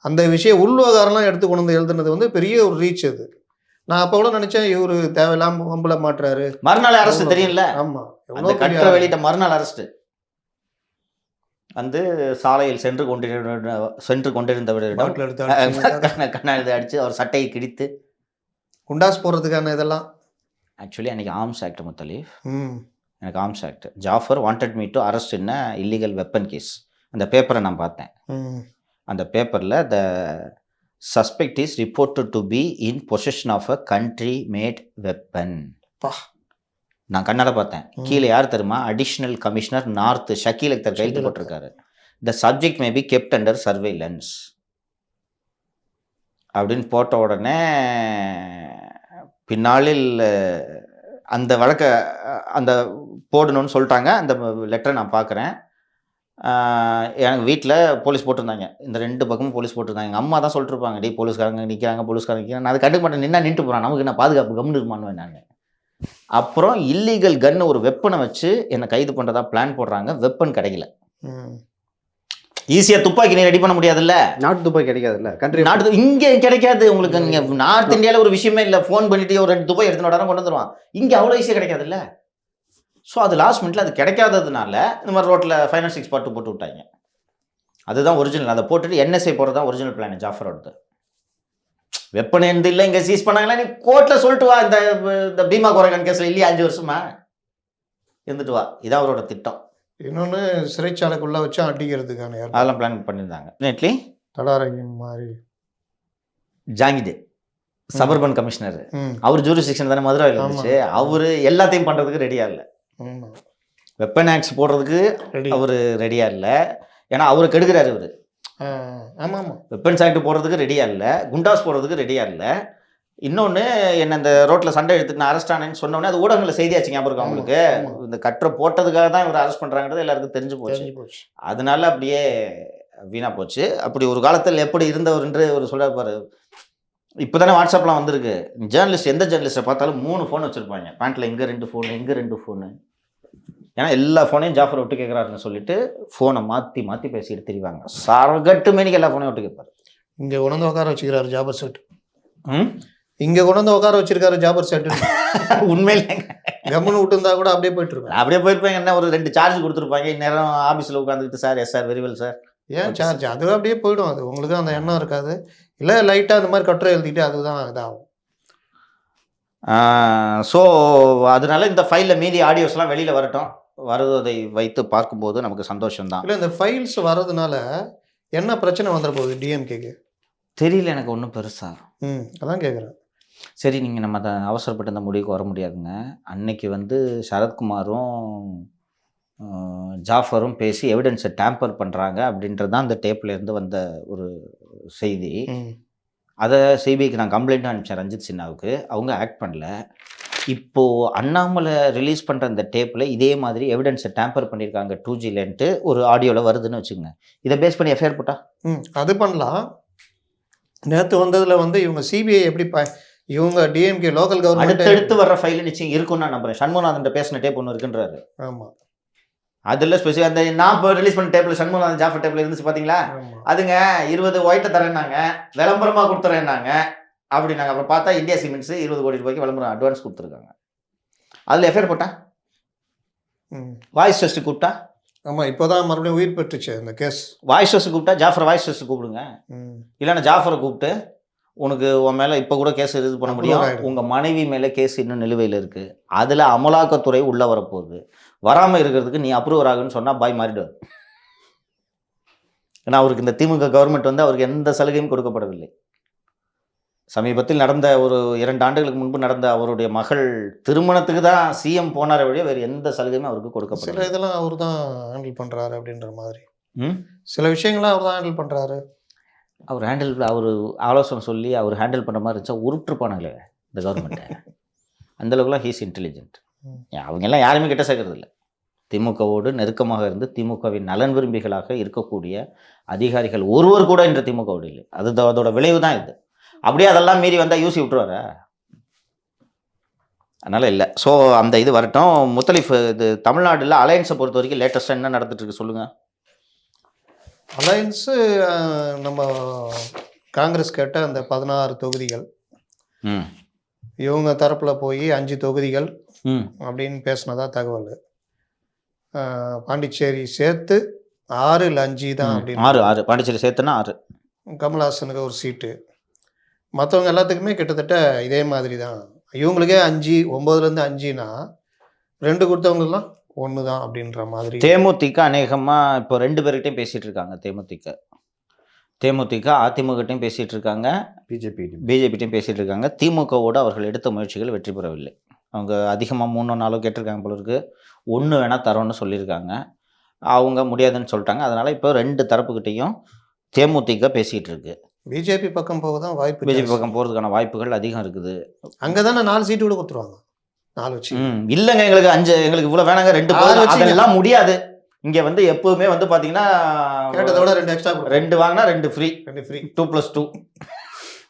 அந்த விஷயம் உள்வகாரம்லாம் எடுத்து கொண்டு வந்து எழுதுனது வந்து பெரிய ஒரு ரீச். அது நான் அப்போ கூட நினைச்சேன் இவரு தேவையில்லாம வம்புல மாட்டுறாரு. மறுநாள் அரசு தெரியும்ல, ஆமா, அந்த எவ்வளவு பெரிய கட்டுரை வெளியிட்ட மறுநாள் அரசு வந்து சாலையில் சென்று கொண்டிருந்தவரிடம் பாட்டில் எடுத்து அடிச்சு, கண்ணாடி அடிச்சு அவர் சட்டையை கிழித்து. குண்டாஸ் போடுறதுக்கான இதெல்லாம். ஆக்சுவலி அன்னைக்கு ஆர்ம்ஸ் ஆக்ட் முத்தலீஃப், ம் எனக்கு arms act. Jaffar wanted me to arrest in illegal weapon case. அந்த பேப்பரை நான் பார்த்தேன். ம் அந்த பேப்பரில் the suspect is reported to be in possession of a country made weapon. பா. நான் கண்ணால் பார்த்தேன். கீழே யார் தெரியுமா? Additional commissioner north Shakeel Akhtar கையெழுத்து போட்டிருக்காரு. The subject may be kept under surveillance அப்படின்னு போட்ட உடனே பின்னாளில் அந்த வழக்கை அந்த போடணும்னு சொல்லிட்டாங்க. அந்த லெட்டரை நான் பார்க்குறேன். எனக்கு வீட்டில் போலீஸ் போட்டிருந்தாங்க, இந்த 2 பக்கமும் போலீஸ் போட்டிருந்தாங்க. எங்கள் அம்மா தான் சொல்லிட்டுருப்பாங்க, டே போலீஸ்காரங்க நிற்கிறாங்க, போலீஸ்காரங்க நிற்கிறாங்க. நான் அதை கண்டுக்க மாட்டேன், நின்றுட்டு போகிறான், நமக்கு என்ன பாதுகாப்பு, கம்னு இருமான்னு நான். அப்புறம் இல்லீகல் கன்னு ஒரு வெப்பனை வச்சு என்னை கைது பண்ணுறதா பிளான் போடுறாங்க. வெப்பன் கிடைக்கல. ஈஸியாக துப்பாக்கி நீ ரெடி பண்ண முடியாதுல்ல, நாட்டு துப்பாக்கி கிடைக்காதுல்ல, கண்ட்ரி நாட்டு இங்கே கிடைக்காது உங்களுக்கு. நீங்கள் நார்த் இந்தியாவில் ஒரு விஷயமே இல்லை, ஃபோன் பண்ணிட்டு ஒரு 2 துப்பாக்கி எடுத்துன்னு வராங்க, கொண்டு வந்துடுவான். இங்கே அவ்வளோ ஈஸியாக கிடைக்காதுல்ல. ஸோ அது லாஸ்ட் மினிட்ல அது கிடைக்காததுனால இந்த மாதிரி ரோட்டில் 506 பாட்டு போட்டு விட்டாங்க. அதுதான் ஒரிஜினல். அதை போட்டுட்டு என்எஸ்ஐ போகிறது தான் ஒரிஜினல் பிளான் ஜாஃபரோடது. வெப்பன் எந்த இல்லை இங்கே சீஸ் பண்ணாங்களா, நீ கோர்ட்டில் சொல்லிட்டு வா. இந்த பீமா கோரகன் கேஸில் இல்லையா 5 வருஷமா இருந்துட்டு வா. இதான் அவரோட திட்டம். இன்னொன்று சிறைச்சாலைக்குள்ளே வச்சு அடிக்கிறதுக்கான அதெல்லாம் பிளான் பண்ணியிருந்தாங்க. நெட்லி தடாரகின் மாதிரி ஜாங்கிதே சபர்பன் கமிஷனர், அவர் ஜூரிஸ்டிக்ஷன் தானே மதுரையில் இருந்துச்சு. அவர் எல்லாத்தையும் பண்ணுறதுக்கு ரெடியாக இல்லை. வெப்பன் ஆக்ட்ஸ் போடுறதுக்கு அவர் ரெடியாக இல்லை. ஏன்னா அவரு கெடுக்கிறாரு இவர். ஆமாம், வெப்பன்ஸ் ஆக்ட் போடுறதுக்கு ரெடியாக இல்லை, குண்டாஸ் போடுறதுக்கு ரெடியாக இல்லை. இன்னொன்று என்ன, இந்த ரோட்டில் சண்டை எடுத்துட்டு நான் அரெஸ்ட் ஆனேன்னு சொன்னோன்னே அது ஊடகங்களில் செய்தியாச்சு, ஞாபகம் இருக்கும் அவங்களுக்கு. இந்த கட்டுரை போட்டதுக்காக தான் இவர் அரெஸ்ட் பண்ணுறாங்கிறது எல்லாருக்கும் தெரிஞ்சு போச்சு. அதனால அப்படியே வீணாக போச்சு. அப்படி ஒரு காலத்தில் எப்படி இருந்தவர் என்று ஒரு சொல்றாரு. இப்போ தானே வாட்ஸ்அப்லாம் வந்திருக்கு. ஜேர்னலிஸ்ட் எந்த ஜேர்னலிஸ்ட்டை பார்த்தாலும் 3 ஃபோன் வச்சுருப்பாங்க பேண்ட்டில். இங்கே 2 ஃபோனு, இங்கே 2 ஃபோனு. ஏன்னா எல்லா ஃபோனையும் ஜாஃபர் விட்டு கேட்குறாருன்னு சொல்லிட்டு ஃபோனை மாற்றி மாற்றி பேசிட்டு தெரிவாங்க. சரகட்டு மேனிக்கு எல்லா ஃபோனையும் விட்டு கேட்பாரு. இங்கே கொண்டு உட்கார வச்சுக்கிறாரு ஜாபர் செட். இங்கே கொண்டு உட்கார வச்சிருக்காரு ஜாபர் செட். உண்மையிலே கம்முன்னு விட்டுருந்தா கூட அப்படியே போயிட்டு இருப்பேன். அப்படியே போயிருப்பாங்க. என்ன ஒரு 2 சார்ஜ் கொடுத்துருப்பாங்க. இந்நேரம் ஆஃபீஸில் உட்காந்துக்கிட்டு sir yes sir very well sir. ஏன் சார்ஜ்? அது அப்படியே போயிடும். அது உங்களுக்கு அந்த எண்ணம் இருக்காது. இல்லை லைட்டாக அந்த மாதிரி கட்டுரை எழுதிட்டு அதுதான் இதாகும். ஸோ அதனால இந்த ஃபைலில் மீதி ஆடியோஸ்லாம் வெளியில் வரட்டும். வருவதை வைத்து பார்க்கும்போது நமக்கு சந்தோஷம்தான். இல்லை, இந்த ஃபைல்ஸ் வர்றதுனால என்ன பிரச்சனை வந்துட போகுது டிஎம்கேக்கு தெரியல எனக்கு ஒன்றும் பெருசாக. அதான் கேட்குறேன். சரி, நீங்கள் நம்ம அதை அவசரப்பட்டு இந்த முடிவுக்கு வர முடியாதுங்க. அன்னைக்கு வந்து சரத்குமாரும் ஜாஃபரும் பேசி எவிடன்ஸை டேம்பர் பண்ணுறாங்க அப்படின்றது தான் அந்த டேப்லேருந்து வந்த ஒரு செய்தி. அதை சிபிஐக்கு நான் கம்ப்ளைண்ட்டும் அனுப்பிச்சேன் ரஞ்சித் சின்ஹாவுக்கு. அவங்க ஆக்ட் பண்ணல. இப்போது அண்ணாமலை ரிலீஸ் பண்ணுற அந்த டேப்பில் இதே மாதிரி எவிடன்ஸை டேம்பர் பண்ணியிருக்காங்க 2Gலன்ட்டு ஒரு ஆடியோவில் வருதுன்னு வச்சுக்கோங்க. இதை பேஸ் பண்ணி எஃப்ஐஆர் போட்டா அது பண்ணலாம். நேற்று வந்ததில் வந்து இவங்க சிபிஐ எப்படி இவங்க டிஎம்கே லோக்கல் கவர்மெண்ட் அடுத்தடுத்து வர்ற ஃபைல் நிச்சயம் இருக்குன்னு நான் நம்புறேன். சண்முகநாதன் பேசின டேப் ஒன்று இருக்குன்றாரு. ஆமாம், அதில் ஸ்பெசிஃபிக் அந்த நான் இப்போ ரிலீஸ் பண்ண டேப்பில் சண்முகநாதன் ஜாஃபர் டேப்பில் இருந்துச்சு பார்த்தீங்களா? அதுங்க 20 ஒயிட்டை தரேன்னாங்க, விளம்பரமாக கொடுத்துறேன்னாங்க அப்படின்னாங்க. அப்புறம் பார்த்தா இந்தியா சிமெண்ட்ஸ் 20 கோடி ரூபாய்க்கு விளம்பரம் அட்வான்ஸ் கொடுத்துருக்காங்க. அதில் எஃப்ஐஆர் போட்டா, வாய்ஸ் டெஸ்ட்டு கூப்பிட்டா. ஆமாம், இப்போ தான் மறுபடியும் உயிர் பெற்றுச்சு அந்த கேஸ். வாய்ஸ் டெஸ்ட்டு கூப்பிட்டா ஜாஃபர் வாய்ஸ் டெஸ்ட்டு கூப்பிடுங்க. இல்லைன்னா ஜாஃபரை கூப்பிட்டு உனக்கு உன் மேலே இப்போ கூட கேஸ் இது பண்ண முடியும், உங்கள் மனைவி மேலே கேஸ் இன்னும் நிலுவையில் இருக்குது, அதில் அமலாக்கத்துறை உள்ளே வரப்போகுது, வராமல் இருக்கிறதுக்கு நீ அப்ரூவர் ஆகுன்னு சொன்னால் பாய் மாறிடுவார். ஏன்னா அவருக்கு இந்த திமுக கவர்மெண்ட் வந்து அவருக்கு எந்த சலுகையும் கொடுக்கப்படவில்லை. சமீபத்தில் நடந்த ஒரு 2 ஆண்டுகளுக்கு முன்பு நடந்த அவருடைய மகள் திருமணத்துக்கு தான் சிஎம் போனார வழியாக வேறு எந்த சலுகையும் அவருக்கு கொடுக்கப்படல. சில இதெல்லாம் அவர் தான் ஹேண்டில் பண்ணுறாரு அப்படின்ற மாதிரி. சில விஷயங்கள்லாம் அவர் தான் ஹேண்டில் பண்ணுறாரு. அவர் ஆலோசனை சொல்லி அவர் ஹேண்டில் பண்ணுற மாதிரி இருந்துச்சா உருட்டுருப்பானுங்களே இந்த கவர்மெண்ட்டை. அந்தளவுக்குலாம் ஹீஸ் இன்டெலிஜென்ட். அவங்கெல்லாம் யாருமே கிட்ட சேர்க்கறது இல்லை. திமுகவோடு நெருக்கமாக இருந்து திமுகவின் நலன் விரும்பிகளாக இருக்கக்கூடிய அதிகாரிகள் ஒருவர் கூட இன்று திமுகவோடு இல்லை. அதோட விளைவு தான் இது. அப்படியே அதெல்லாம் மீறி வந்தால் யூசி விட்டுருவார. அதனால் இல்லை. ஸோ அந்த இது வரட்டும். முத்தலிஃப், இது தமிழ்நாட்டில் அலையன்ஸை பொறுத்த வரைக்கும் லேட்டஸ்ட்டாக என்ன நடந்துட்டு இருக்கு சொல்லுங்கள். அலையன்ஸு நம்ம காங்கிரஸ் கேட்ட அந்த 16 தொகுதிகள் இவங்க தரப்பில் போய் 5 தொகுதிகள் ம் அப்படின்னு பேசினதா தகவல். பாண்டிச்சேரி சேர்த்து 6 இல்லை 5 தான் அப்படின்னு. 6 பாண்டிச்சேரி சேர்த்துனா 6. கமல்ஹாசனுக்கு ஒரு சீட்டு. மற்றவங்க எல்லாத்துக்குமே கிட்டத்தட்ட இதே மாதிரி தான். இவங்களுக்கே 5, 9லேருந்து 5னா 2 கொடுத்தவங்கலாம் 1 தான் அப்படின்ற மாதிரி. தேமுதிக அநேகமாக இப்போ 2 பேர்கிட்டையும் பேசிகிட்டு இருக்காங்க. தேமுதிக அதிமுகட்டையும் பேசிகிட்டு இருக்காங்க, பிஜேபிட்டையும் பேசிகிட்டு இருக்காங்க. திமுகவோடு அவர்கள் எடுத்த முயற்சிகள் வெற்றி பெறவில்லை. அவங்க அதிகமாக 3 4 கேட்டிருக்காங்க போல இருக்கு. 1 வேணால் தரோன்னு சொல்லியிருக்காங்க. அவங்க முடியாதுன்னு சொல்லிட்டாங்க. அதனால் இப்போ 2 தரப்புக்கிட்டையும் தேமுதிக பேசிகிட்டு இருக்கு. பிஜேபி பக்கம் போக தான் வாய்ப்பு. பிஜேபி பக்கம் போகிறதுக்கான வாய்ப்புகள் அதிகம் இருக்குது. அங்கே தானே 4 சீட்டு கூட கொடுத்துருவாங்க. 4 வச்சு இல்லைங்க, எங்களுக்கு 5, எங்களுக்கு இவ்வளோ வேணாங்க, 2 அதெல்லாம் முடியாது. இங்கே வந்து எப்போவுமே வந்து பார்த்தீங்கன்னா கேட்டதோட 2 எக்ஸ்ட்ரா 2 வாங்கினா 2 ஃப்ரீ, 2+2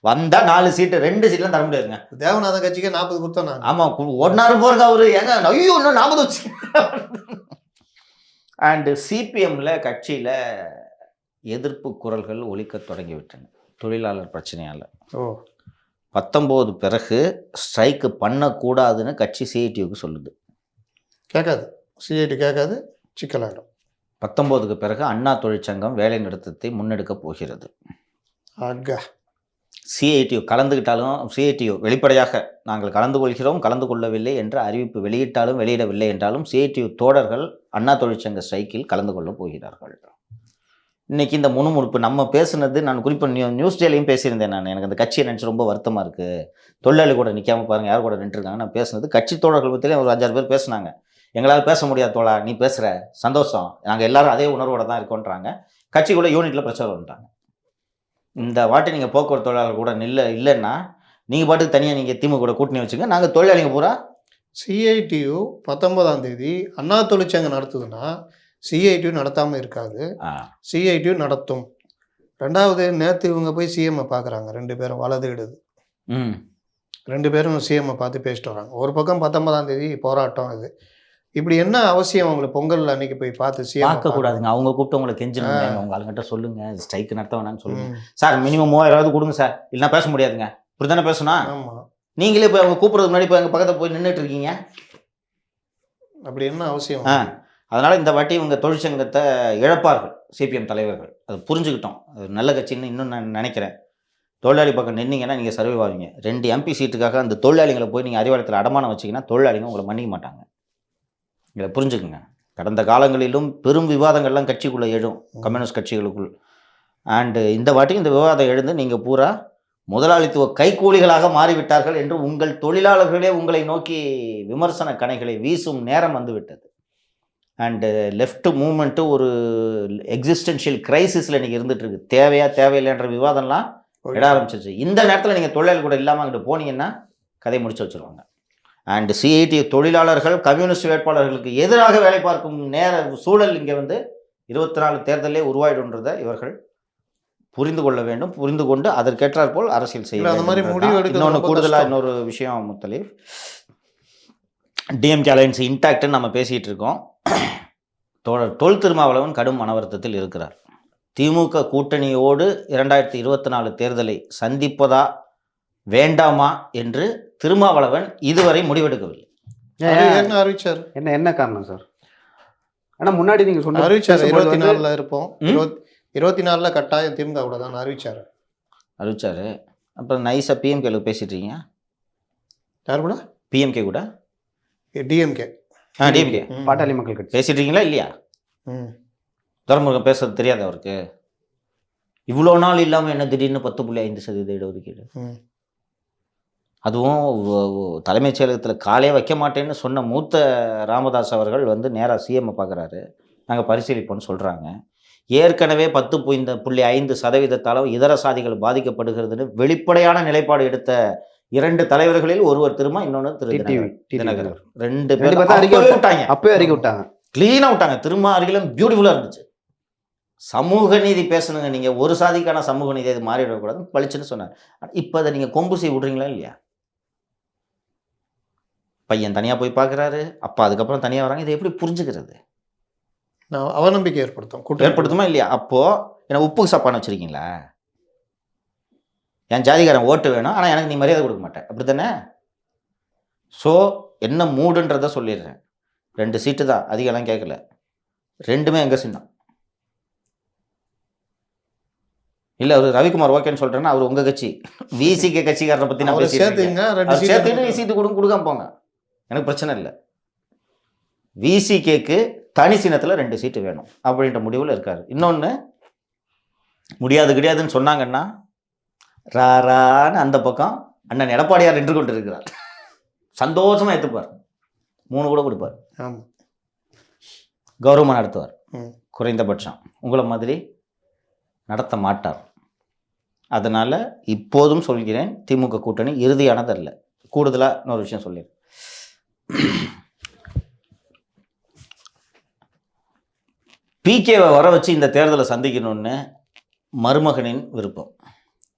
வந்தால் 4 சீட்டு, 2 சீட்லாம் தர முடியாதுங்க. தேவநாத கட்சிக்கு 40 கொடுத்தோம் நான். ஆமாம், ஒன்னாரு போகிறங்க அவரு. ஏங்க ஐயோ இன்னும் 40 வச்சு. அண்டு சிபிஎம்ல கட்சியில் எதிர்ப்பு குரல்கள் ஒலிக்க தொடங்கிவிட்டன தொழிலாளர் பிரச்சனையால். 19 பிறகு ஸ்ட்ரைக்கு பண்ணக்கூடாதுன்னு கட்சி சிஐடியுக்கு சொல்லுது. கேட்காது, சிஐடி கேட்காது, சிக்கலாயிடும். 19க்கு பிறகு அண்ணா தொழிற்சங்கம் வேலை நிறுத்தத்தை முன்னெடுக்க போகிறது. சிஐடியு கலந்துக்கிட்டாலும், சிஐடியு வெளிப்படையாக நாங்கள் கலந்து கொள்கிறோம், கலந்து கொள்ளவில்லை என்ற அறிவிப்பு வெளியிட்டாலும் வெளியிடவில்லை என்றாலும் சிஐடியு தோழர்கள் அண்ணா தொழிற்சங்க ஸ்ட்ரைக்கில் கலந்து கொள்ள போகிறார்கள். இன்றைக்கி இந்த முணுமுணுப்பு நம்ம பேசுனது, நான் குறிப்பாக நியூஸ் டேலையும் பேசியிருந்தேன். எனக்கு அந்த கட்சியை நினச்சி ரொம்ப வருத்தமாக இருக்குது. தொழிலாளி கூட நிற்காமல் பாருங்கள் யார் கூட நின்றுருக்காங்க. நான் பேசுனது கட்சி தோழர்கள் பற்றியே ஒரு 5-6 பேர் பேசுனாங்க. எங்களால் பேச முடியாது தோழா, நீ பேசுகிற சந்தோஷம், நாங்கள் எல்லாரும் அதே உணர்வோடு தான் இருக்கோன்றாங்க. கட்சிக்குள்ளே யூனிட்டில் பிரச்சனை வந்துட்டாங்க. இந்த வாட்டி நீங்கள் போக்குவரத்து தொழிலாளர் கூட இல்லைன்னா நீங்கள் பாட்டுக்கு தனியாக நீங்கள் திமுக கூட கூட்டணி வச்சுங்க, நாங்கள் தொழிலாளிங்க பூரா. சிஐடியு 19ஆம் தேதி அண்ணா தொழிற்சங்கம் நடத்துதுன்னா சிஐடியு நடத்தாமல் இருக்காது, சிஐடியு நடத்தும். 2வது நேற்று இவங்க போய் சிஎம்ஐ பார்க்குறாங்க, 2 பேரும் வலது இடுது. 2 பேரும் சிஎம்ஐ பார்த்து பேசிட்டு வராங்க. ஒரு பக்கம் 19ஆம் தேதி போராட்டம். இது இப்படி என்ன அவசியம் அவங்களுக்கு பொங்கல் அன்னைக்கு போய் பார்த்து சிஎம் பார்க்கக்கூடாதுங்க? அவங்க கூப்பிட்டு உங்களை கெஞ்சணுங்க, உங்க ஆளுங்கிட்ட சொல்லுங்க ஸ்ட்ரைக் நடத்த வேணாம்னு சொல்லுங்க. சார் மினிமம் 3000 கொடுங்க சார், இல்லைனா பேச முடியாதுங்க. இப்படி தானே பேசணும். ஆமாம், நீங்களே போய் அவங்க கூப்பிட்றது முன்னாடி போய் எங்கள் பக்கத்தில் போய் நின்றுட்டு இருக்கீங்க. அப்படி என்ன அவசியம்? அதனால் இந்த வாட்டி இவங்க தொழிற்சங்கத்தை இழப்பார்கள் சிபிஎம் தலைவர்கள். அது புரிஞ்சுக்கிட்டோம். அது நல்ல கட்சின்னு இன்னும் நான் நினைக்கிறேன். தொழிலாளி பக்கம் நின்னீங்கன்னா நீங்கள் சர்வே ஆவீங்க. 2 எம்பி சீட்டுக்காக அந்த தொழிலாளிகளை போய் நீங்கள் அறிவாலயத்தில் அடமானம் வச்சிங்கன்னா தொழிலாளிங்க உங்களை மன்னிக்க மாட்டாங்க. இதை புரிஞ்சுக்குங்க. கடந்த காலங்களிலும் பெரும் விவாதங்கள்லாம் கட்சிக்குள்ளே எழும், கம்யூனிஸ்ட் கட்சிகளுக்குள். அண்டு இந்த வாட்டி இந்த விவாதம் எழுந்து நீங்கள் பூரா முதலாளித்துவ கைக்கூலிகளாக மாறிவிட்டார்கள் என்று உங்கள் தொழிலாளர்களே உங்களை நோக்கி விமர்சன கணைகளை வீசும் நேரம் வந்துவிட்டது. அண்டு லெஃப்ட் மூமெண்ட்டு ஒரு எக்ஸிஸ்டென்ஷியல் கிரைசிஸில் இன்றைக்கி இருந்துகிட்ருக்கு. தேவையில்லைன்ற விவாதம்லாம் இட ஆரம்பிச்சிருச்சு. இந்த நேரத்தில் நீங்கள் தொழிலாளி கூட இல்லாமல் அங்கிட்டு போனீங்கன்னா கதை முடிச்சு வச்சுருவாங்க. அண்டு சிஐடி தொழிலாளர்கள் கம்யூனிஸ்ட் வேட்பாளர்களுக்கு எதிராக வேலை பார்க்கும் சூழல் இங்கே வந்து 24 தேர்தலே உருவாயிடுன்றதை இவர்கள் புரிந்து கொள்ள வேண்டும். புரிந்து கொண்டு அதற்கேற்றாற் போல் அரசியல் செய்ய வேண்டும். இன்னொன்று கூடுதலாக இன்னொரு விஷயம் முத்தலீஃப், டிஎம்கே அலையன்ஸ் இன்டாக்ட்னு நம்ம பேசிகிட்டு இருக்கோம். தொல் திருமாவளவன் கடும் மனவருத்தத்தில் இருக்கிறார். திமுக கூட்டணியோடு 2024 தேர்தலை சந்திப்பதா வேண்டாமா என்று திருமாவளவன் இதுவரை முடிவெடுக்கவில்லை. அறிவிச்சார். என்ன காரணம் சார்? ஆனால் முன்னாடி நீங்கள் சொன்ன அறிவிச்சார் 24ல் இருப்போம், 24ல் கட்டாயம் திமுக கூட தான் அறிவிச்சார். அப்புறம் நைஸாக பிஎம்கேல பேசிட்டு இருக்கீங்க. யார் கூட? பிஎம்கே கூட, டிஎம்கே பாட்டாளி மக்கள் கட்சி பேசிட்டு இருக்கீங்களா இல்லையா? துரைமுருகன் பேசுறது தெரியாது அவருக்கு? இவ்வளோ நாள் இல்லாமல் என்ன திடீர்னு 10.5% இடஒதுக்கீடு? அதுவும் தலைமைச் செயலகத்தில் காலே வைக்க மாட்டேன்னு சொன்ன மூத்த ராமதாஸ் அவர்கள் வந்து நேராக சிஎம்ஐ பார்க்குறாரு, நாங்கள் பரிசீலிப்போம்னு சொல்கிறாங்க. ஏற்கனவே 10.5% இதர சாதிகள் பாதிக்கப்படுகிறதுன்னு வெளிப்படையான நிலைப்பாடு எடுத்த 2 தலைவர்களில் ஒருவர் திருமா, இன்னொன்று தினகரன். 2 பேரும் அப்பவே அறிக்கை விட்டாங்க, கிளீனாக விட்டாங்க. திருமா அறிக்கையிலும் பியூட்டிஃபுல்லாக இருந்துச்சு. சமூக நீதி பேசணுங்க, நீங்கள் ஒரு சாதிக்கான சமூக நீதி அது மாறிவிடக்கூடாதுன்னு பளிச்சுன்னு சொன்னார். இப்போ அதை நீங்கள் கொம்பு செய்ய விட்றீங்களா இல்லையா? பையன் தனியாக போய் பார்க்குறாரு, அப்பா அதுக்கப்புறம் தனியாக வராங்க. இதை எப்படி புரிஞ்சுக்கிறது? அவநம்பிக்கை ஏற்படுத்துமா இல்லையா? அப்போது என்ன உப்புக்கு சப்பான்னு வச்சுருக்கீங்களா? என் ஜாதிகாரன் ஓட்டு வேணும், ஆனால் எனக்கு நீ மரியாதை கொடுக்க மாட்டேன், அப்படி தானே? ஸோ என்ன மூடுன்றதை சொல்லிடுறேன். 2 சீட்டு தான், அதிகம்லாம் கேட்கல. 2மே எங்கள் சின்னம். இல்லை அவர் ரவிக்குமார் ஓகேன்னு சொல்கிறேன்னா அவர் உங்கள் கட்சி விசிகே கட்சிக்காரரை பற்றி நான் சேர்த்துக்கிட்டு சீட்டு கொடுக்காம போங்க, எனக்கு பிரச்சனை இல்லை. விசிகேக்கு தனி சின்னத்தில் 2 சீட்டு வேணும் அப்படின்ற முடிவில் இருக்கார். இன்னொன்று முடியாது கிடையாதுன்னு சொன்னாங்கன்னா ராரான்னு அந்த பக்கம் அண்ணன் எடப்பாடியார் நின்று கொண்டு இருக்கிறார். சந்தோஷமாக ஏற்றுப்பார், 3 கூட கொடுப்பார், கௌரவமாக நடத்துவார். குறைந்தபட்சம் உங்களை மாதிரி நடத்த மாட்டார். அதனால் இப்போதும் சொல்கிறேன், திமுக கூட்டணி இறுதியானதல்ல. கூடுதலாக இன்னொரு விஷயம் சொல்லிடுறேன். பிகேவை வர வச்சு இந்த தேர்தலை சந்திக்கணும்னு மருமகனின் விருப்பம்.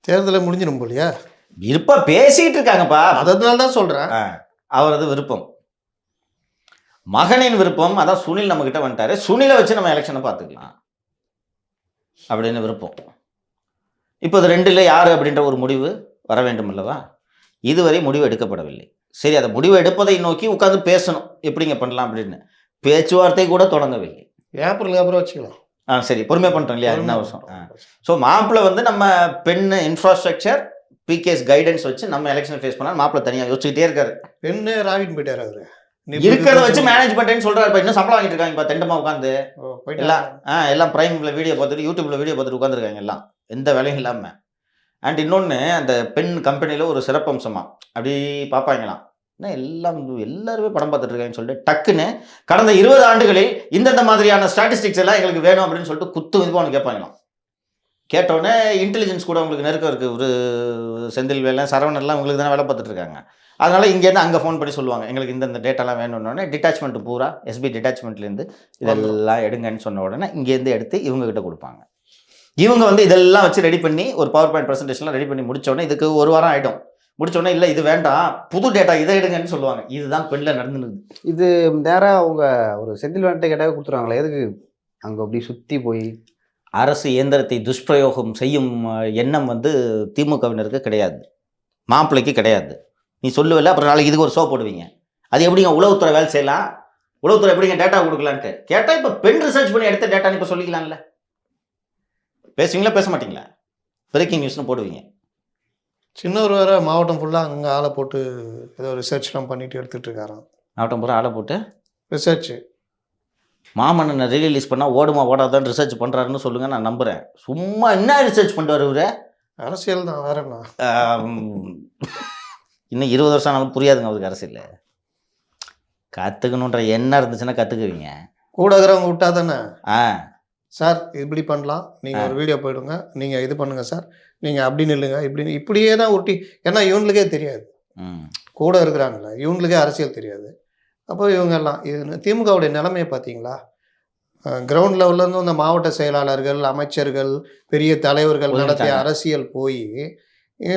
தேர்தலை முடிஞ்சிடும் போலியா? விருப்பம் பேசிக்கிட்டு இருக்காங்கப்பா, அதனால தான் சொல்கிறேன். அவரது விருப்பம், மகனின் விருப்பம். அதான் சுனில் நம்மக்கிட்ட வந்துட்டாரு, சுனிலை வச்சு நம்ம எலெக்ஷனை பார்த்துக்கலாம் அப்படின்னு விருப்பம். இப்போ இது 2ல் யார் அப்படின்ற ஒரு முடிவு வர வேண்டும் அல்லவா? இதுவரை முடிவு எடுக்கப்படவில்லை. சரி, அதை முடிவு எடுப்பதை நோக்கி உட்காந்து பேசணும், எப்படிங்க பண்ணலாம் அப்படின்னு. பேச்சுவார்த்தை கூட தொடங்கவில்லை. ஏப்ரலுக்கு அப்புறம் வச்சுக்கலாம். சரி, பொறுமையாக பண்ணுறோம் இல்லையா, என்ன வருஷம். ஸோ மாப்பிள்ளை வந்து நம்ம பெண்ணு இன்ஃப்ராஸ்ட்ரக்சர் பிகேஸ் கைடன்ஸ் வச்சு நம்ம எலெக்ஷன் ஃபேஸ் பண்ணால் மாப்பிள்ளை தனியாக யோசிச்சுக்கிட்டே இருக்காரு. பெண்ணு ராவின் போயிட்டார் அவரு, இருக்கிறத வச்சு மேனேஜ் பண்ணுறேன்னு சொல்கிறாரு. இப்போ இன்னும் சம்பளம் வாங்கிட்டு இருக்காங்க, இப்போ தெண்டமாக உட்காந்து எல்லாம் ப்ரைமில் வீடியோ பார்த்துட்டு யூடியூப்பில் வீடியோ பார்த்துட்டு உட்காந்துருக்காங்க, எல்லாம் எந்த வேலையும் இல்லாமல். அண்ட் இன்னொன்று, அந்த பெண் கம்பெனியில் ஒரு சிறப்பம்சமாக அப்படி பார்ப்பாங்களாம், எல்லாருமே படம் பார்த்துட்டு இருக்காங்கன்னு சொல்லிட்டு டக்குன்னு கடந்த 20 ஆண்டுகளில் இந்தந்த மாதிரியான ஸ்டாட்டிஸ்டிக்ஸ் எல்லாம் எங்களுக்கு வேணும் அப்படின்னு சொல்லிட்டு குத்து மதிப்பாக ஒன்று கேட்பாங்களாம். கேட்டோடனே இன்டெலிஜென்ஸ் கூட உங்களுக்கு நெருக்கம் இருக்குது. ஒரு செந்தில் வேலை சரவணெல்லாம் உங்களுக்கு தானே வேலை பார்த்துட்டு இருக்காங்க. அதனால் இங்கேருந்து அங்கே ஃபோன் பண்ணி சொல்லுவாங்க, எங்களுக்கு இந்த டேட்டாலாம் வேணும்னோடனே டிட்டாச்மெண்ட் பூரா எஸ்பி டிட்டாச்மெண்ட்லேருந்து இதெல்லாம் எடுங்கன்னு சொன்ன உடனே இங்கேருந்து எடுத்து இவங்ககிட்ட கொடுப்பாங்க. இவங்க வந்து இதெல்லாம் வச்சு ரெடி பண்ணி ஒரு பவர் பாயிண்ட் ப்ரெசன்டேஷன்லாம் ரெடி பண்ணி முடித்தோடனே இதுக்கு 1 வாரம் ஆகிடும். முடிச்சோடனே இல்லை இது வேண்டாம், புது டேட்டா இதை எடுங்கன்னு சொல்லுவாங்க. இதுதான் பெண்ணில் நடந்துருது. இது நேராக அவங்க ஒரு செந்தில் வேண்டை கேட்டாவே கொடுத்துருவாங்களே, எதுக்கு அங்கே அப்படி சுற்றி போய் அரசு இயந்திரத்தை துஷ்பிரயோகம் செய்யும் எண்ணம் வந்து திமுகவினருக்கு கிடையாது, மாப்பிள்ளைக்கு கிடையாது. நீ சொல்லுவில்ல, அப்புறம் நாளைக்கு இதுக்கு ஒரு ஷோ போடுவீங்க. அது எப்படிங்க உளவுத்துறை வேலை செய்யலாம், உளவுத்துறை எப்படிங்க டேட்டா கொடுக்கலான்ட்டு கேட்டால் இப்போ பெண் ரிசர்ச் பண்ணி எடுத்த டேட்டான்னு இப்போ சொல்லிக்கலாம்ல. பேசுவீங்களா பேச மாட்டிங்களா? பிரேக்கிங் நியூஸ்னு போடுவீங்க. சின்னவர் வேற மாவட்டம் ஃபுல்லாக அங்கே ஆளை போட்டு ஏதோ ரிசர்ச்லாம் பண்ணிட்டு எடுத்துகிட்டு இருக்காராம். மாவட்டம் பூரா ஆளை போட்டு ரிசர்ச் மாமன்னனை ரீலீஸ் பண்ணால் ஓடுமா ஓடாதான்னு ரிசர்ச் பண்ணுறாருன்னு சொல்லுங்கள், நான் நம்புகிறேன். சும்மா என்ன ரிசர்ச் பண்ணுவார் இவர்? அரசியல் தான், வேற என்ன. இன்னும் 20 வருஷம் ஆனாலும் புரியாதுங்க அவருக்கு அரசியல். கற்றுக்கணுன்ற என்ன இருந்துச்சுன்னா கற்றுக்குவீங்க. கூட இருக்கிறவங்க விட்டா தானே. சார் இப்படி பண்ணலாம், நீங்கள் ஒரு வீடியோ போயிடுங்க, நீங்கள் இது பண்ணுங்கள் சார், நீங்கள் அப்படி நில்லுங்க, இப்படியே தான் ஒட்டி. ஏன்னா இவங்களுக்கே தெரியாது, கூட இருக்கிறாங்கல்ல, இவங்களுக்கே அரசியல் தெரியாது. அப்போ இவங்க எல்லாம் இது திமுகவுடைய நிலைமையை பார்த்தீங்களா? கிரவுண்ட் லெவல்லேருந்து இந்த மாவட்ட செயலாளர்கள், அமைச்சர்கள், பெரிய தலைவர்கள் நடத்திய அரசியல் போய்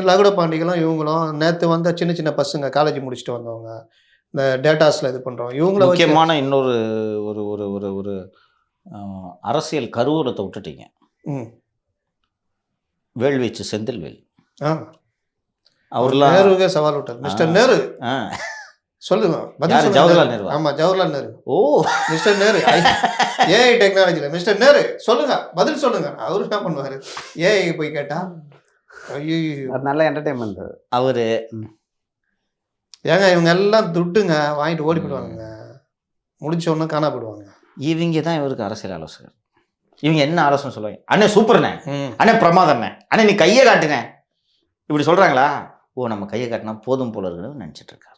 லகுட பாண்டிகளும் இவங்களும் நேற்று வந்த சின்ன சின்ன பசங்க காலேஜ் முடிச்சுட்டு வந்தவங்க இந்த டேட்டாஸில் இது பண்ணுறோம். இவங்கள முக்கியமான இன்னொரு ஒரு ஒரு ஒரு ஒரு அரசியல் கருவூலத்தை விட்டுட்டீங்க. வேல்வீச்சு செந்தில்வேல் அவர்லாம் நேருக்கே சவால் விட்டார். மிஸ்டர் நேரு சொல்லுங்க, ஜவஹர்லால் நேரு. ஆமா, ஜவஹர்லால் நேரு. ஓ, மிஸ்டர் நேரு ஏஐ டெக்னாலஜியில் மிஸ்டர் நேரு சொல்லுங்க, பதில் சொல்லுங்க. அவரு என்ன பண்ணுவாரு? ஏஐ போய் கேட்டா ஐயோ நல்ல என்டர்டைன்மெண்ட் அவரு. ஏங்க இவங்க எல்லாம் துட்டுங்க வாங்கிட்டு ஓடி போயிடுவாங்க, முடிச்ச உடனே காணா போயிடுவாங்க. இவங்க தான் இவருக்கு அரசியல் ஆலோசகர். இவங்க என்ன ஆலோசனை சொல்லுவாங்க? அண்ணே சூப்பர்ண்ணே, அண்ணே பிரமாதண்ணே, அண்ணே நீ கையை காட்டுனே, இப்படி சொல்கிறாங்களா? ஓ, நம்ம கையை காட்டினா போதும் போல இருக்குன்னு நினச்சிட்டு இருக்காரு.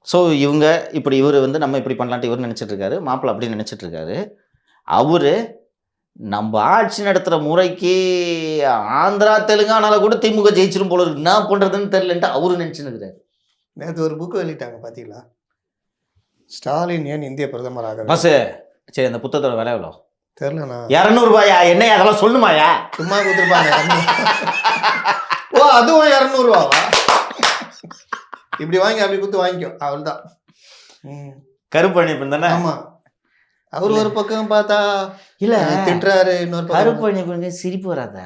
ஸோ இவங்க இப்படி, இவர் வந்து நம்ம இப்படி பண்ணலான்ட்டு இவர் நினச்சிட்டு இருக்காரு, மாப்பிள்ளை அப்படி நினச்சிட்டு இருக்காரு. அவர் நம்ம ஆட்சி நடத்துகிற முறைக்கு ஆந்திரா தெலுங்கானால கூட திமுக ஜெயிச்சிரும் போல இருக்கு, என்ன பண்ணுறதுன்னு தெரியலன்ட்டு அவரு நினச்சின்னு இருக்கிறாரு. நேற்று ஒரு புக்கு வெளியிட்டாங்க பார்த்தீங்களா? ஸ்டாலின் ஏன் இந்திய பிரதமராக? பஸ் சரி, அந்த புத்தகத்தோட விலை எவ்வளோ தெரியலண்ணா. 200 ரூபாயா? என்ன அதெல்லாம் சொல்லுமாயா? சும்மா கொடுத்துருப்பாங்க. ஓ, அதுவும் 200 ரூபாவா? இப்படி வாங்கி அப்படி கொடுத்து வாங்கிக்கோ, அவள் தான். கருப்பணி தானே. ஆமா, அவர் ஒரு பக்கம் பார்த்தா இல்ல திட்டுறாரு, இன்னொரு பக்கம் கருப்பணி கொஞ்சம் சிரிப்பு வராதா?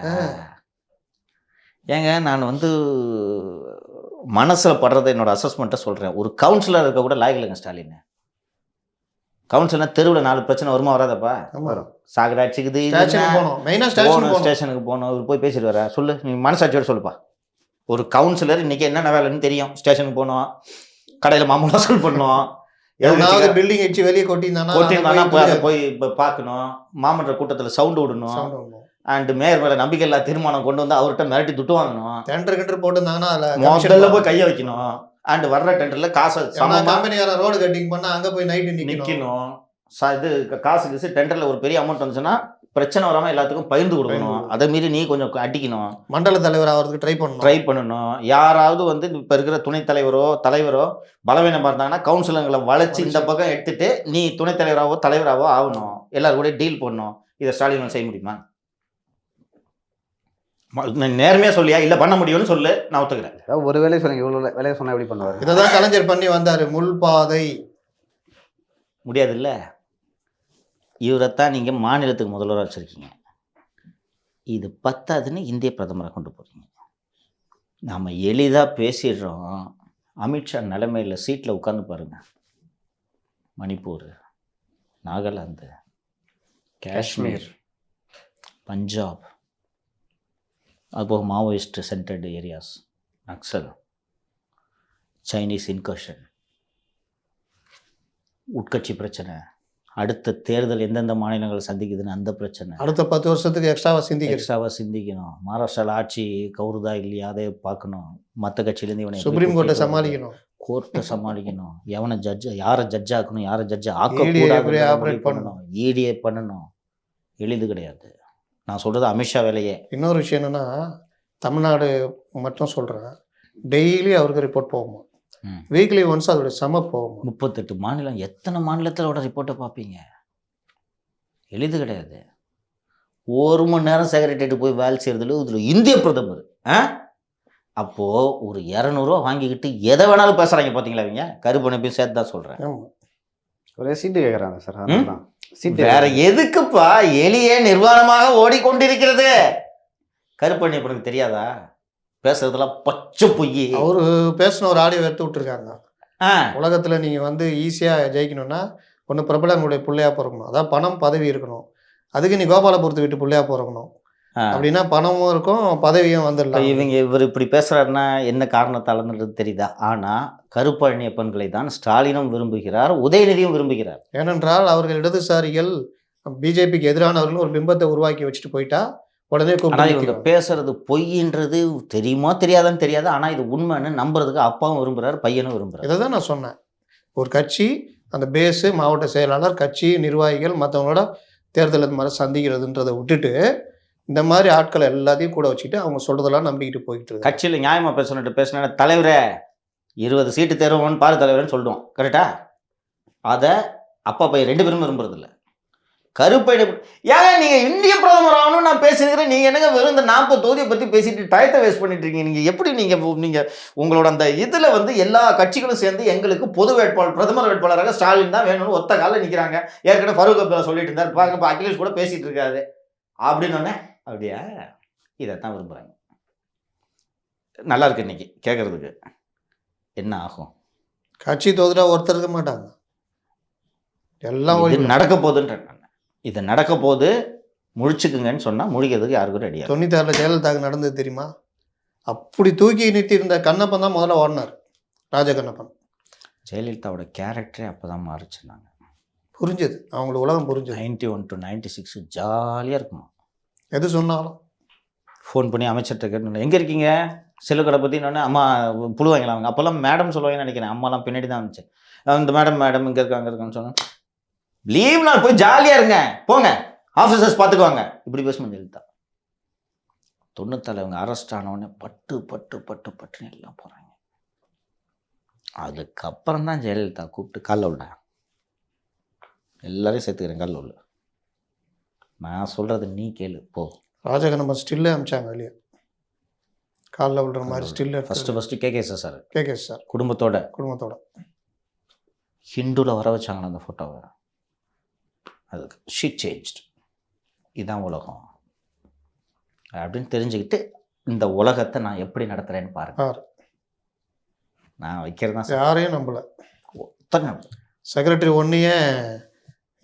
ஏங்க நான் வந்து மனசில் படுறதை என்னோட அசஸ்மெண்ட்டை சொல்கிறேன். ஒரு கவுன்சிலர் இருக்க கூட லாயக்கில்லைங்க ஸ்டாலின். கவுன்சிலர்னா தெருவில் 4 பிரச்சனை வருமா வராதப்பா? வரும். சாகடாச்சிக்குது, ஸ்டேஷனுக்கு போகணும், இவர் போய் பேசிட்டு வர சொல்லு, நீ மனசாட்சியோட சொல்லுப்பா. ஒரு கவுன்சிலர் இன்னைக்கு என்னென்ன வேலைன்னு தெரியும். ஸ்டேஷனுக்கு போகணும், கடையில் மாமூல் வசூல் பண்ணணும், எவனாவது பில்டிங் அடிச்சு வெளியே கொட்டியிருந்தானா போய் பார்க்கணும், மாமன்ற கூட்டத்தில் சவுண்டு விடணும், அண்ட் மேயர் மேலே நம்பிக்கை இல்லா தீர்மானம் கொண்டு வந்து அவர்கிட்ட மிரட்டி துட்டு வாங்கணும், டெண்டர் போட்டுருந்தாங்கன்னா முதல்ல போய் கையை வைக்கணும், அண்ட் வர்ற டெண்டர்ல காசை கம்பெனியார ரோடு கட்டிங் பண்ணா அங்கே போய் நைட்டு நிற்கணும். இது காசு டெண்டரில் ஒரு பெரிய அமௌண்ட் வந்துச்சுன்னா பிரச்சனை வராமல் எல்லாத்துக்கும் பகிர்ந்து கொடுக்கணும். அதை மீறி நீ கொஞ்சம் அடிக்கணும். மண்டல தலைவர் அவருக்கு ட்ரை பண்ணணும். யாராவது வந்து இப்போ இருக்கிற துணைத் தலைவரோ பலவீனமாக இருந்தாங்கன்னா கவுன்சிலர்களை வளைச்சு இந்த பக்கம் எடுத்துட்டு நீ துணைத் தலைவராகவோ ஆகணும். எல்லாரும் கூட டீல் பண்ணணும். இதை ஸ்டாலின் செய்ய முடியுமா? நேர்மையா சொல்லியா? இல்லை பண்ண முடியும்னு சொல்லு, நான் ஒத்துக்கிறேன். ஒரு வேலையை சொல்லுங்க, இவ்வளோ வேலையை சொன்னால் எப்படி பண்ணுவார்? இதை தான் கலைஞர் பண்ணி வந்தார். முள் பாதை முடியாது இல்லை. இவரைத்தான் நீங்கள் மாநிலத்துக்கு முதல்வராக வச்சுருக்கீங்க. இது பத்தாதுன்னு இந்திய பிரதமரை கொண்டு போகிறீங்க. நாம் எளிதாக பேசிடுறோம். அமித்ஷா நிலைமையில் சீட்டில் உட்காந்து பாருங்க. மணிப்பூர், நாகாலாந்து, காஷ்மீர், பஞ்சாப், அதுபோக Maoist centred areas, Naxal, Chinese incursion, உட்கட்சி பிரச்சனை, அடுத்த தேர்தல் எந்தெந்த மாநிலங்கள் சந்திக்குதுன்னு அந்த பிரச்சனை, அடுத்த 10 வருஷத்துக்கு எக்ஸ்ட்ராவாக சிந்திக்கணும். மகாராஷ்டிராவில் ஆட்சி கவுருதா இல்லையா அதை பார்க்கணும். மற்ற கட்சியிலேருந்து இவனை சுப்ரீம் கோர்ட்டை சமாளிக்கணும், கோர்ட்டை சமாளிக்கணும். எவனை யாரை ஜட்ஜ் ஆக்கணும், யாரை ஜட்ஜ் ஆக்கக்கூடாது ஆப்ரேட் பண்ணணும், ஈடிஏ பண்ணணும். எளிது கிடையாது. நான் சொல்கிறது அமித்ஷா வேலையே. இன்னொரு விஷயம் என்னென்னா, தமிழ்நாடு மட்டும் சொல்கிறேன், டெய்லி அவருக்கு ரிப்போர்ட் போகுமா, வீக்லி ஒன்ஸ் அதோட செம போகும். 38 மாநிலம், எத்தனை மாநிலத்திலோட ரிப்போர்ட்டை பார்ப்பீங்க? எளிது கிடையாது. 1 மணி நேரம் செக்ரட்டரியேட் போய் வேலை செய்கிறதுல இதில் இந்திய பிரதமர் அப்போது ஒரு 200 ரூபா வாங்கிக்கிட்டு எதை வேணாலும் பேசுகிறாங்க பார்த்தீங்களா? அவங்க கருப்பணப்பையும் சேர்த்து தான் சொல்கிறேன். ஒரே சீட்டு கேட்குறாங்க சார். சீட்டு வேற எதுக்குப்பா? எளியே நிர்வாணமாக ஓடிக்கொண்டிருக்கிறது. கருப்பண்ணப்பனுக்கு தெரியாதா? பேசுறதுலாம் பச்சை பொய். அவரு பேசின ஒரு ஆடியோ எடுத்து விட்டுருக்காங்க. உலகத்தில் நீங்கள் வந்து ஈஸியாக ஜெயிக்கணும்னா ஒன்று பிரபலங்களுடைய பிள்ளையா பிறக்கணும், அதான் பணம் பதவி இருக்கணும். அதுக்கு நீ கோபாலபுரத்து வீட்டு பிள்ளையா பிறக்கணும். அப்படின்னா பணமும் இருக்கும், பதவியும் வந்துடலாம். இவர் இப்படி பேசுறாருன்னா என்ன காரணத்தாலன்றது தெரியுதா? ஆனால் கருப்பழனியப்பன்களை தான் ஸ்டாலினும் விரும்புகிறார், உதயநிதியும் விரும்புகிறார். ஏனென்றால் அவர்கள் இடதுசாரிகள், பிஜேபிக்கு எதிரானவர்கள் ஒரு பிம்பத்தை உருவாக்கி வச்சுட்டு போயிட்டா உடனே இவங்க பேசுறது பொய்ன்றது தெரியுமா தெரியாதான்னு தெரியாது. ஆனால் இது உண்மைன்னு நம்புறதுக்கு அப்பாவும் விரும்புகிறார், பையனும் விரும்புகிறார். இதை தான் நான் சொன்னேன். ஒரு கட்சி அந்த பேஸு, மாவட்ட செயலாளர், கட்சி நிர்வாகிகள், மற்றவங்களோட தேர்தல் இந்த மாதிரி சந்திக்கிறதுன்றதை விட்டுட்டு இந்த மாதிரி ஆட்களை எல்லாத்தையும் கூட வச்சுக்கிட்டு அவங்க சொல்றதெல்லாம் நம்பிக்கிட்டு போயிட்டு இருக்கு. கட்சியில் நியாயமாக பேசினா தலைவரே 20 சீட்டு தேர்வோன்னு பாரு தலைவர்னு சொல்லிடுவோம். கரெக்டா? அதை அப்பா பையன் 2 பேரும் விரும்புறதில்ல. கருப்பை ஏங்க நீங்கள் இந்திய பிரதமர் ஆகணும்னு நான் பேசிக்கிறேன், நீங்கள் என்னங்க வெறும் இந்த 40 தொகுதியை பற்றி பேசிட்டு டயத்தை வேஸ்ட் பண்ணிட்டு இருக்கீங்க. நீங்கள் எப்படி நீங்கள் உங்களோட அந்த இதில் வந்து எல்லா கட்சிகளும் சேர்ந்து எங்களுக்கு பொது வேட்பாளர், பிரதமர் வேட்பாளராக ஸ்டாலின் தான் வேணும்னு ஒத்த காலில் நிற்கிறாங்க. ஏற்கனவே ஃபரூக் அப்துல்லா சொல்லிட்டு இருந்தார், பாருங்க இப்போ அகிலேஷ் கூட பேசிகிட்டு இருக்காரு அப்படின்னு. அப்படியா? இதைத்தான் விரும்புகிறாங்க. நல்லா இருக்கு இன்னைக்கு கேட்குறதுக்கு. என்ன ஆகும்? கட்சி தோதுரா ஒருத்தர் இருக்க மாட்டாங்க, எல்லாம் நடக்க போகுதுன்ற. இது நடக்க போது முழிச்சுக்குங்கன்னு சொன்னால் முழிக்கிறதுக்கு யாருக்கும் ரெடியாக. 96 ஜெயலலிதாவுக்கு நடந்தது தெரியுமா? அப்படி தூக்கி நிறுத்தி இருந்த கண்ணப்பன் தான் முதல்ல ஓடினார், ராஜகண்ணப்பன். ஜெயலலிதாவோட கேரக்டரே அப்போ தான் மாறிச்சுனாங்க. புரிஞ்சது, அவங்களுக்கு உலகம் புரிஞ்சது. 91 to 96 ஜாலியாக இருக்குமா? எது சொன்னாலும் ஃபோன் பண்ணி அமைச்சர்கிட்ட கேட்டு எங்கே இருக்கீங்க, செல்லுக்கடை பற்றி நான் அம்மா புழு வாங்கலாம். அப்போல்லாம் மேடம் சொல்லுவாங்கன்னு நினைக்கிறேன், அம்மாலாம் பின்னாடி தான் இருந்துச்சு. இந்த மேடம் இங்கே இருக்காங்க இருக்கான்னு சொன்னேன். லீவ் நாள் போய் ஜாலியாக இருங்க, போங்க, ஆஃபீஸர்ஸ் பார்த்துக்குவாங்க. இப்படி பேசணும் ஜெயலலிதா. 90 அவங்க அரெஸ்ட் ஆனவுடனே பட்டுன்னு எல்லாம் போகிறாங்க. அதுக்கப்புறம் தான் ஜெயலலிதா கூப்பிட்டு காலில் விட எல்லாரையும் சேர்த்துக்கிறேன் காலில் உள்ள. நான் சொல்கிறது நீ கேளு போ. ராஜகண்ணப்பன் ஸ்டில்லே அமிச்சாங்க வெளியே, காலில் விடுற மாதிரி ஸ்டில். ஃபஸ்ட்டு கேகேஎஸ் சார் குடும்பத்தோட ஹிந்துவில் வர வச்சாங்களா அந்த ஃபோட்டோவை. அதுக்கு ஷீட் சேஞ்ச்டு, இதுதான் உலகம் அப்படின்னு தெரிஞ்சுக்கிட்டு இந்த உலகத்தை நான் எப்படி நடத்துகிறேன்னு பாருங்க. நான் வைக்கிறது தான் சார். யாரையும் நம்பல. ஒத்தங்க செக்ரட்டரி ஒன்றையே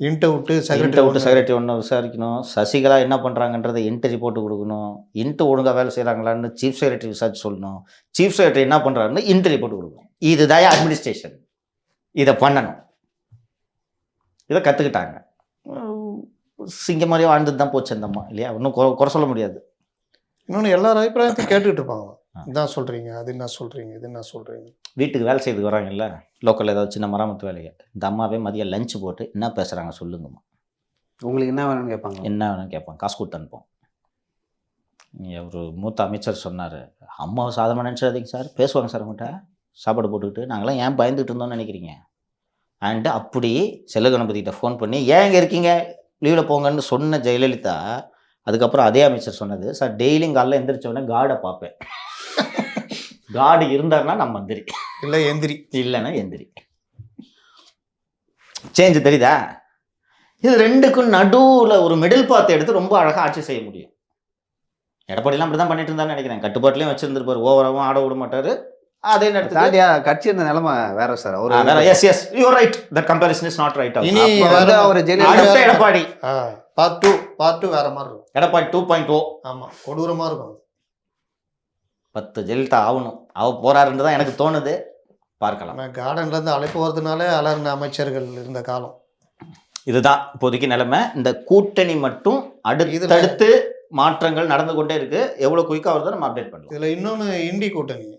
இன்ட்டை விட்டு செக்ரட்டரி விட்டு செக்ரட்டரி ஒன்று விசாரிக்கணும். சசிகலா என்ன பண்ணுறாங்கன்றதை இன்ட்டு ரிப்போர்ட் கொடுக்கணும். இன்ட்டு ஒழுங்காக வேலை செய்கிறாங்களான்னு சீஃப் செக்ரட்டரி விசாரிச்சு சொல்லணும். சீஃப் செக்ரட்டரி என்ன பண்ணுறாருன்னு இன்ட்டு ரிப்போர்ட் கொடுக்கணும். இதுதான் அட்மினிஸ்ட்ரேஷன். இதை பண்ணணும். இதை கற்றுக்கிட்டாங்க. சிங்க மாதிரியே வாழ்ந்துட்டு தான் போச்சு அந்த அம்மா இல்லையா? இன்னும் குறை சொல்ல முடியாது. இன்னொன்று எல்லார் அபிப்பிராயத்தையும் கேட்டுக்கிட்டு இருப்பாங்க. இதான் சொல்கிறீங்க, அது என்ன சொல்கிறீங்க, இது என்ன சொல்கிறீங்க. வீட்டுக்கு வேலை செய்து வராங்கல்ல, லோக்கலில் ஏதாவது சின்ன மராமத்து வேலையை, இந்த அம்மாவே மதியம் லஞ்சு போட்டு என்ன பேசுகிறாங்க சொல்லுங்கம்மா, உங்களுக்கு என்ன வேணும்னு கேட்பாங்க. என்ன வேணும்னு கேட்பாங்க. காசு கொடுத்து அனுப்போம். ஒரு மூத்த அமைச்சர் சொன்னார், அம்மாவை சாதமாக நினச்சிடாதீங்க சார், பேசுவாங்க சார் உங்கள்கிட்ட சாப்பாடு போட்டுக்கிட்டு. நாங்களாம் ஏன் பயந்துட்டு இருந்தோம்னு நினைக்கிறீங்க. அண்டு அப்படி செல்ல கணபதிகிட்ட ஃபோன் பண்ணி ஏன் இங்கே இருக்கீங்க, லீவில் போங்கன்னு சொன்ன ஜெயலலிதா, அதுக்கப்புறம் அதே அமைச்சர் சொன்னது, சார் டெய்லியும் காலைல எந்திரிச்சோடனே கார்டை பார்ப்பேன். கார்டு இருந்தாருன்னா நான் மந்திரி, இல்லை எந்திரி, இல்லைன்னா எந்திரி. சேஞ்சு தெரியுதா? இது ரெண்டுக்கும் நடுவில் ஒரு மிடில் பாத்தை எடுத்து ரொம்ப அழகாக ஆட்சி செய்ய முடியும். எடப்பாடிலாம் அப்படி தான் பண்ணிட்டு இருந்தான்னு நினைக்கிறேன். கட்டுப்பாட்டிலையும் வச்சிருந்துருப்பார், ஓவராகவும் ஆட விட மாட்டார். அதே நேரத்தில் கட்சி இருந்த நிலைமை வேற sir. Yes yes you right, that comparison is not right. இனி ஒரு அடுத்த எடப்பாடி பார்ட் 2 வேற மாதிரி இருக்கும். எடப்பாடி 2.0. ஆமாம், கொடூரமாக இருக்கும். 10 ஜெயலலிதா ஆகணும், போறாருன்னு தான் எனக்கு தோணுது. பார்க்கலாம். கார்டன்லேருந்து அழைப்பு வரதுனாலே அலர்ந்த அமைச்சர்கள் இருந்த காலம் இதுதான் இப்போதைக்கு நிலைமை. இந்த கூட்டணி மட்டும் அடுத்தடுத்து மாற்றங்கள் நடந்து கொண்டே இருக்கு. எவ்வளோ குயிக்காக வருதோ நம்ம அப்டேட் பண்ணலாம். இதில் இன்னொன்று இண்டி கூட்டணி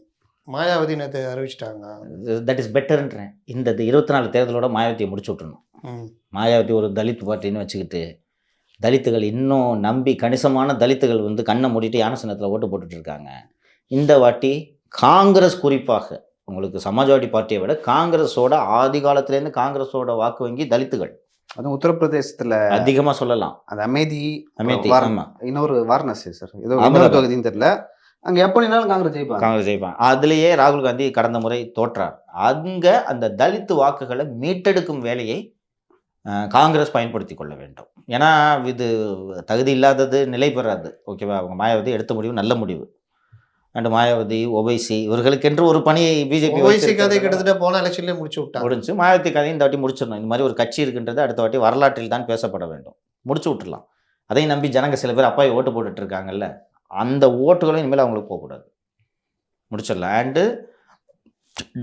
மாயாவதி நேற்று அறிவிச்சிட்டாங்க. That is பெட்டர்ன்றேன். இந்த 24 தேர்தலோட மாயாவதியை முடிச்சு விட்டுருணும். மாயாவதி ஒரு தலித் பார்ட்டின்னு வச்சுக்கிட்டு தலித்துகள் இன்னும் நம்பி, கணிசமான தலித்துகள் வந்து கண்ணை மூடிட்டு யானை சின்னத்தில் ஓட்டு போட்டுட்டு இருக்காங்க. இந்த வாட்டி காங்கிரஸ், குறிப்பாக உங்களுக்கு சமாஜ்வாடி பார்ட்டியை விட காங்கிரஸோட ஆதி காலத்திலேருந்து காங்கிரஸோட வாக்கு வங்கி தலித்துகள். அதுவும் உத்தரப்பிரதேசத்துல அதிகமாக சொல்லலாம். அந்த அமைதி ஆமா. இன்னொரு வாரணாசி சார், ஏதோ இன்னொரு தொகுதின்னு தெரியல, அங்கே எப்படினாலும் காங்கிரஸ் ஜெயிப்பாங்க. அதுலேயே ராகுல் காந்தி கடந்த முறை தோற்றார். அங்க அந்த தலித்து வாக்குகளை மீட்டெடுக்கும் வேலையை காங்கிரஸ் பயன்படுத்தி கொள்ள வேண்டும். ஏன்னா இது தகுதி இல்லாதது நிலை பெறாது. ஓகேவா? அவங்க மாயாவதி எடுத்த முடிவு நல்ல முடிவு. அண்ட் மாயாவதி, ஓவைசி இவர்களுக்கென்று ஒரு பணியை பிஜேபி கதை கிட்டத்தட்ட போன எலெக்ஷன்லேயே முடிச்சு. மாயாவதி கதையை இந்த வாட்டி முடிச்சிடணும். இந்த மாதிரி ஒரு கட்சி இருக்குன்றது அடுத்த வாட்டி வரலாற்றில் தான் பேசப்பட வேண்டும். முடிச்சு விட்டுடலாம். அதையும் நம்பி ஜனங்க சில பேர் அப்பாவை ஓட்டு போட்டுட்டு இருக்காங்கல்ல, அந்த ஓட்டுகளும் இனிமேல் அவங்களுக்கு போகக்கூடாது. முடிச்சிடலாம். அண்டு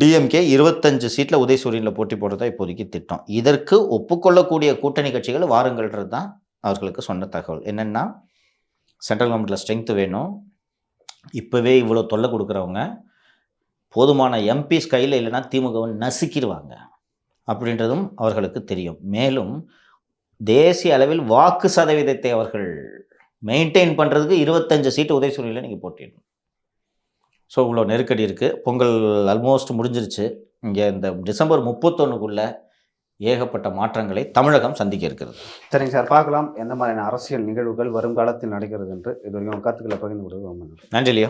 டிஎம்கே 25 சீட்டில் உதயசூரியனில் போட்டி போடுறதா இப்போதைக்கு திட்டம். இதற்கு ஒப்புக்கொள்ளக்கூடிய கூட்டணி கட்சிகள் வாருங்கள்ன்றது தான் அவர்களுக்கு சொன்ன தகவல். என்னென்னா, சென்ட்ரல் கவர்மெண்ட்டில் ஸ்ட்ரென்த்து வேணும். இப்போவே இவ்வளோ தொல்லை கொடுக்குறவங்க போதுமான எம்பிஸ் கையில் இல்லைன்னா திமுகவை நசுக்கிடுவாங்க அப்படின்றதும் அவர்களுக்கு தெரியும். மேலும் தேசிய அளவில் வாக்கு சதவீதத்தை அவர்கள் மெயின்டைன் பண்ணுறதுக்கு 25 சீட்டு உதயசூரியனில் நீங்கள் போட்டிடணும். ஸோ இவ்வளோ நெருக்கடி இருக்குது. பொங்கல் ஆல்மோஸ்ட் முடிஞ்சிருச்சு. இங்கே இந்த டிசம்பர் 31க்குள்ளே ஏகப்பட்ட மாற்றங்களை தமிழகம் சந்திக்க இருக்கிறது. சரிங்க சார், பார்க்கலாம் எந்த மாதிரியான அரசியல் நிகழ்வுகள் வருங்காலத்தில் நடக்கிறது என்று. இது வரைக்கும் கருத்துக்களை பகிர்ந்து கொடுக்க ரொம்ப நன்றி. நன்றி லியோ.